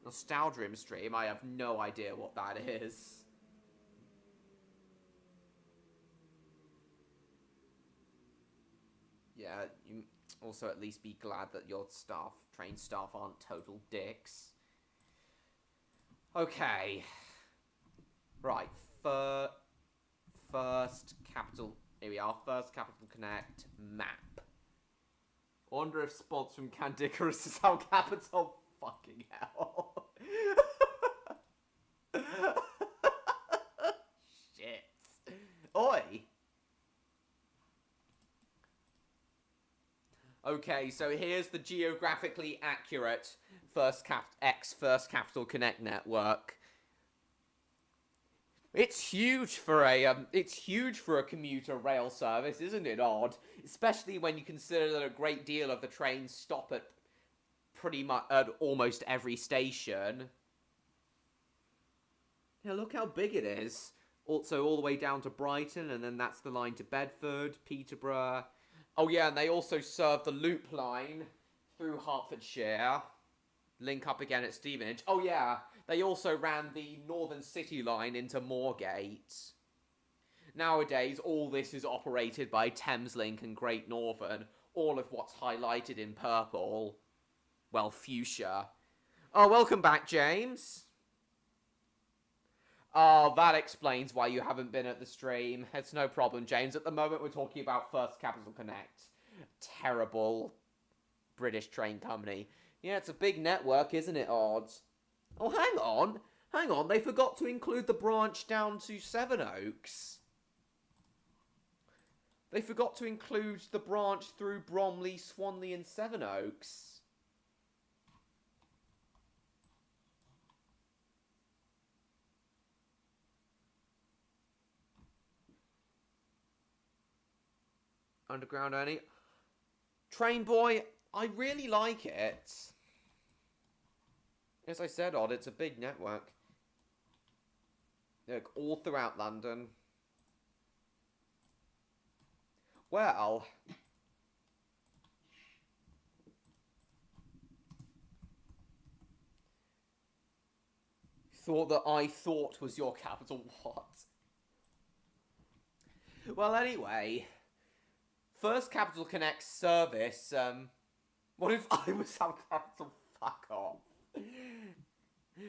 Nostalgia stream, I have no idea what that is. Yeah, you also at least be glad that your train staff aren't total dicks. Okay. Right, First Capital, here we are, First Capital Connect map. Wonder if spots from Candicarus is our capital. Fucking hell. Shit. Oi. Okay, so here's the geographically accurate First Capital Connect network. It's huge for a commuter rail service, isn't it odd? Especially when you consider that a great deal of the trains stop at almost every station. Yeah, look how big it is. Also all the way down to Brighton, and then that's the line to Bedford, Peterborough. Oh yeah, and they also serve the Loop line through Hertfordshire. Link up again at Stevenage. Oh yeah, they also ran the Northern City line into Moorgate. Nowadays, all this is operated by Thameslink and Great Northern. All of what's highlighted in purple. Well, fuchsia. Oh, welcome back, James. Oh, that explains why you haven't been at the stream. It's no problem, James. At the moment, we're talking about First Capital Connect. Terrible British train company. Yeah, it's a big network, isn't it, Odds? Oh, hang on. Hang on. They forgot to include the branch down to Sevenoaks. They forgot to include the branch through Bromley, Swanley, and Sevenoaks. Underground only. Train Boy, I really like it. As I said, Odd, it's a big network. Look, all throughout London. Well, thought that I thought was your capital. What? Well, anyway, First Capital Connect service. What if I was our capital? Fuck off.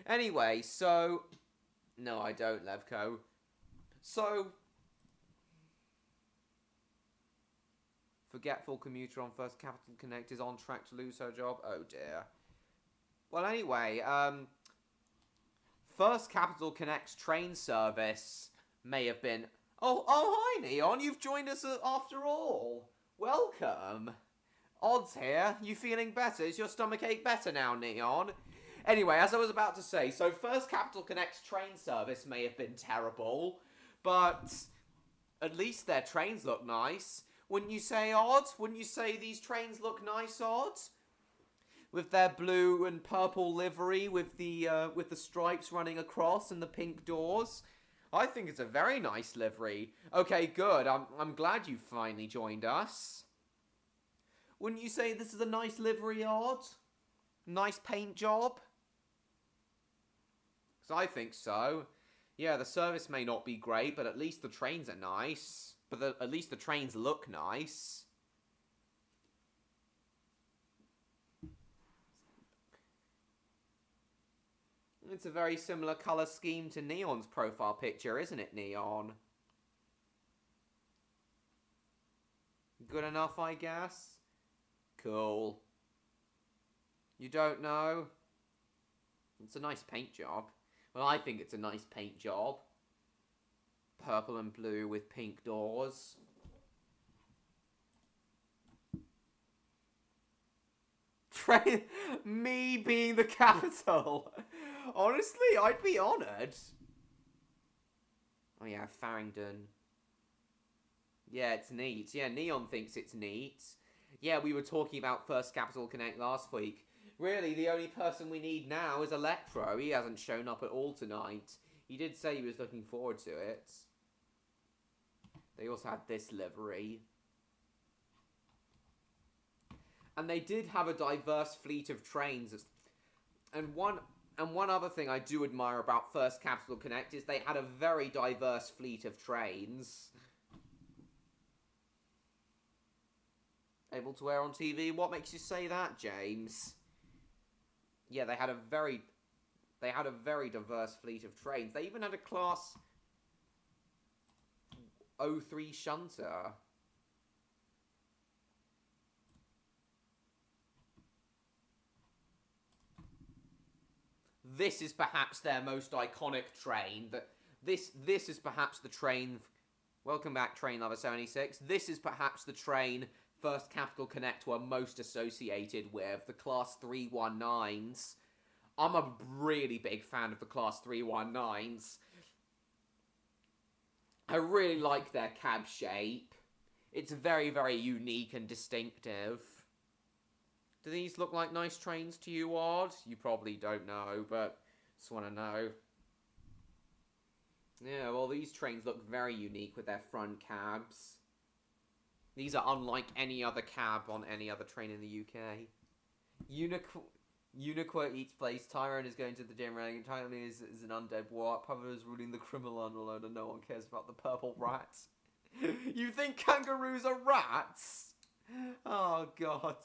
Anyway, so no, I don't, Levco. So forgetful commuter on First Capital Connect is on track to lose her job. Oh dear. Well, anyway, First Capital Connect's train service may have been... Oh, hi, Neon. You've joined us after all. Welcome. Odds here. You feeling better? Is your stomachache better now, Neon? Anyway, as I was about to say, so First Capital Connect's train service may have been terrible, but at least their trains look nice. Wouldn't you say, Odd? Wouldn't you say these trains look nice, Odd? With their blue and purple livery, with the stripes running across and the pink doors. I think it's a very nice livery. Okay, good. I'm glad you finally joined us. Wouldn't you say this is a nice livery, Odd? Nice paint job? 'Cause I think so. Yeah, the service may not be great, but at least the trains are nice. But at least the trains look nice. It's a very similar colour scheme to Neon's profile picture, isn't it, Neon? Good enough, I guess? Cool. You don't know? It's a nice paint job. Well, I think it's a nice paint job. Purple and blue with pink doors. Me being the capital. Honestly, I'd be honoured. Oh yeah, Farringdon. Yeah, it's neat. Yeah, Neon thinks it's neat. Yeah, we were talking about First Capital Connect last week. Really, the only person we need now is Electro. He hasn't shown up at all tonight. He did say he was looking forward to it. They also had this livery. And they did have a diverse fleet of trains. And one other thing I do admire about First Capital Connect is they had a very diverse fleet of trains. Able to air on TV? What makes you say that, James? Yeah, they had a very diverse fleet of trains. They even had a Class 03 shunter. This is perhaps their most iconic train. This is perhaps the train... Welcome back, Train Lover 76. This is perhaps the train First Capital Connect were most associated with, the Class 319s. I'm a really big fan of the Class 319s. I really like their cab shape. It's very, very unique and distinctive. Do these look like nice trains to you, Odd? You probably don't know, but just want to know. Yeah, well, these trains look very unique with their front cabs. These are unlike any other cab on any other train in the UK. Uniqua eats place. Tyrone is going to the gym running. Tyrone is an undead what? Papa is ruling the criminal underload and no one cares about the purple rats. You think kangaroos are rats? Oh, God.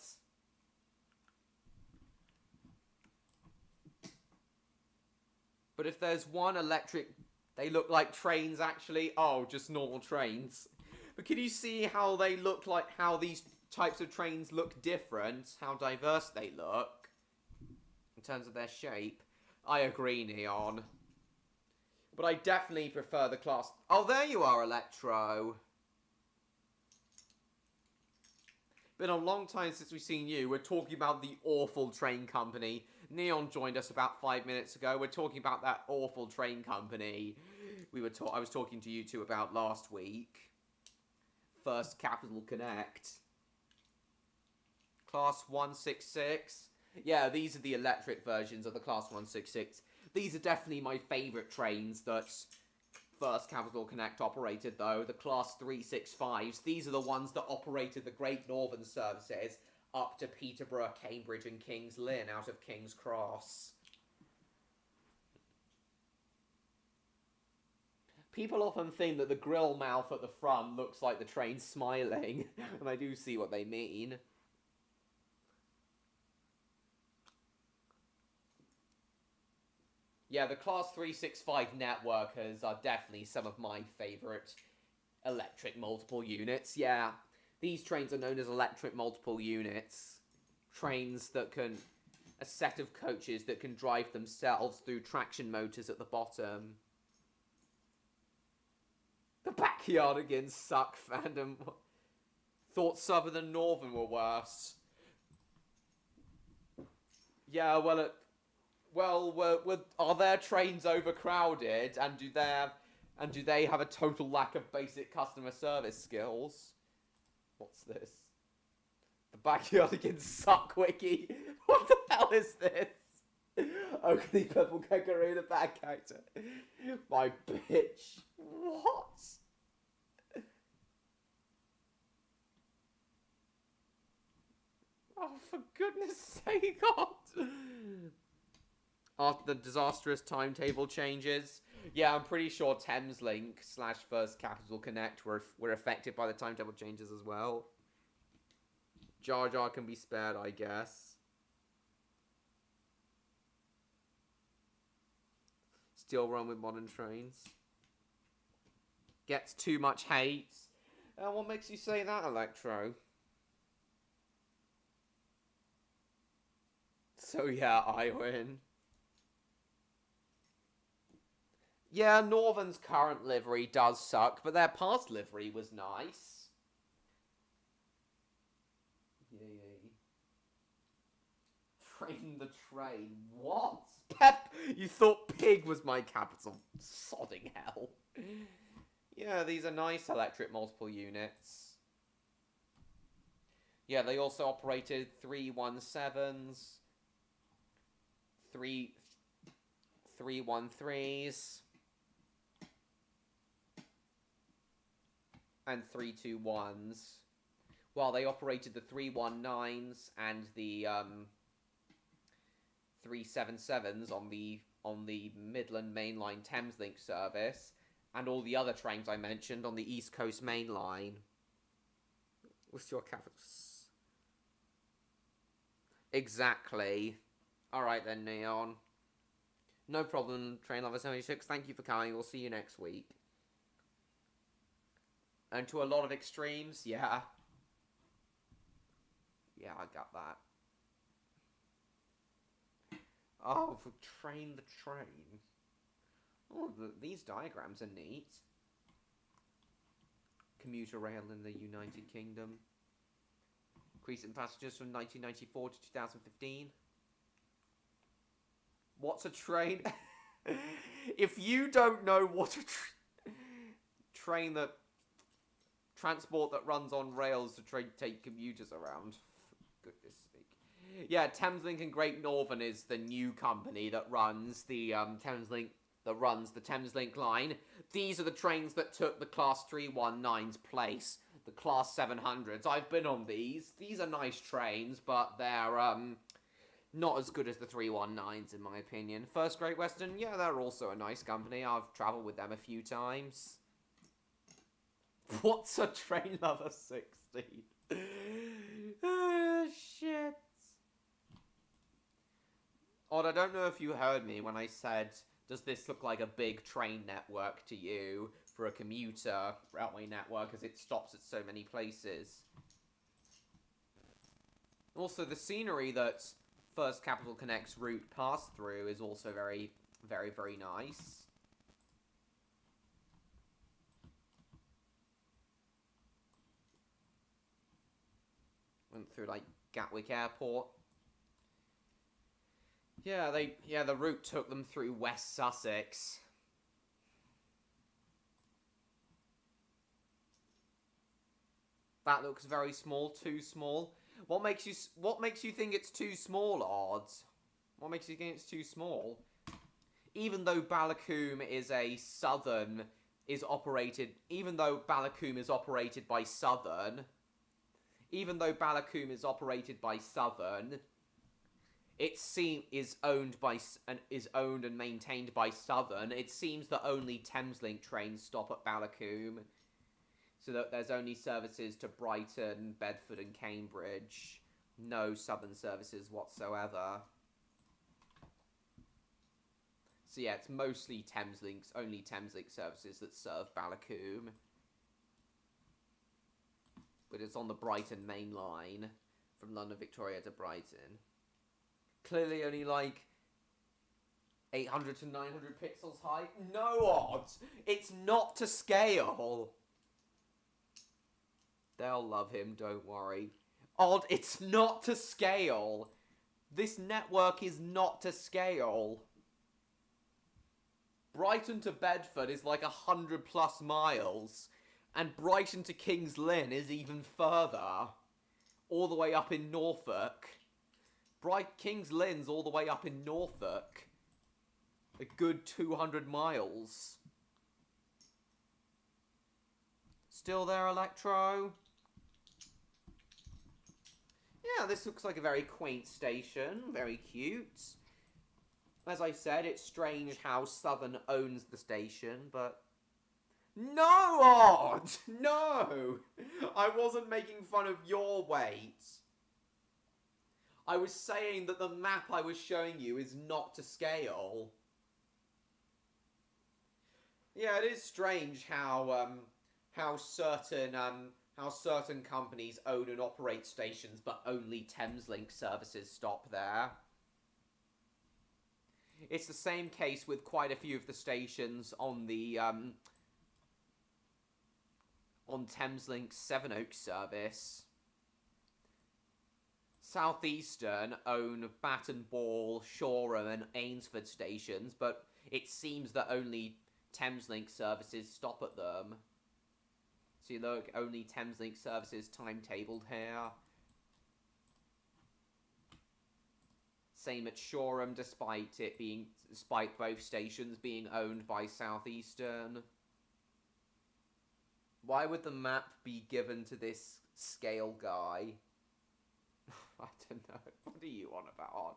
But if there's one electric... They look like trains, actually. Oh, just normal trains. But can you see how they look like... How these types of trains look different? How diverse they look? In terms of their shape. I agree, Neon. But I definitely prefer the Class... Oh, there you are, Electro. Been a long time since we've seen you. We're talking about the awful train company. Neon joined us about 5 minutes ago. We're talking about that awful train company I was talking to you two about last week. First Capital Connect. Class 166. Yeah, these are the electric versions of the Class 166. These are definitely my favourite trains that First Capital Connect operated, though. The Class 365s. These are the ones that operated the Great Northern services up to Peterborough, Cambridge and King's Lynn out of King's Cross. People often think that the grill mouth at the front looks like the train smiling, and I do see what they mean. Yeah, the Class 365 networkers are definitely some of my favourite electric multiple units. Yeah, these trains are known as electric multiple units. Trains that can a set of coaches that can drive themselves through traction motors at the bottom. The backyardigans suck fandom. Thought Southern and Northern were worse. Yeah, are their trains overcrowded, and do they have a total lack of basic customer service skills? What's this? The backyardigans suck wiki. What the hell is this? Oakley Purple Kangaroo, the bad character. My bitch. What? Oh, for goodness sake, God. After the disastrous timetable changes. Yeah, I'm pretty sure Thameslink / First Capital Connect were affected by the timetable changes as well. Jar Jar can be spared, I guess. Still run with modern trains. Gets too much hate. What makes you say that, Electro? So yeah, I win. Yeah, Northern's current livery does suck, but their past livery was nice. Yay. Train the train. What? Pep, you thought pig was my capital. Sodding hell. Yeah, these are nice electric multiple units. Yeah, they also operated 317s, 313s, and 321s. While they operated the 319s and the 377s on the Midland Mainline Thameslink service, and all the other trains I mentioned on the East Coast Main Line. What's your capital? Exactly. Alright then, Neon. No problem, Train Lover 76. Thank you for coming. We'll see you next week. And to a lot of extremes, yeah. Yeah, I got that. Oh, for train the train. Oh, these diagrams are neat. Commuter rail in the United Kingdom. Increase in passengers from 1994 to 2015. What's a train? If you don't know what a train that... transport that runs on rails to take commuters around. For goodness sake. Yeah, Thameslink and Great Northern is the new company that runs the Thameslink line. These are the trains that took the Class 319's place, the Class 700s. I've been on these. These are nice trains, but they're not as good as the 319s in my opinion. First Great Western, yeah, they're also a nice company. I've travelled with them a few times. What's a Train Lover 60? Shit. Odd, I don't know if you heard me when I said, does this look like a big train network to you for a commuter railway network as it stops at so many places? Also, the scenery that First Capital Connect's route passed through is also very, very, very nice. Went through, like, Gatwick Airport. Yeah, the route took them through West Sussex. That looks very small, too small. What makes you think it's too small, Odds? What makes you think it's too small? Even though Ballacoom is operated by Southern, is owned and maintained by Southern. It seems that only Thameslink trains stop at Ballacoom, so that there's only services to Brighton, Bedford, and Cambridge. No Southern services whatsoever. So yeah, it's mostly only Thameslink services that serve Ballacoom. But it's on the Brighton main line from London Victoria to Brighton. Clearly only like 800 to 900 pixels high. No, Odd! It's not to scale! They'll love him, don't worry. Odd, it's not to scale! This network is not to scale. Brighton to Bedford is like 100+ miles. And Brighton to King's Lynn is even further. All the way up in Norfolk. King's Lynn's all the way up in Norfolk. A good 200 miles. Still there, Electro? Yeah, this looks like a very quaint station. Very cute. As I said, it's strange how Southern owns the station, but... No, Odd! No! I wasn't making fun of your weight. I was saying that the map I was showing you is not to scale. Yeah, it is strange how certain companies own and operate stations, but only Thameslink services stop there. It's the same case with quite a few of the stations on the on Thameslink's Sevenoaks service. Southeastern own Baton Ball, Shoreham and Ainsford stations, but it seems that only Thameslink services stop at them. So you look, only Thameslink services timetabled here. Same at Shoreham, despite both stations being owned by Southeastern. Why would the map be given to this scale guy? I don't know. What are you on about?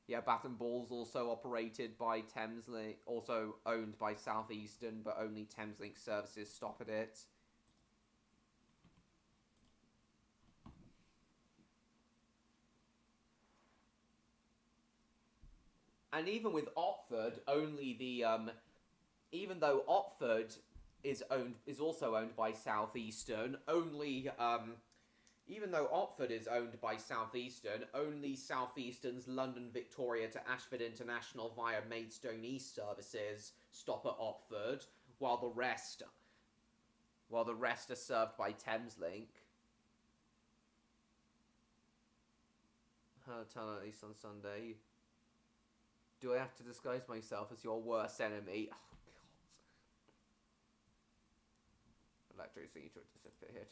Yeah, Baton Ball's also operated by Thameslink, also owned by Southeastern, but only Thameslink services stop at it. And even with Otford, only the even though Otford is also owned by Southeastern, only even though Otford is owned by Southeastern, only Southeastern's London Victoria to Ashford International via Maidstone East services stop at Otford, while the rest are served by Thameslink. Tunnel at least on Sunday. Do I have to disguise myself as your worst enemy? Oh, God. Electro seems to have disappeared.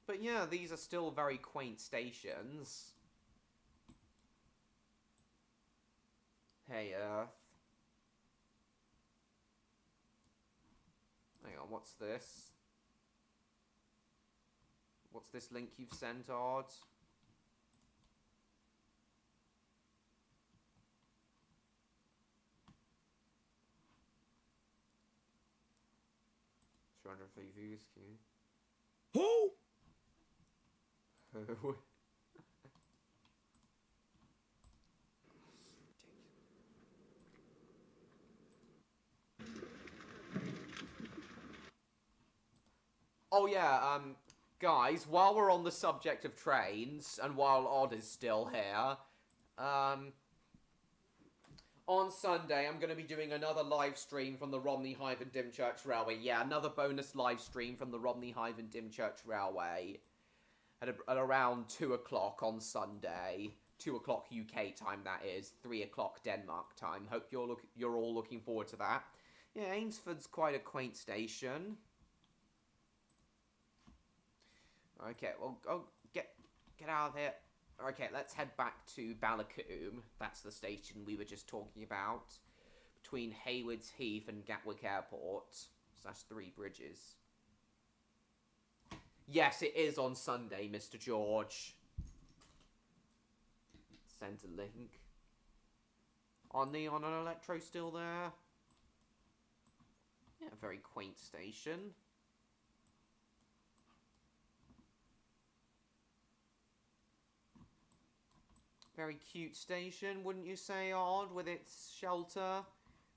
But yeah, these are still very quaint stations. Hey, Earth. Hang on, what's this? What's this link you've sent, Odd? Views, Who? Oh yeah, guys, while we're on the subject of trains, and while Odd is still here, on Sunday, I'm going to be doing another live stream from the Romney Hive and Dymchurch Railway. Yeah, another bonus live stream from the Romney Hive and Dymchurch Railway at around 2 o'clock on Sunday. 2 o'clock UK time, that is. 3 o'clock Denmark time. Hope you're all looking forward to that. Yeah, Ainsford's quite a quaint station. Okay, well, get out of here. Okay, let's head back to Ballacoombe. That's the station we were just talking about. Between Haywards Heath and Gatwick Airport. So that's 3 bridges. Yes, it is on Sunday, Mr. George. Send a link. Are Neon and Electro still there? Yeah, very quaint station. Very cute station, wouldn't you say, Odd, with its shelter?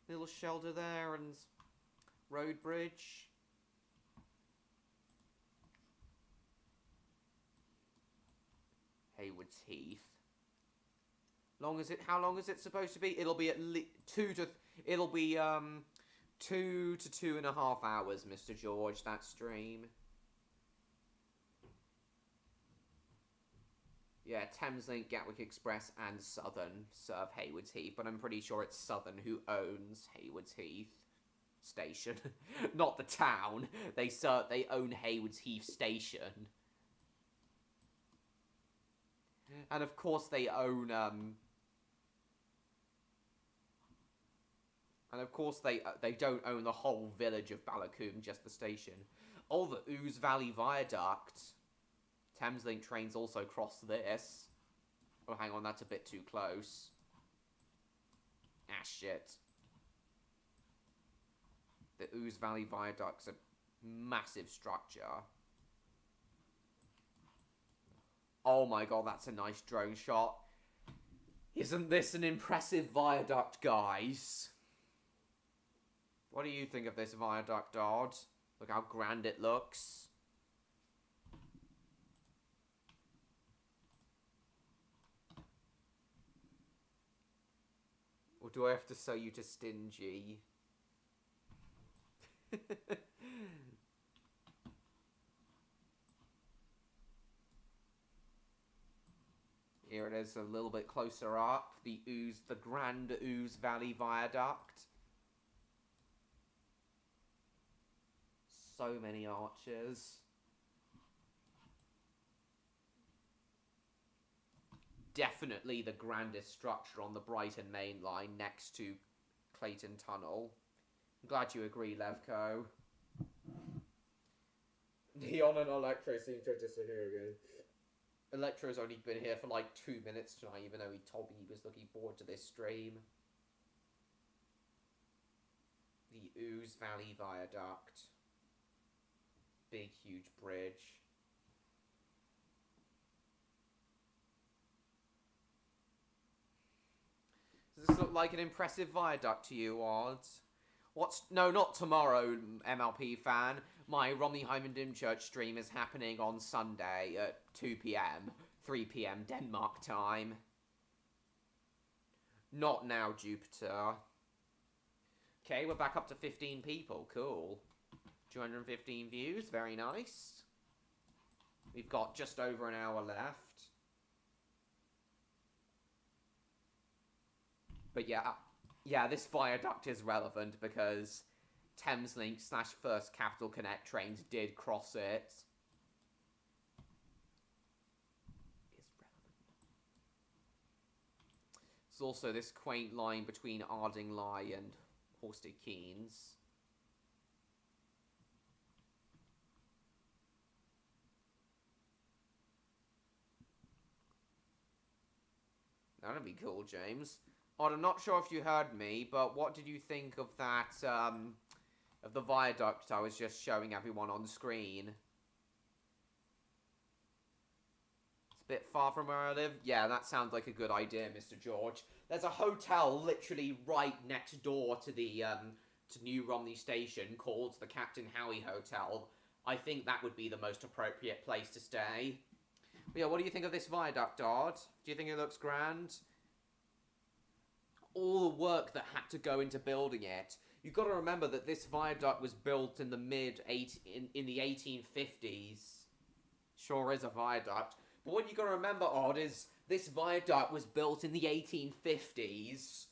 Little shelter there and road bridge. Haywards Heath. How long is it supposed to be? It'll be at least 2 to 2.5 hours, Mr. George, that stream. Yeah, Thameslink, Gatwick Express, and Southern serve Haywards Heath, but I'm pretty sure it's Southern who owns Haywards Heath Station, not the town. They own Haywards Heath Station, and of course they own and of course they don't own the whole village of Ballacoombe, just the station. Oh, the Ouse Valley Viaduct. Thameslink trains also cross this. Oh, hang on, that's a bit too close. Ah, shit. The Ouse Valley Viaduct's a massive structure. Oh my god, that's a nice drone shot. Isn't this an impressive viaduct, guys? What do you think of this viaduct, Dodd? Look how grand it looks. Or do I have to sell you to Stingy? Here it is a little bit closer up. The Grand Ouse Valley Viaduct. So many arches. Definitely the grandest structure on the Brighton Main Line next to Clayton Tunnel. I'm glad you agree, Levco. Neon and Electro seem to disagree again. Electro's only been here for like 2 minutes tonight, even though he told me he was looking forward to this stream. The Ouse Valley Viaduct. Big, huge bridge. Does this look like an impressive viaduct to you, Odds? No, not tomorrow, MLP fan. My Romney Hyman Dymchurch stream is happening on Sunday at 2 p.m, 3 p.m. Denmark time. Not now, Jupiter. Okay, we're back up to 15 people. Cool. 215 views. Very nice. We've got just over an hour left. But yeah, this viaduct is relevant because Thameslink / First Capital Connect trains did cross it. There's also this quaint line between Ardingly and Horsted Keynes. That'd be cool, James. Odd, I'm not sure if you heard me, but what did you think of that, of the viaduct I was just showing everyone on screen? It's a bit far from where I live? Yeah, that sounds like a good idea, Mr. George. There's a hotel literally right next door to the, to New Romney Station called the Captain Howie Hotel. I think that would be the most appropriate place to stay. But yeah, what do you think of this viaduct, Dodd? Do you think it looks grand? All the work that had to go into building it. You've got to remember that this viaduct was built in the in the 1850s. Sure is a viaduct. But what you've got to remember, Odd, is this viaduct was built in the 1850s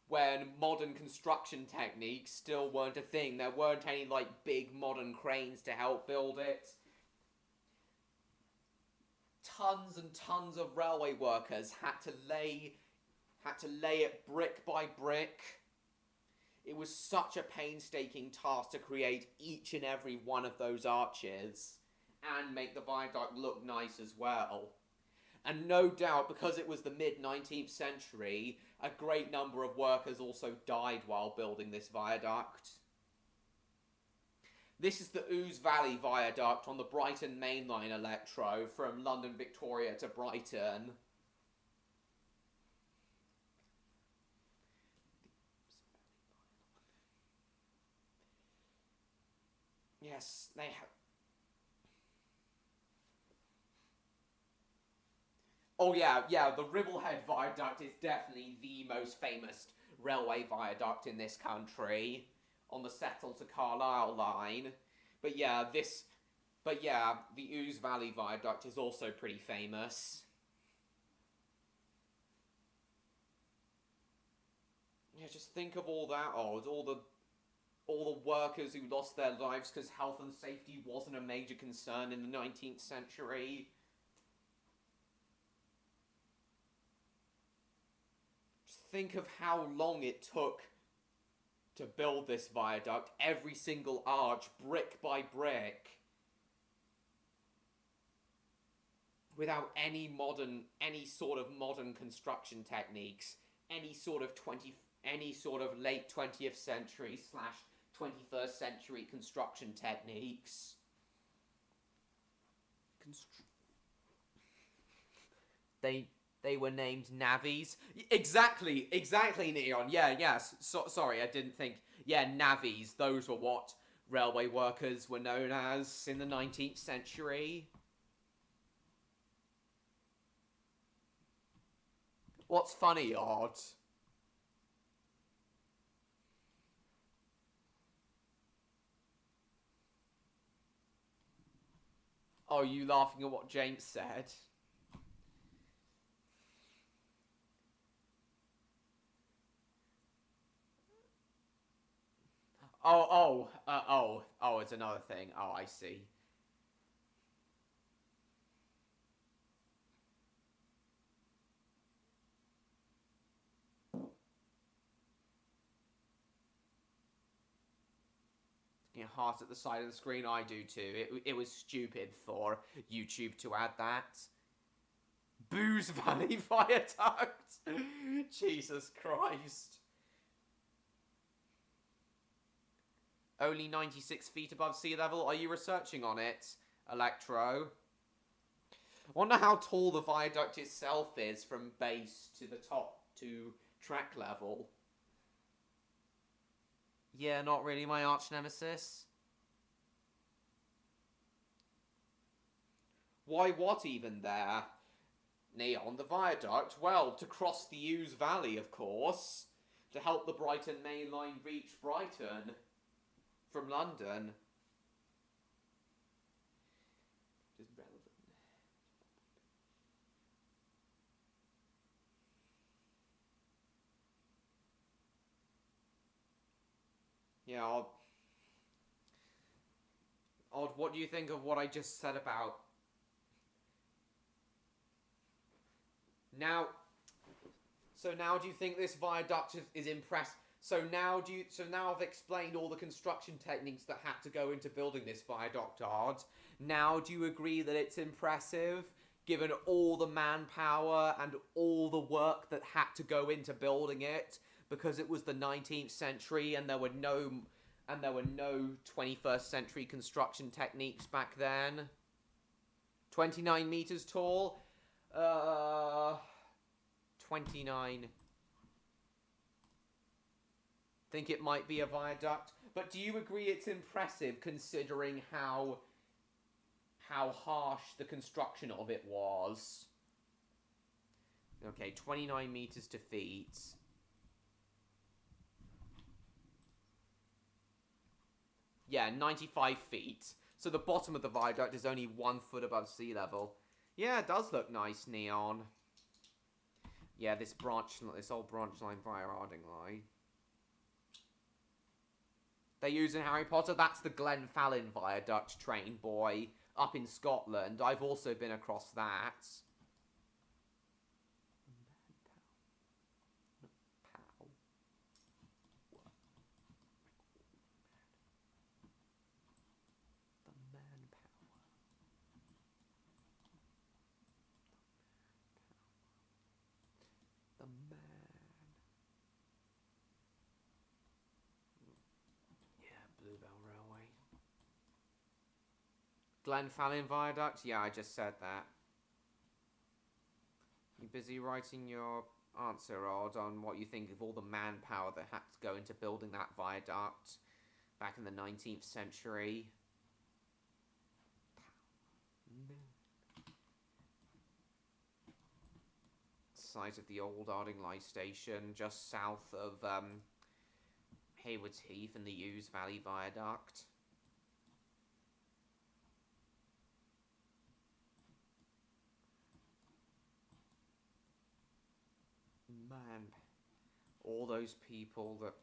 when modern construction techniques still weren't a thing. There weren't any, like, big modern cranes to help build it. Tons and tons of railway workers had to lay it brick by brick. It was such a painstaking task to create each and every one of those arches and make the viaduct look nice as well. And no doubt, because it was the mid-19th century, a great number of workers also died while building this viaduct. This is the Ouse Valley Viaduct on the Brighton Main Line Electro from London Victoria to Brighton. Yes, they have. Oh yeah, the Ribblehead Viaduct is definitely the most famous railway viaduct in this country on the Settle to Carlisle line. But yeah, the Ouse Valley Viaduct is also pretty famous. Yeah, just think of all that odds, all the workers who lost their lives because health and safety wasn't a major concern in the 19th century. Just think of how long it took to build this viaduct, every single arch, brick by brick, without any sort of modern construction techniques, any sort of late 20th century / 21st century construction techniques. They were named navvies. Exactly, Neon. Yeah, yes. Sorry, I didn't think. Yeah, navvies. Those were what railway workers were known as in the 19th century. What's funny, Odd? Oh, are you laughing at what James said? Oh, it's another thing. Oh, I see. Heart at the side of the screen, I do too. It was stupid for YouTube to add that. Booze Valley Viaduct! Jesus Christ. Only 96 feet above sea level? Are you researching on it, Electro? I wonder how tall the viaduct itself is from base to the top to track level. Yeah, not really my arch nemesis. Why, what even there? Neon, the viaduct? Well, to cross the Ouse Valley, of course. To help the Brighton Main Line reach Brighton from London. Just relevant. Yeah, Odd, what do you think of what I just said about... Now do you think this viaduct is impressive? So now I've explained all the construction techniques that had to go into building this viaduct, Odd. Now do you agree that it's impressive, given all the manpower and all the work that had to go into building it? Because it was the 19th century and there were no 21st century construction techniques back then. 29 meters tall? 29. Think it might be a viaduct. But do you agree it's impressive considering how harsh the construction of it was? Okay, 29 meters to feet. Yeah, 95 feet. So the bottom of the viaduct is only 1 foot above sea level. Yeah, it does look nice, Neon. Yeah, this old branch line via Arding line. They use in Harry Potter, that's the Glenfallen Viaduct, train boy, up in Scotland. I've also been across that. Glenfallen Viaduct? Yeah, I just said that. You busy writing your answer, Odd, on what you think of all the manpower that had to go into building that viaduct back in the 19th century? site of the old Ardingly station, just south of Haywards Heath and the Hughes Valley Viaduct. Man, all those people that...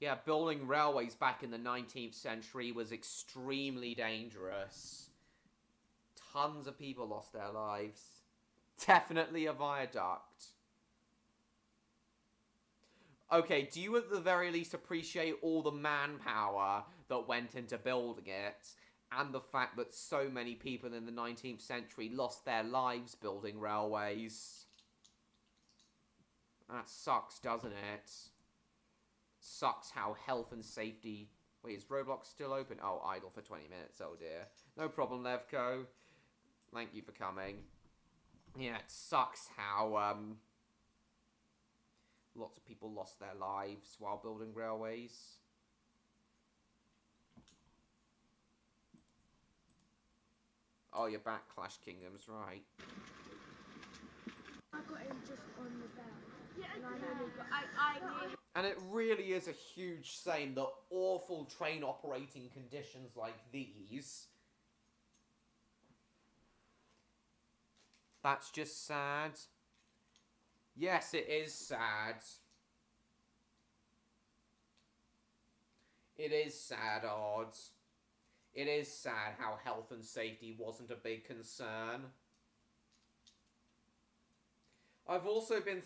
Yeah, building railways back in the 19th century was extremely dangerous. Tons of people lost their lives. Definitely a viaduct. Okay, do you at the very least appreciate all the manpower that went into building it, and the fact that so many people in the 19th century lost their lives building railways? That sucks, doesn't it? Sucks how health and safety... Wait, is Roblox still open? Oh, idle for 20 minutes, oh dear. No problem, Levco. Thank you for coming. Yeah, it sucks how, lots of people lost their lives while building railways. Oh, you're back, Clash Kingdoms, right. I got him just on the bell. Yeah, and I nearly And it really is a huge shame that awful train operating conditions like these... That's just sad. Yes, it is sad. It is sad, Odds. It is sad how health and safety wasn't a big concern. I've also been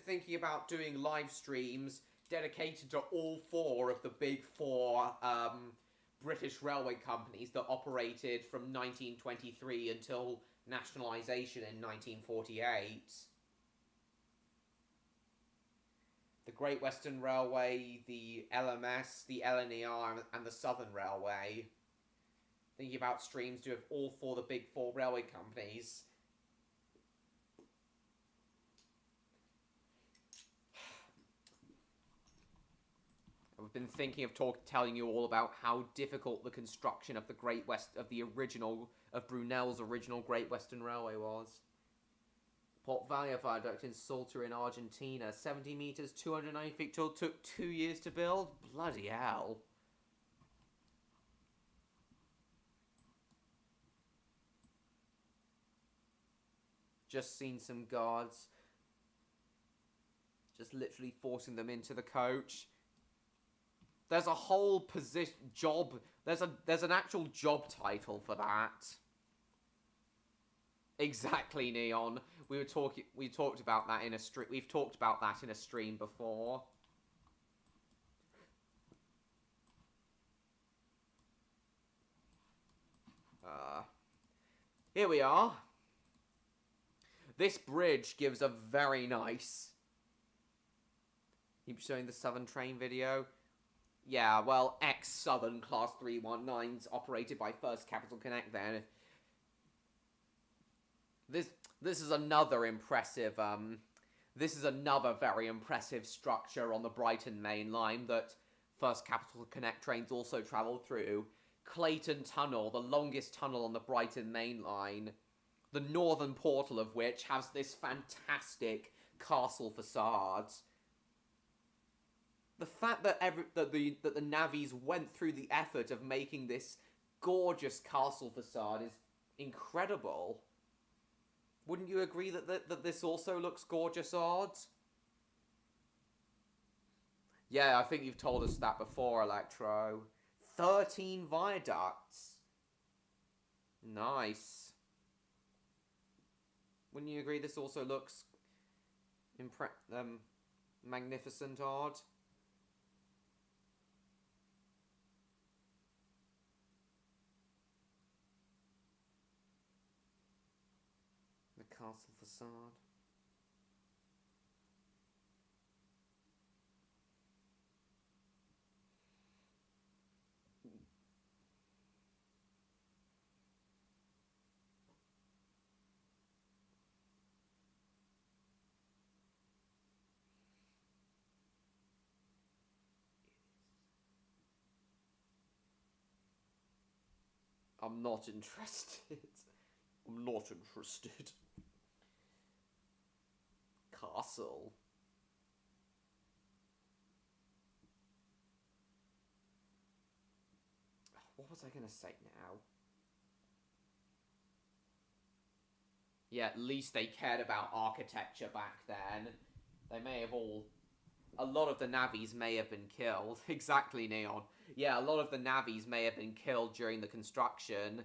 thinking about doing live streams dedicated to all four of the big four British railway companies that operated from 1923 until nationalisation in 1948. The Great Western Railway, the LMS, the LNER, and the Southern Railway. Thinking about streams to have all four the big four railway companies. I've been thinking of telling you all about how difficult the construction of of Brunel's original Great Western Railway was. Port Valley Viaduct in Salta in Argentina, 70 meters, 290 feet tall, took 2 years to build. Bloody hell. Just seen some guards just literally forcing them into the coach. There's a whole job. There's an actual job title for that. Exactly, Neon. We talked about that in a stream. We've talked about that in a stream before. Here we are. This bridge gives a very nice... Keep showing the Southern train video. Yeah, well, ex-Southern Class 319s operated by First Capital Connect then. This is another impressive, this is another very impressive structure on the Brighton Main Line that First Capital Connect trains also travel through. Clayton Tunnel, the longest tunnel on the Brighton Main Line, the northern portal of which has this fantastic castle facade. The fact that the navvies went through the effort of making this gorgeous castle facade is incredible. Wouldn't you agree that this also looks gorgeous, Odd? Yeah, I think you've told us that before, Electro. 13 viaducts. Nice. Wouldn't you agree this also looks magnificent, Odd? The castle facade. I'm not interested. I'm not interested. castle. What was I going to say now? Yeah, at least they cared about architecture back then. They may have all... A lot of the navvies may have been killed. Exactly, Neon. Yeah, a lot of the navvies may have been killed during construction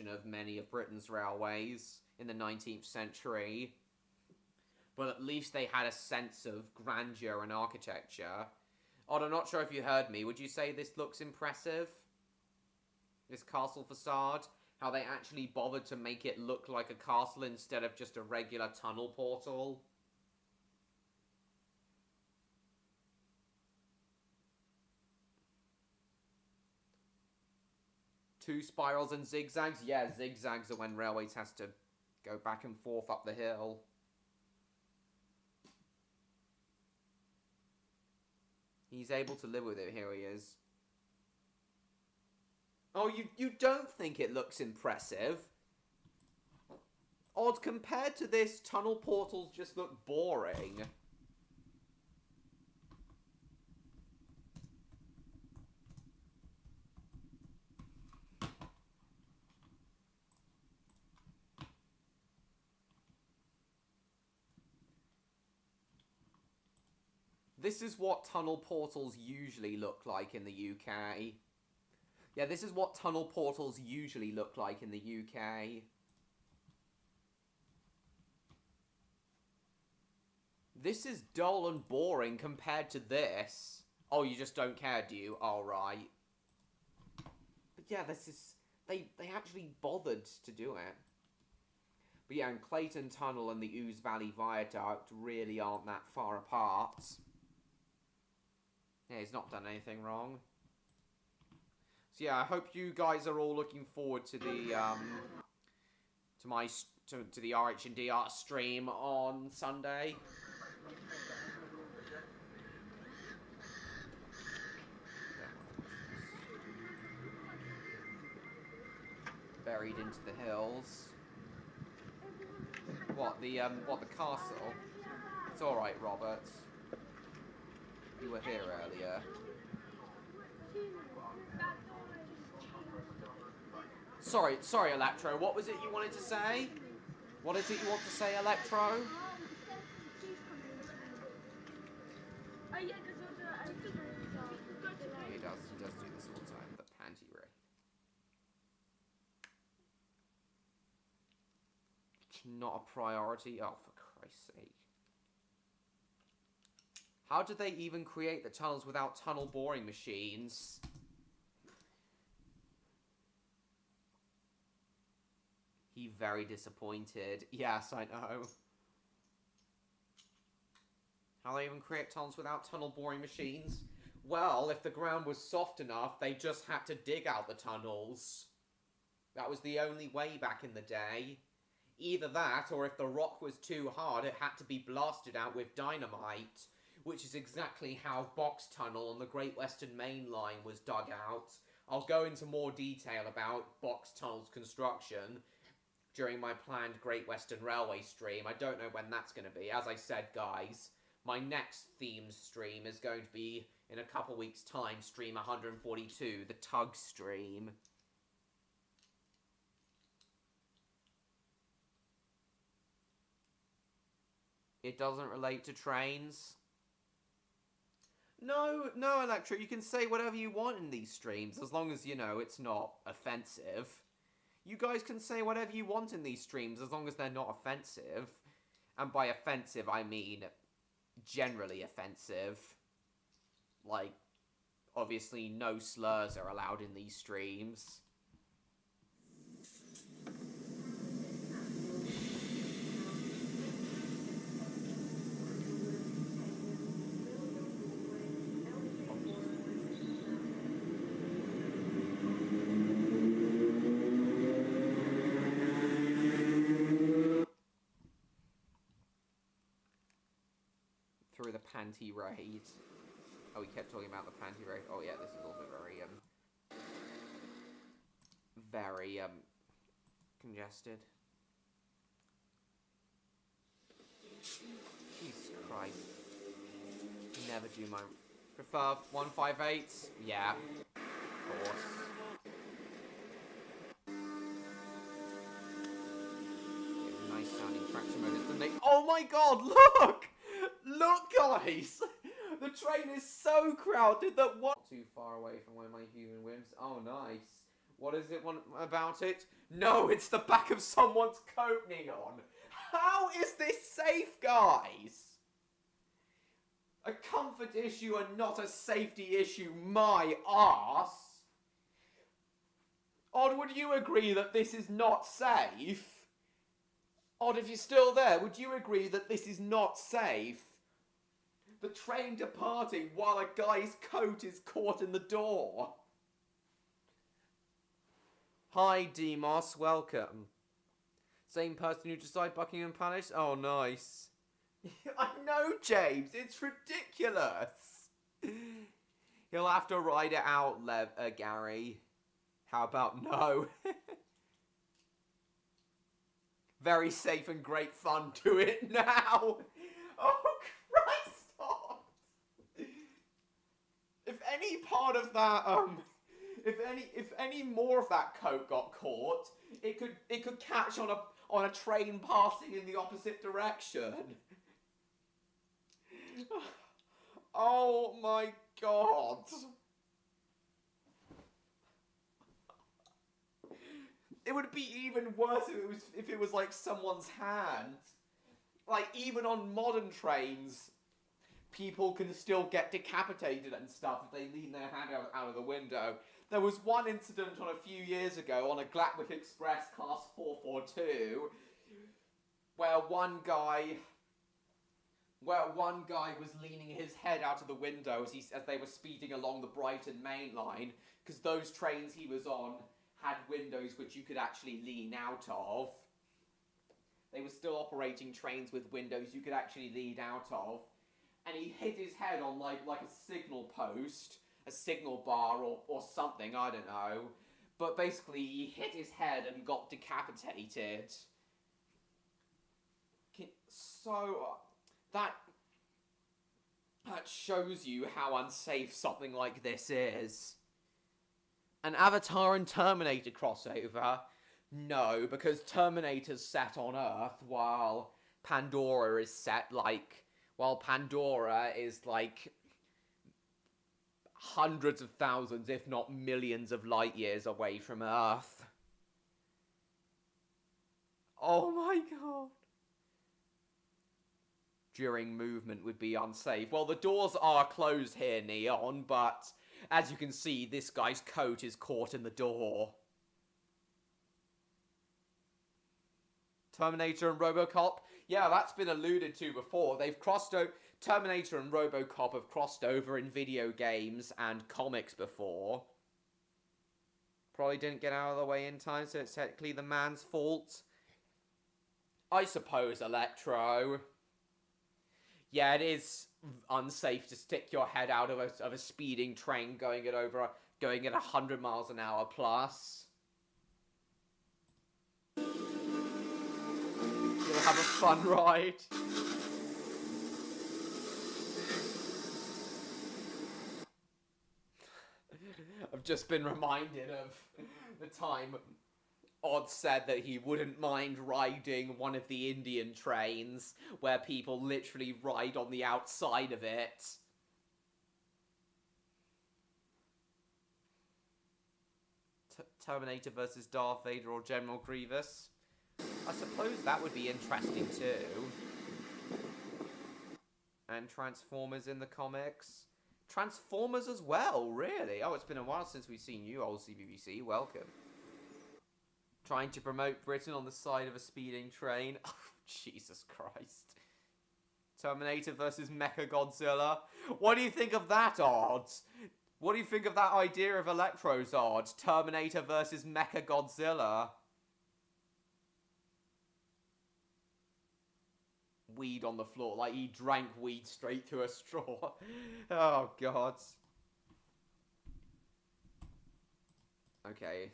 of many of Britain's railways in the 19th century. But at least they had a sense of grandeur and architecture. Odd, I'm not sure if you heard me. Would you say this looks impressive? This castle facade? How they actually bothered to make it look like a castle instead of just a regular tunnel portal? Two spirals and zigzags? Yeah, zigzags are when railways has to go back and forth up the hill. He's able to live with it. Here he is. Oh, you don't think it looks impressive? Odd, compared to this, tunnel portals just look boring. This is what tunnel portals usually look like in the UK. Yeah, this is what tunnel portals usually look like in the UK. This is dull and boring compared to this. Oh, you just don't care, do you? All right. But yeah, this is... They actually bothered to do it. But yeah, and Clayton Tunnel and the Ouse Valley Viaduct really aren't that far apart. Yeah, he's not done anything wrong. So yeah, I hope you guys are all looking forward to the to the RH&D art stream on Sunday. Buried into the hills. What the castle? It's all right, Robert. You were here earlier. Sorry, Electro. What was it you wanted to say? What is it you want to say, Electro? He does do this all the time. The panty raid. It's not a priority. Oh, for Christ's sake. How did they even create the tunnels without tunnel boring machines? He very disappointed. Yes, I know. How they even create tunnels without tunnel boring machines? Well, if the ground was soft enough, they just had to dig out the tunnels. That was the only way back in the day. Either that, or if the rock was too hard, it had to be blasted out with dynamite. Which is exactly how Box Tunnel on the Great Western Main Line was dug out. I'll go into more detail about Box Tunnel's construction during my planned Great Western Railway stream. I don't know when that's going to be. As I said, guys, my next themed stream is going to be, in a couple weeks' time, stream 142, the Tug stream. It doesn't relate to trains. No, Electro, you can say whatever you want in these streams, as long as, you know, it's not offensive. You guys can say whatever you want in these streams, as long as they're not offensive. And by offensive, I mean generally offensive. Like, obviously no slurs are allowed in these streams. Through the panty raid. Oh, we kept talking about the panty raid. Oh yeah, this is also very congested. Jesus Christ. Never do my... Prefer 158s? Yeah. Of course. Nice sounding traction motors, didn't they? Oh my god, look! Look, guys! The train is so crowded that what... Not too far away from one of my human whims. Oh, nice. What is it about it? No, it's the back of someone's coat, Neon. How is this safe, guys? A comfort issue and not a safety issue, my arse. Odd, would you agree that this is not safe? Odd, if you're still there, would you agree that this is not safe? The train departing while a guy's coat is caught in the door. Hi, Demos, welcome. Same person who decided Buckingham Palace? Oh, nice. I know, James, it's ridiculous. He'll have to ride it out, Gary. How about no? Very safe and great fun. Do it now. Oh, Christ. Oh. If any part of that, if any more of that coat got caught, it could catch on a train passing in the opposite direction. Oh my god. It would be even worse if it was like someone's hand. Like, even on modern trains, people can still get decapitated and stuff if they lean their hand out of the window. There was one incident on a few years ago on a Gatwick Express class 442 where one guy was leaning his head out of the window as they were speeding along the Brighton main line, because those trains he was on had windows which you could actually lean out of. They were still operating trains with windows you could actually lean out of. And he hit his head on like a signal post, a signal bar or something, I don't know. But basically he hit his head and got decapitated. So that shows you how unsafe something like this is. An Avatar and Terminator crossover? No, because Terminator's set on Earth while Pandora is set Pandora is like hundreds of thousands, if not millions of light years away from Earth. Oh my god. During movement would be unsafe. Well, the doors are closed here, Neon, but as you can see, this guy's coat is caught in the door. Terminator and RoboCop? Yeah, that's been alluded to before. They've crossed over. Terminator and RoboCop have crossed over in video games and comics before. Probably didn't get out of the way in time, so it's technically the man's fault. I suppose, Electro. Yeah, it is unsafe to stick your head out of a speeding train going at 100 miles an hour plus. You'll have a fun ride. I've just been reminded of the time Odd said that he wouldn't mind riding one of the Indian trains where people literally ride on the outside of it. Terminator versus Darth Vader or General Grievous? I suppose that would be interesting too. And Transformers in the comics. Transformers as well, really? Oh, it's been a while since we've seen you, old CBBC. Welcome. Trying to promote Britain on the side of a speeding train. Oh, Jesus Christ. Terminator versus Mechagodzilla. What do you think of that, Odds? What do you think of that idea of Electro's Odds? Terminator versus Mechagodzilla. Weed on the floor, like he drank weed straight through a straw. Oh, God. Okay.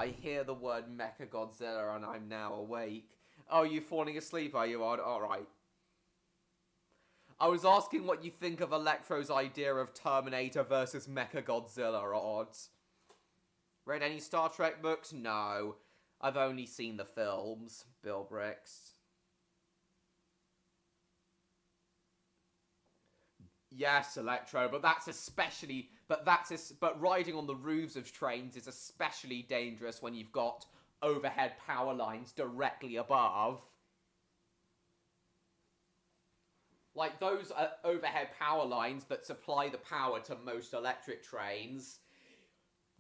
I hear the word Mechagodzilla and I'm now awake. Oh, you falling asleep, are you, Odd? Alright. I was asking what you think of Electro's idea of Terminator versus Mechagodzilla, Odd. Read any Star Trek books? No. I've only seen the films, Bill Bricks. Yes, Electro, but riding on the roofs of trains is especially dangerous when you've got overhead power lines directly above. Like those overhead power lines that supply the power to most electric trains,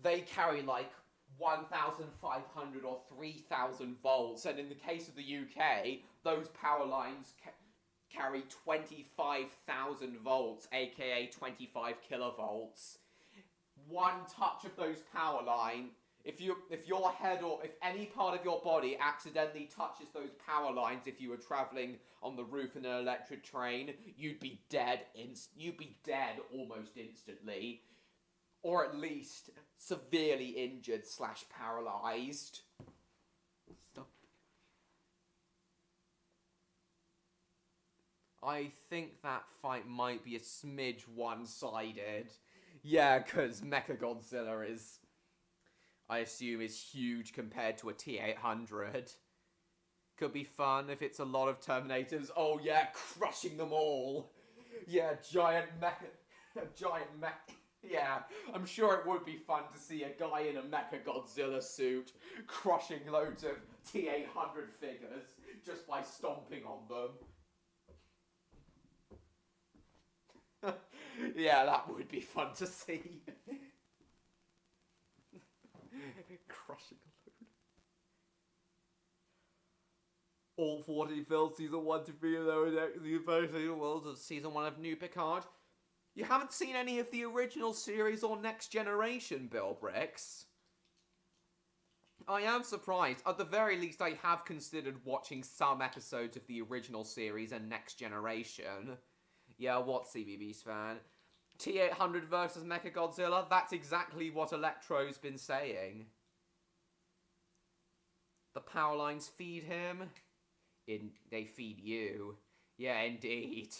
they carry like 1,500 or 3,000 volts, and in the case of the UK, those power lines carry 25,000 volts, aka 25 kilovolts. One touch of those power line, if your head or if any part of your body accidentally touches those power lines, if you were traveling on the roof in an electric train, you'd be dead. You'd be dead almost instantly, or at least severely injured / paralyzed. Stop. I think that fight might be a smidge one-sided. Yeah, because Mechagodzilla is, I assume, is huge compared to a T-800. Could be fun if it's a lot of Terminators. Oh yeah, crushing them all. Yeah, yeah, I'm sure it would be fun to see a guy in a Mechagodzilla suit crushing loads of T-800 figures just by stomping on them. Yeah, that would be fun to see. Crushing a load. All 40 films, season 1 to 3, the world of season 1 of New Picard. You haven't seen any of the original series or Next Generation, Bill Bricks? I am surprised. At the very least, I have considered watching some episodes of the original series and Next Generation. Yeah, what, CBBS fan? T-800 versus Mechagodzilla? That's exactly what Electro's been saying. The power lines feed him. They feed you. Yeah, indeed.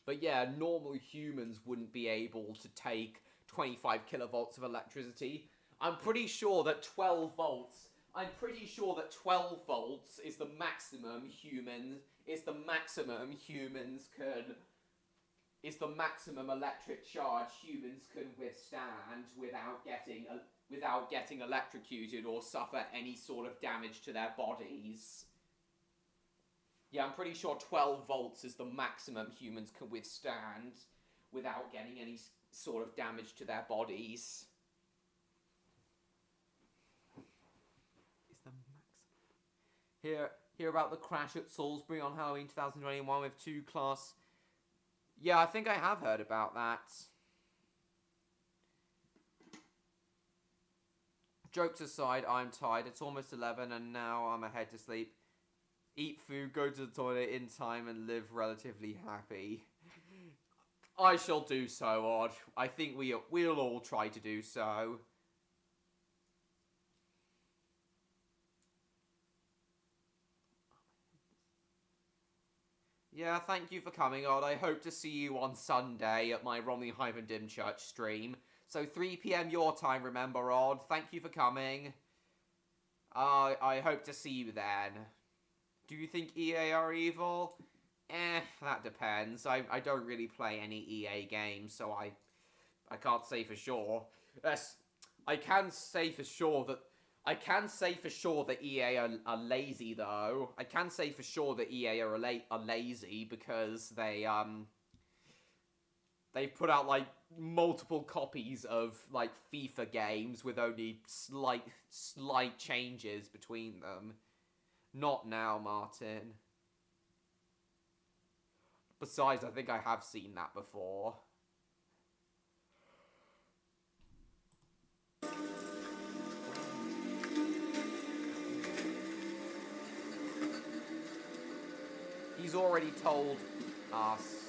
But yeah, normal humans wouldn't be able to take 25 kilovolts of electricity. I'm pretty sure that 12 volts is the maximum electric charge humans can withstand without getting electrocuted or suffer any sort of damage to their bodies. Yeah, I'm pretty sure 12 volts is the maximum humans can withstand without getting any sort of damage to their bodies. Hear about the crash at Salisbury on Halloween 2021 with 2 class... Yeah, I think I have heard about that. Jokes aside, I'm tired. It's almost 11 and now I'm ahead to sleep. Eat food, go to the toilet in time and live relatively happy. I shall do so, Odd. I think we'll all try to do so. Yeah, thank you for coming, Odd. I hope to see you on Sunday at my Romney-Dim Church stream. So 3 PM your time, remember, Odd. Thank you for coming. I hope to see you then. Do you think EA are evil? That depends. I don't really play any EA games, so I can't say for sure. Yes, I can say for sure that EA are lazy, though. I can say for sure that EA are lazy because they've put out like multiple copies of like FIFA games with only slight changes between them. Not now, Martin. Besides, I think I have seen that before. He's already told us.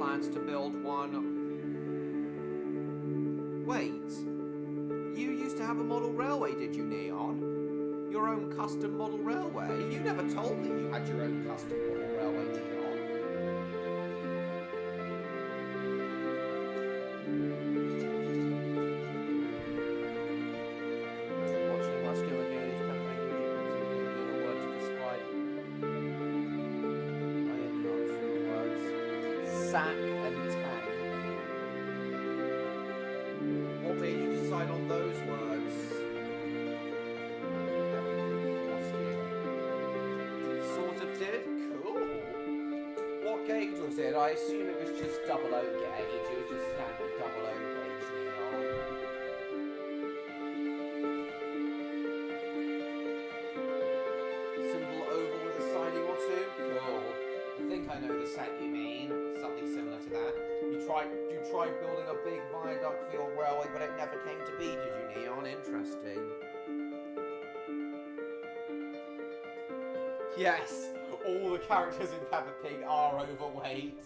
plans to build one. Wait. You used to have a model railway, did you, Neon? Your own custom model railway? You never told me you had your own custom model railway, Neon. Watching us do a news a word to describe. I am not sure the words. Sack and tank. What made you decide on those words? Sort of did? Cool. What gauge was it? I assume it was just 00 gauge. It was just standard 00 gauge, Neon. Simple oval with a siding or two? Cool. I think I know the set you mean. Something similar to that. You tried building a big viaduct for your railway, but it never came to be, did you, Neon? Interesting. Yes, all the characters in Peppa Pig are overweight.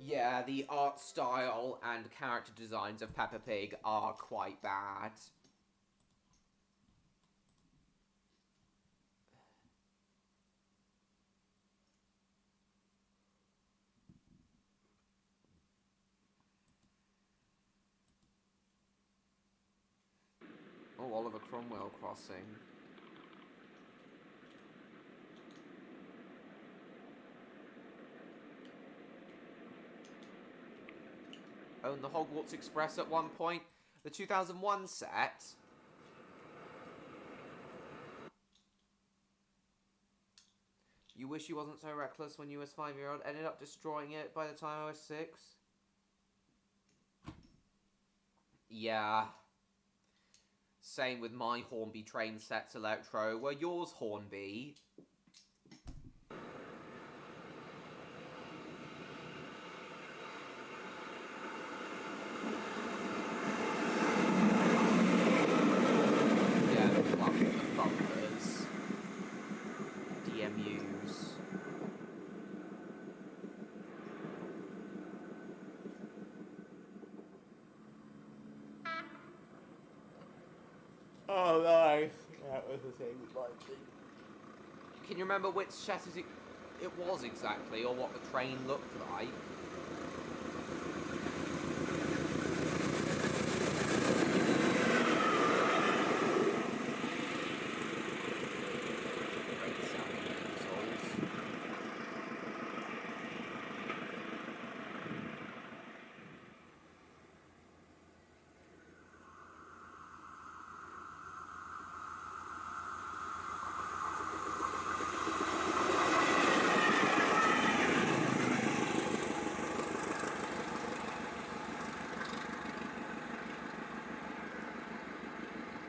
Yeah, the art style and character designs of Peppa Pig are quite bad. Oh, Oliver Cromwell crossing. Owned the Hogwarts Express at one point. The 2001 set. You wish you wasn't so reckless when you was 5-year-old. Ended up destroying it by the time I was 6. Yeah. Same with my Hornby train sets, Electro. Were yours Hornby? Yeah, the thumpers. DMUs. Oh, nice. That was the same with my thing. Can you remember which chassis it was exactly, or what the train looked like? Great sounding consoles.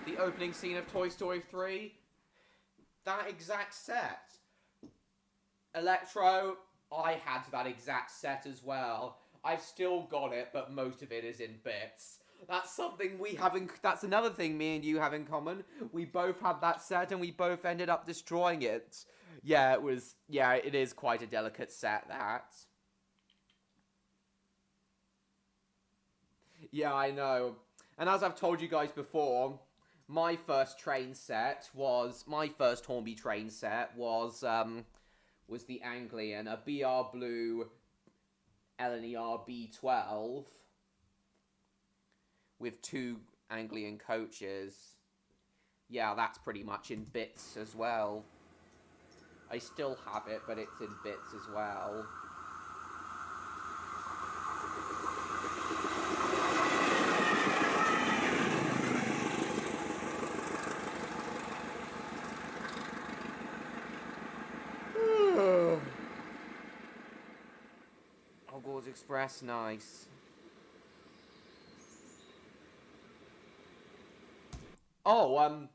The opening scene of Toy Story 3, that exact set. Electro, I had that exact set as well. I've still got it, but most of it is in bits. That's something we have in... That's another thing me and you have in common. We both had that set and we both ended up destroying it. Yeah, it was... Yeah, it is quite a delicate set, that. Yeah, I know. And as I've told you guys before, my first train set was... My first Hornby train set was the Anglian, a BR Blue LNER B12 with 2 Anglian coaches. Yeah, that's pretty much in bits as well. I still have it, but it's in bits as well. Hogwarts Express, nice. Oh,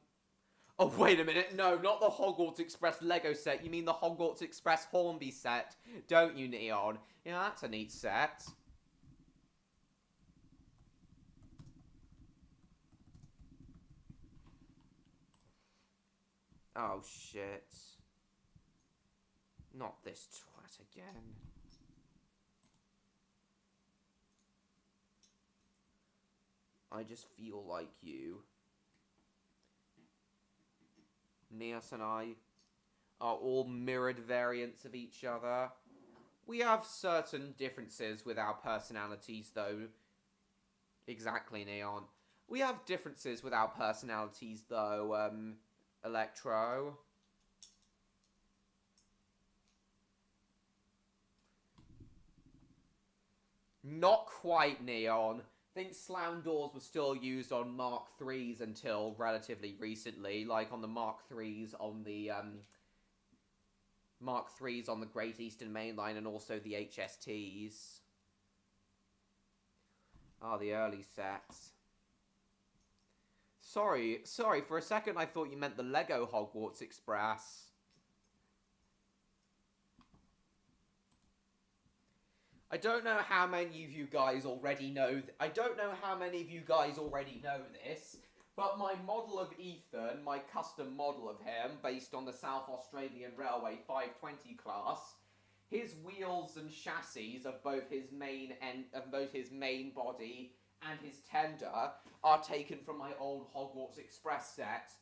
oh, wait a minute. No, not the Hogwarts Express Lego set. You mean the Hogwarts Express Hornby set, don't you, Neon? Yeah, that's a neat set. Oh, shit. Not this twat again. I just feel like you. Neos and I are all mirrored variants of each other. We have certain differences with our personalities, though. Exactly, Neon. We have differences with our personalities, though, Electro. Not quite, Neon. I think slam doors were still used on Mark IIIs until relatively recently, like on the Mark IIIs on the Great Eastern Main Line and also the HSTs. Ah, the early sets. Sorry, for a second I thought you meant the Lego Hogwarts Express. I don't know how many of you guys already know this, but my model of Ethan, my custom model of him, based on the South Australian Railway 520 class, his wheels and chassis of both his main body and his tender are taken from my old Hogwarts Express set.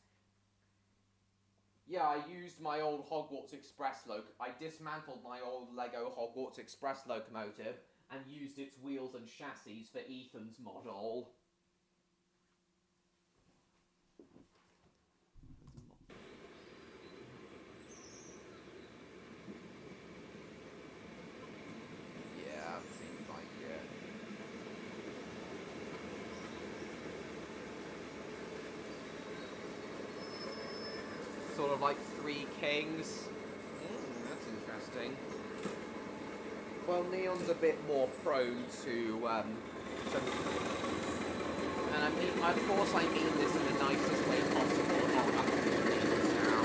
Yeah, I used my old Hogwarts Express I dismantled my old Lego Hogwarts Express locomotive and used its wheels and chassis for Ethan's model. Yeah, seems like it. Sort of like Three Kings. That's interesting. Well, Neon's a bit more prone to, and I mean, of course I mean this in the nicest way possible. Oh, that's now.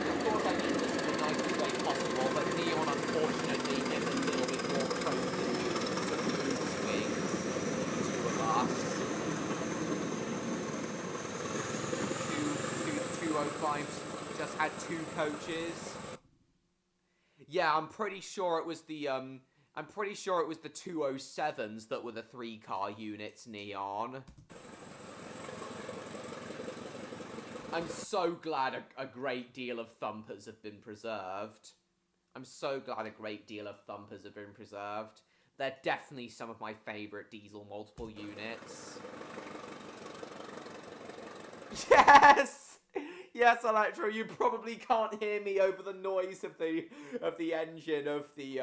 Of course I mean this in the nicest way possible, but Neon unfortunately is a little bit more prone to mood swings. Two of us. 205's just had 2 coaches. Yeah, I'm pretty sure it was the 207s that were the 3-car units, Neon. I'm so glad a great deal of thumpers have been preserved. They're definitely some of my favourite diesel multiple units. Yes! Yes, Electro, you probably can't hear me over the noise of the engine of the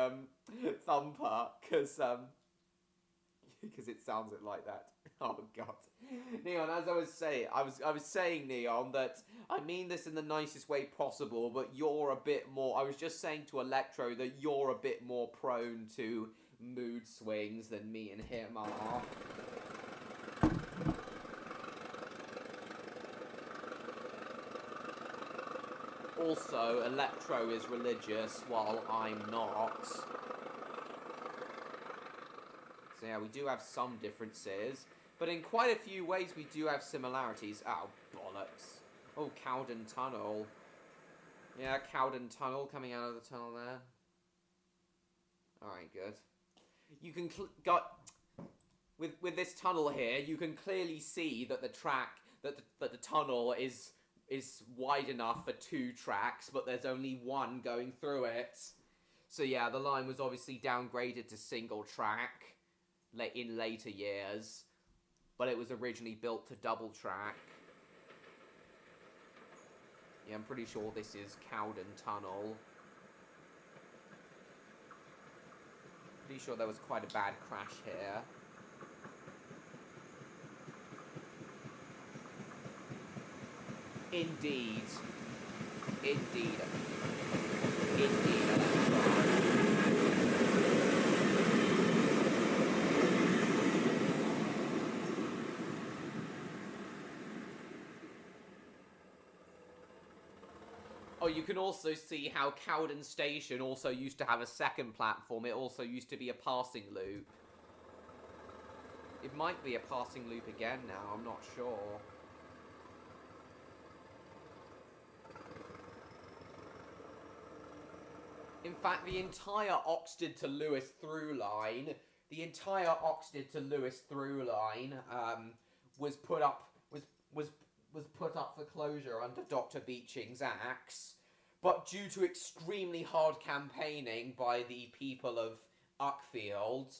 thumper, because it sounds like that. Oh god, Neon. As I was saying, I was saying, Neon, that I mean this in the nicest way possible, but you're a bit more. I was just saying to Electro that you're a bit more prone to mood swings than me and him are. Also, Electro is religious, while I'm not. So yeah, we do have some differences, but in quite a few ways we do have similarities. Oh, bollocks. Oh, Cowden Tunnel. Yeah, Cowden Tunnel coming out of the tunnel there. Alright, good. You can with this tunnel here, you can clearly see that the tunnel is wide enough for 2 tracks, but there's only 1 going through it. So yeah, the line was obviously downgraded to single track in later years, but it was originally built to double track. Yeah, I'm pretty sure this is Cowden Tunnel. Pretty sure there was quite a bad crash here. Indeed. Oh, you can also see how Cowden Station also used to have a second platform. It also used to be a passing loop. It might be a passing loop again now, I'm not sure. In fact, the entire Oxted to Lewis through line, was put up for closure under Dr. Beeching's axe, but due to extremely hard campaigning by the people of Uckfield,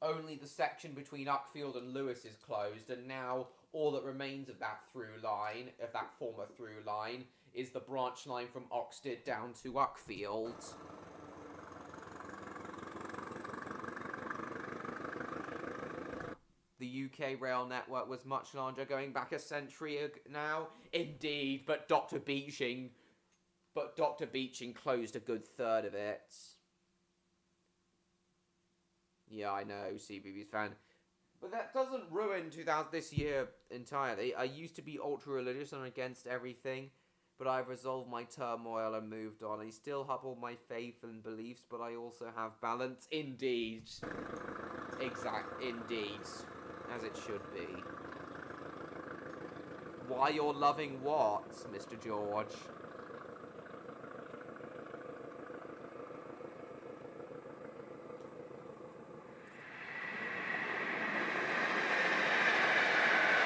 only the section between Uckfield and Lewis is closed, and now all that remains of that former through line, is the branch line from Oxted down to Uckfield. The UK rail network was much larger, going back a century now. Indeed, but Dr. Beeching closed a good third of it. Yeah, I know, CBBS fan. But that doesn't ruin this year entirely. I used to be ultra-religious and against everything, but I've resolved my turmoil and moved on. I still have all my faith and beliefs, but I also have balance. Indeed. Indeed. As it should be. Why you're loving what, Mr. George?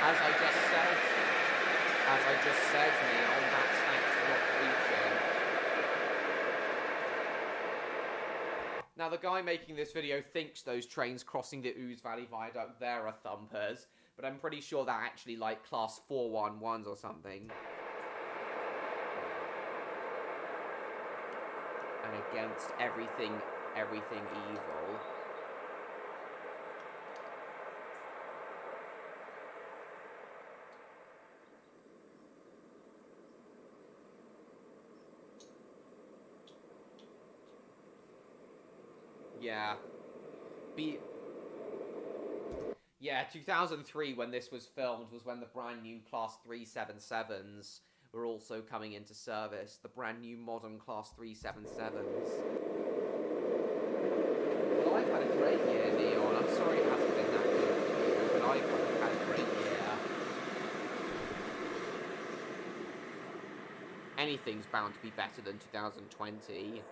As I just said, Neil, that's thanks to Dr. Beeching. Now, the guy making this video thinks those trains crossing the Ouse Valley Viaduct there are thumpers, but I'm pretty sure they're actually like class 411s or something. And against everything evil. Yeah, 2003, when this was filmed, was when the brand new Class 377s were also coming into service. The brand new modern Class 377s. Well, I've had a great year, Neon. I'm sorry it hasn't been that good for you, but I've had a great year. Anything's bound to be better than 2020.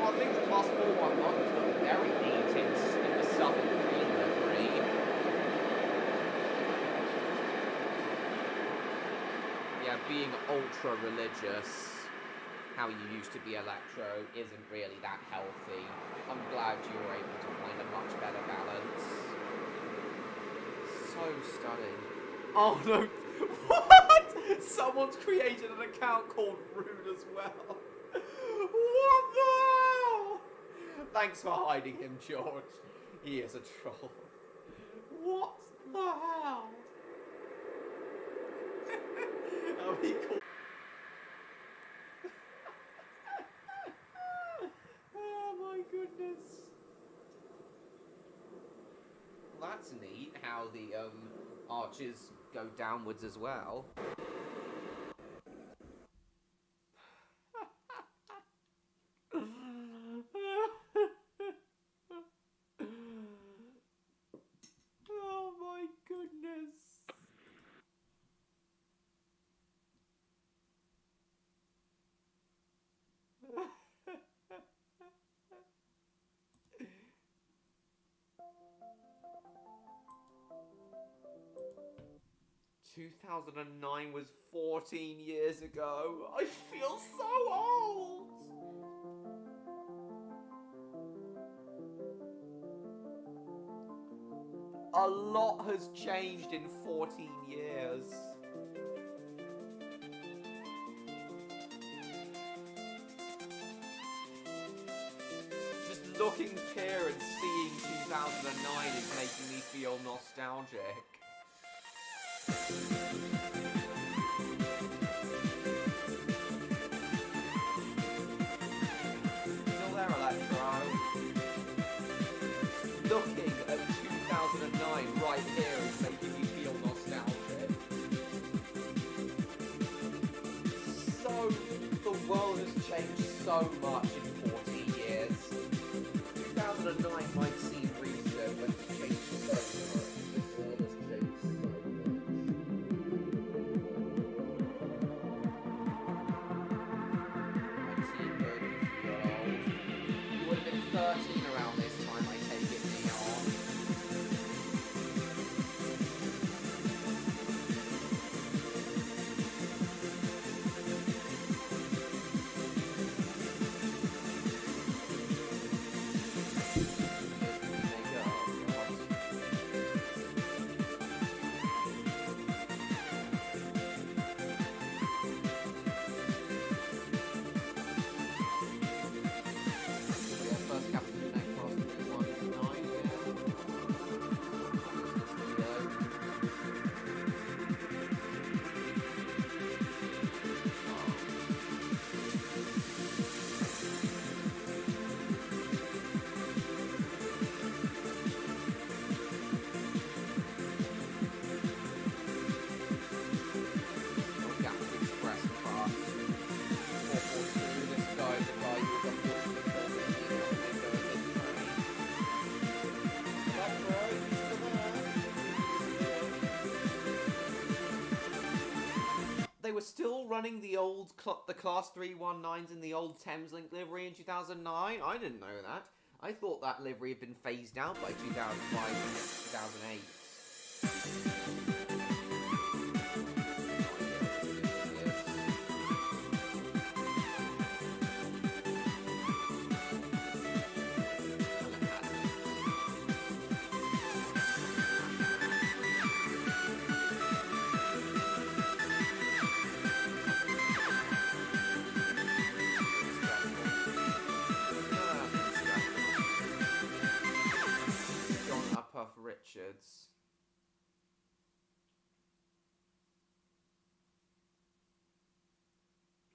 I think the Class 411 was very neat in the Southern Green livery. Yeah, being ultra-religious, how you used to be Electro, isn't really that healthy. I'm glad you were able to find a much better balance. So stunning. Oh no! What? Someone's created an account called Rude as well. What the hell? Thanks for hiding him, George. He is a troll. What the hell? Oh, he called... Oh my goodness. Well, that's neat, how the arches go downwards as well. Oh my goodness. "2009 was 14 years ago. I feel so old." A lot has changed in 14 years. Just looking here and seeing 2009 is making me feel nostalgic. Still there, Electro? Looking at 2009 right here is making me feel nostalgic. So, the world has changed so much in 14 years. 2009 still running the old the Class 319s in the old Thameslink livery in 2009. I didn't know that. I thought that livery had been phased out by 2005 and 2008. Richards.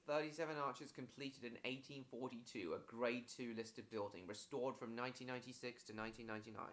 "37 arches completed in 1842, a Grade 2 listed building, restored from 1996 to 1999.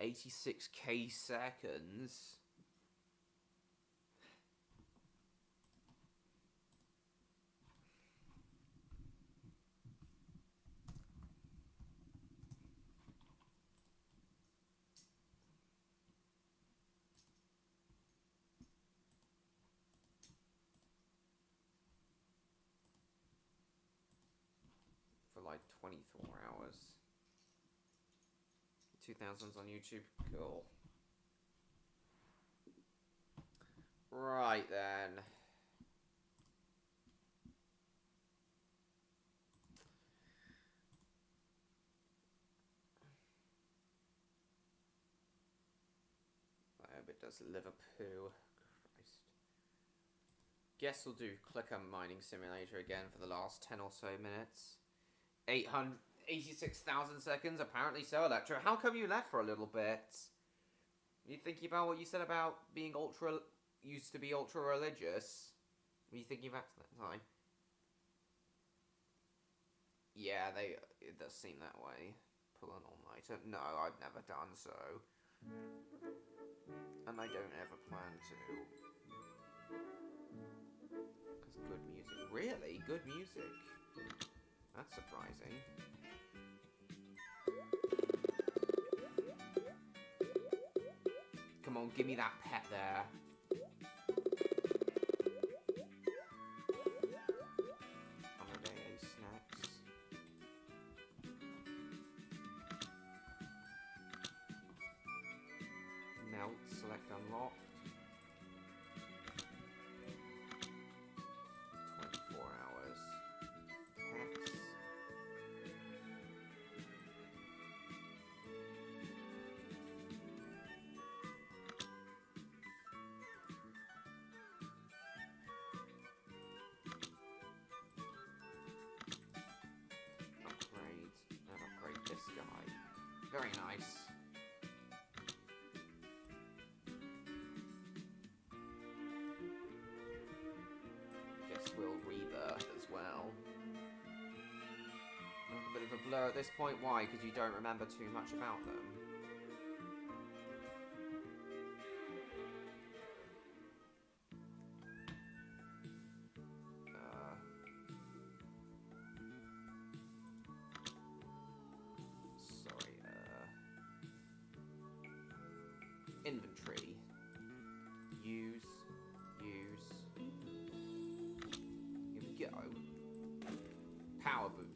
"86K seconds. For like 24 hours. 2000s on YouTube. Cool. Right then. I hope it does Liverpool. Christ. Guess we'll do Clicker Mining Simulator again for the last 10 or so minutes. 86,000 seconds, apparently so, Electro. How come you left for a little bit? You thinking about what you said about being used to be ultra religious? Were you thinking back to that time? Yeah, it does seem that way. Pull an all-nighter. No, I've never done so. And I don't ever plan to. Because good music. Really? Good music? That's surprising. Come on, give me that pet there. Holiday snacks. Melt, select unlocked. 24 hours. Pets. Very nice. Guess we'll rebirth as well. A bit of a blur at this point. Why? Because you don't remember too much about them. Sorry. Inventory. Use. Here we go. Power boost.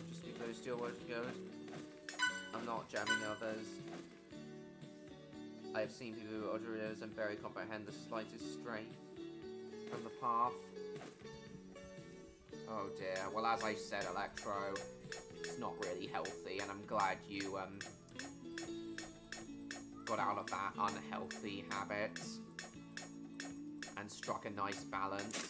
Just leave those still where it goes. I'm not jamming others. I have seen people who are audios and barely comprehend the slightest stray from the path. Oh dear. Well, as I said, Electro, it's not really healthy, and I'm glad you got out of that unhealthy habit and struck a nice balance.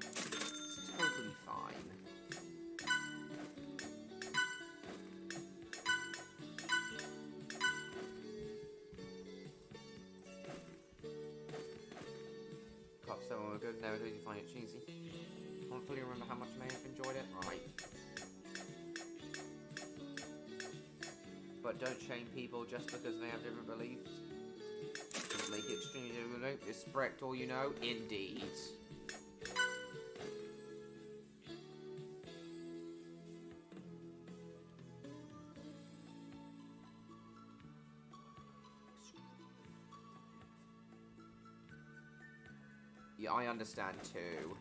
It's totally fine. Club 7 were good, never did you find it cheesy? Can't fully remember how much I may have enjoyed it. Right. But don't shame people just because they have different beliefs. Doesn't make it extremely difficult. Respect all you know. Indeed. Yeah, I understand too.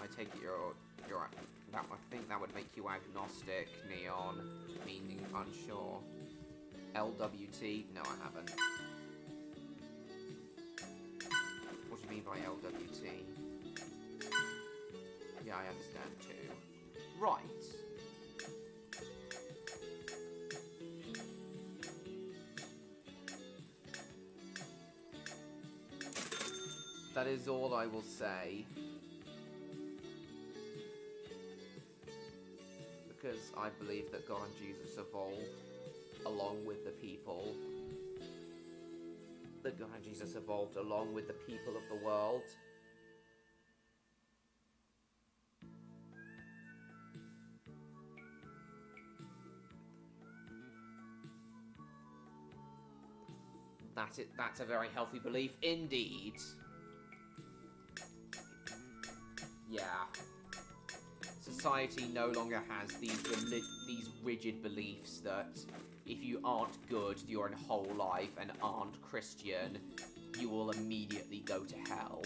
I take it you're that I think that would make you agnostic, Neon, meaning unsure. LWT? No, I haven't. What do you mean by LWT? Yeah, I understand too. Right. That is all I will say. Because I believe that God and Jesus evolved along with the people. That God and Jesus evolved along with the people of the world. That's a very healthy belief indeed. Yeah. Society no longer has these rigid beliefs that if you aren't good your whole life and aren't Christian, you will immediately go to hell.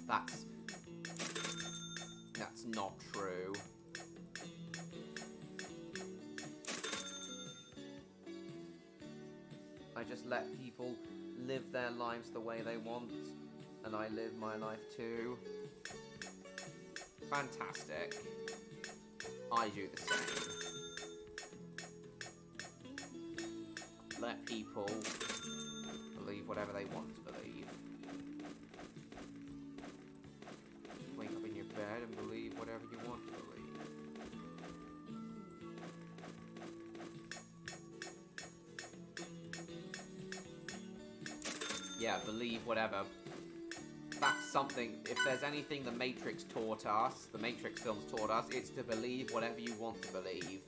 That's not true. I just let people live their lives the way they want, and I live my life too. Fantastic. I do the same. Let people believe whatever they want to believe. Wake up in your bed and believe whatever you want to believe. Yeah, believe whatever. That's something, if there's anything the Matrix taught us, the Matrix films taught us, it's to believe whatever you want to believe.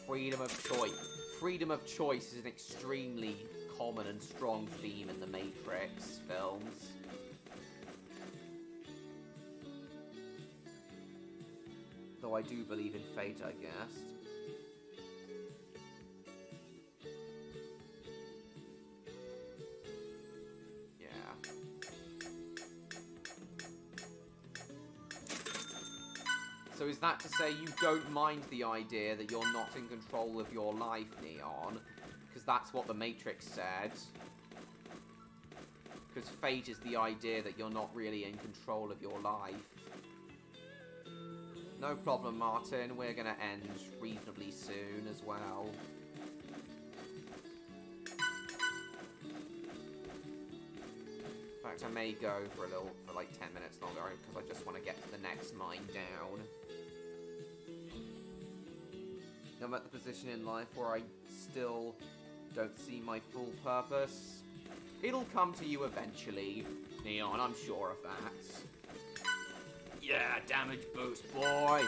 Freedom of choice. Freedom of choice is an extremely common and strong theme in the Matrix films. Though I do believe in fate, I guess. So is that to say you don't mind the idea that you're not in control of your life, Neon? Because that's what the Matrix said. Because fate is the idea that you're not really in control of your life. No problem, Martin. We're gonna end reasonably soon as well. In fact, I may go for like 10 minutes longer because I just want to get to the next mine down. I'm at the position in life where I still don't see my full purpose. It'll come to you eventually, Neon, I'm sure of that. Yeah, damage boost, boy!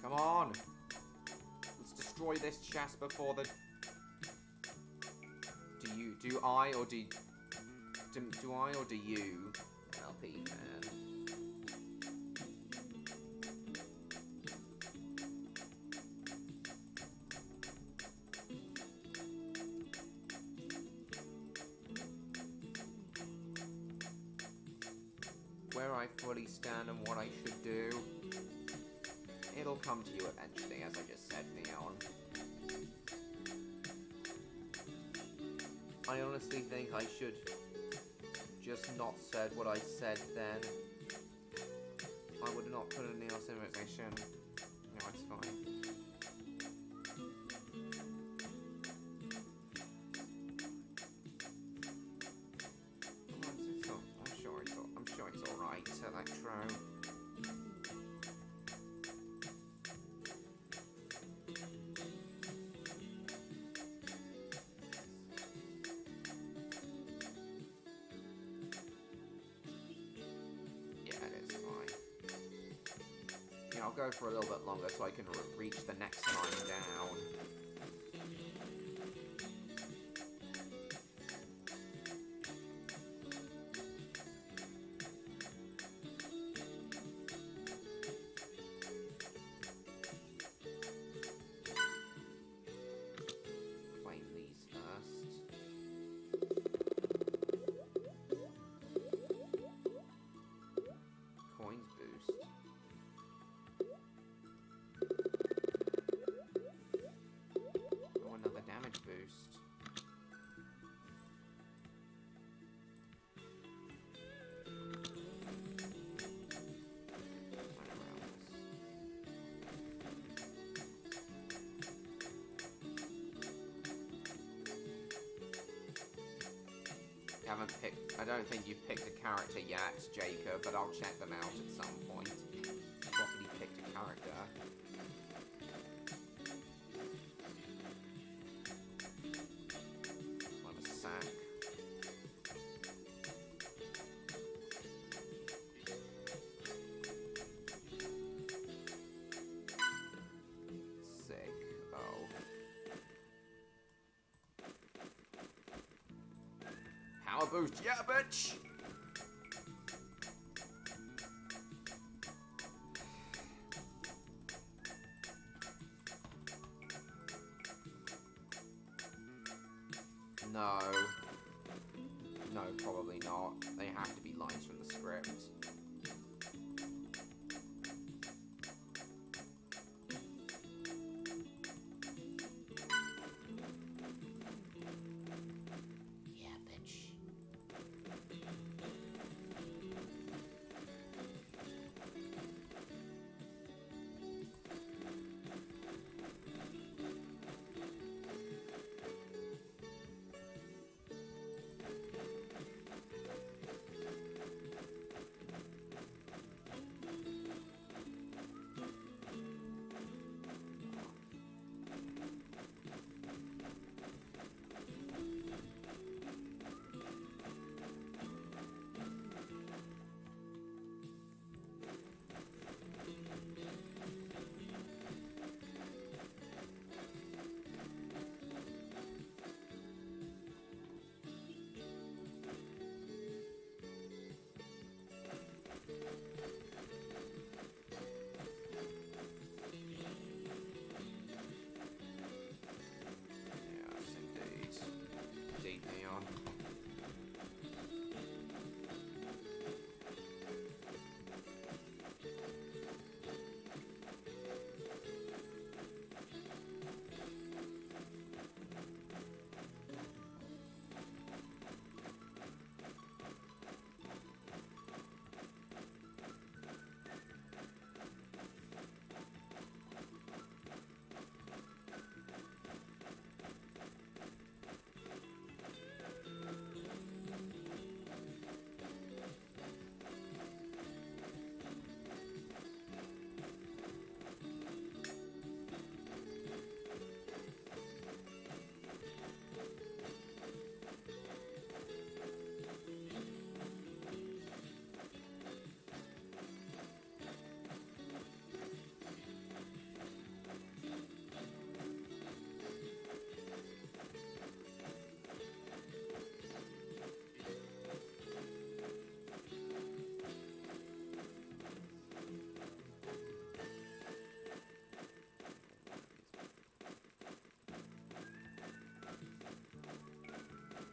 Come on! Let's destroy this chest before the... Do I or do you? LP fan. Where I fully stand and what I should do. It'll come to you eventually, as I just said, Neon. I honestly think I should just not said what I said then. I would not put a Neon civilization. No, it's fine. I'm sure it's alright, Electro. I'll go for a little bit longer so I can reach the next line down. Claim these first. Coins boost. I don't think you've picked a character yet, Jacob, but I'll check them out at some point. Properly picked a character. What a sack. Sick. Oh. Power boost, yeah, bitch! No. No, probably not. They have to be lines from the script.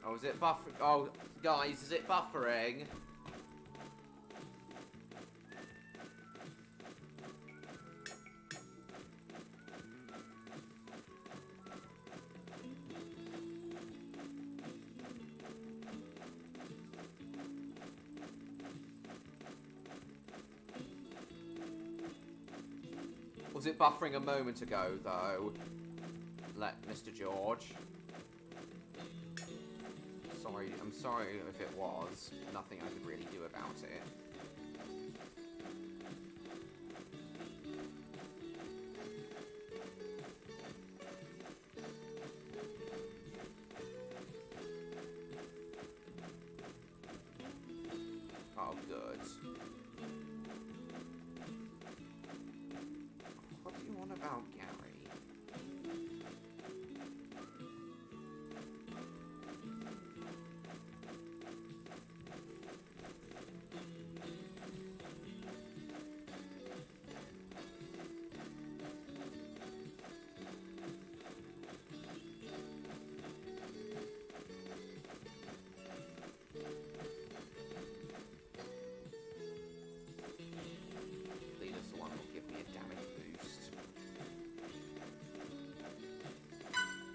Oh, is it buffering? Oh, guys, is it buffering? Was it buffering a moment ago, though? Let Mr. George. Sorry, I'm sorry if it was. Nothing I could really do about it. Oh, good. What do you want about Gary? Leader's the one will give me a damage boost.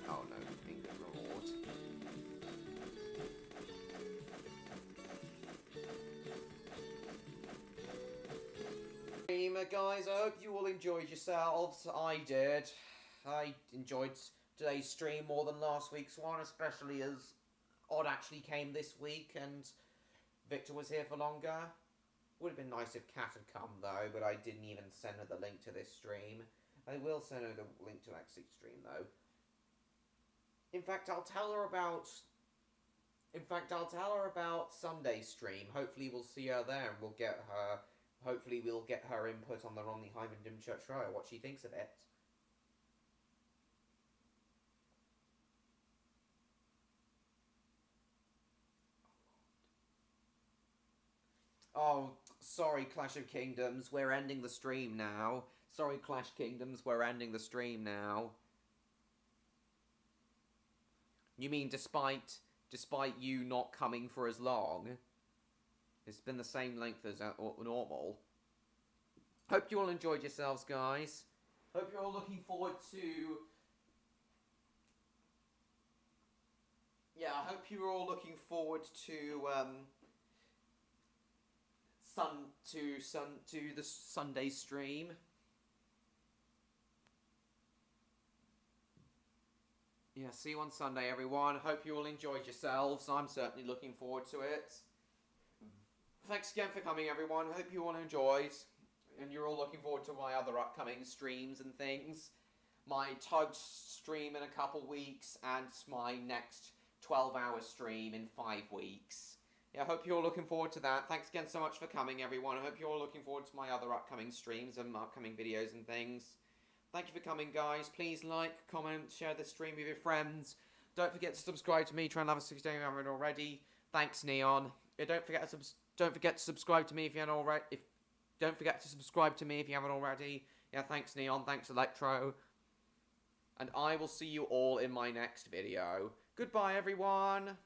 Oh no, ingot reward. Guys, I hope you all enjoyed yourselves. I did. I enjoyed today's stream more than last week's one, especially as Odd actually came this week and Victor was here for longer. Would have been nice if Kat had come though, but I didn't even send her the link to this stream. I will send her the link to next week's stream though. In fact, I'll tell her about Sunday's stream. Hopefully we'll see her there and we'll get her. Hopefully we'll get her input on the Romney Hyman Church Trial, what she thinks of it. Oh, sorry, Clash of Kingdoms, we're ending the stream now. Sorry, Clash Kingdoms, we're ending the stream now. You mean despite you not coming for as long? It's been the same length as normal. Hope you all enjoyed yourselves, guys. Hope you're all looking forward to... Yeah, I hope you're all looking forward to the Sunday stream. Yeah, see you on Sunday, everyone. Hope you all enjoyed yourselves. I'm certainly looking forward to it. Thanks again for coming, everyone. Hope you all enjoyed. And you're all looking forward to my other upcoming streams and things. My Tug stream in a couple weeks and my next 12-hour stream in 5 weeks. Yeah, I hope you're all looking forward to that. Thanks again so much for coming, everyone. I hope you're all looking forward to my other upcoming streams and upcoming videos and things. Thank you for coming, guys. Please like, comment, share this stream with your friends. Don't forget to subscribe to me. Try and have a 6 day if you haven't already. Thanks, Neon. Yeah, don't forget to subscribe to me if you haven't already. Don't forget to subscribe to me if you haven't already. Yeah, thanks, Neon. Thanks, Electro. And I will see you all in my next video. Goodbye, everyone.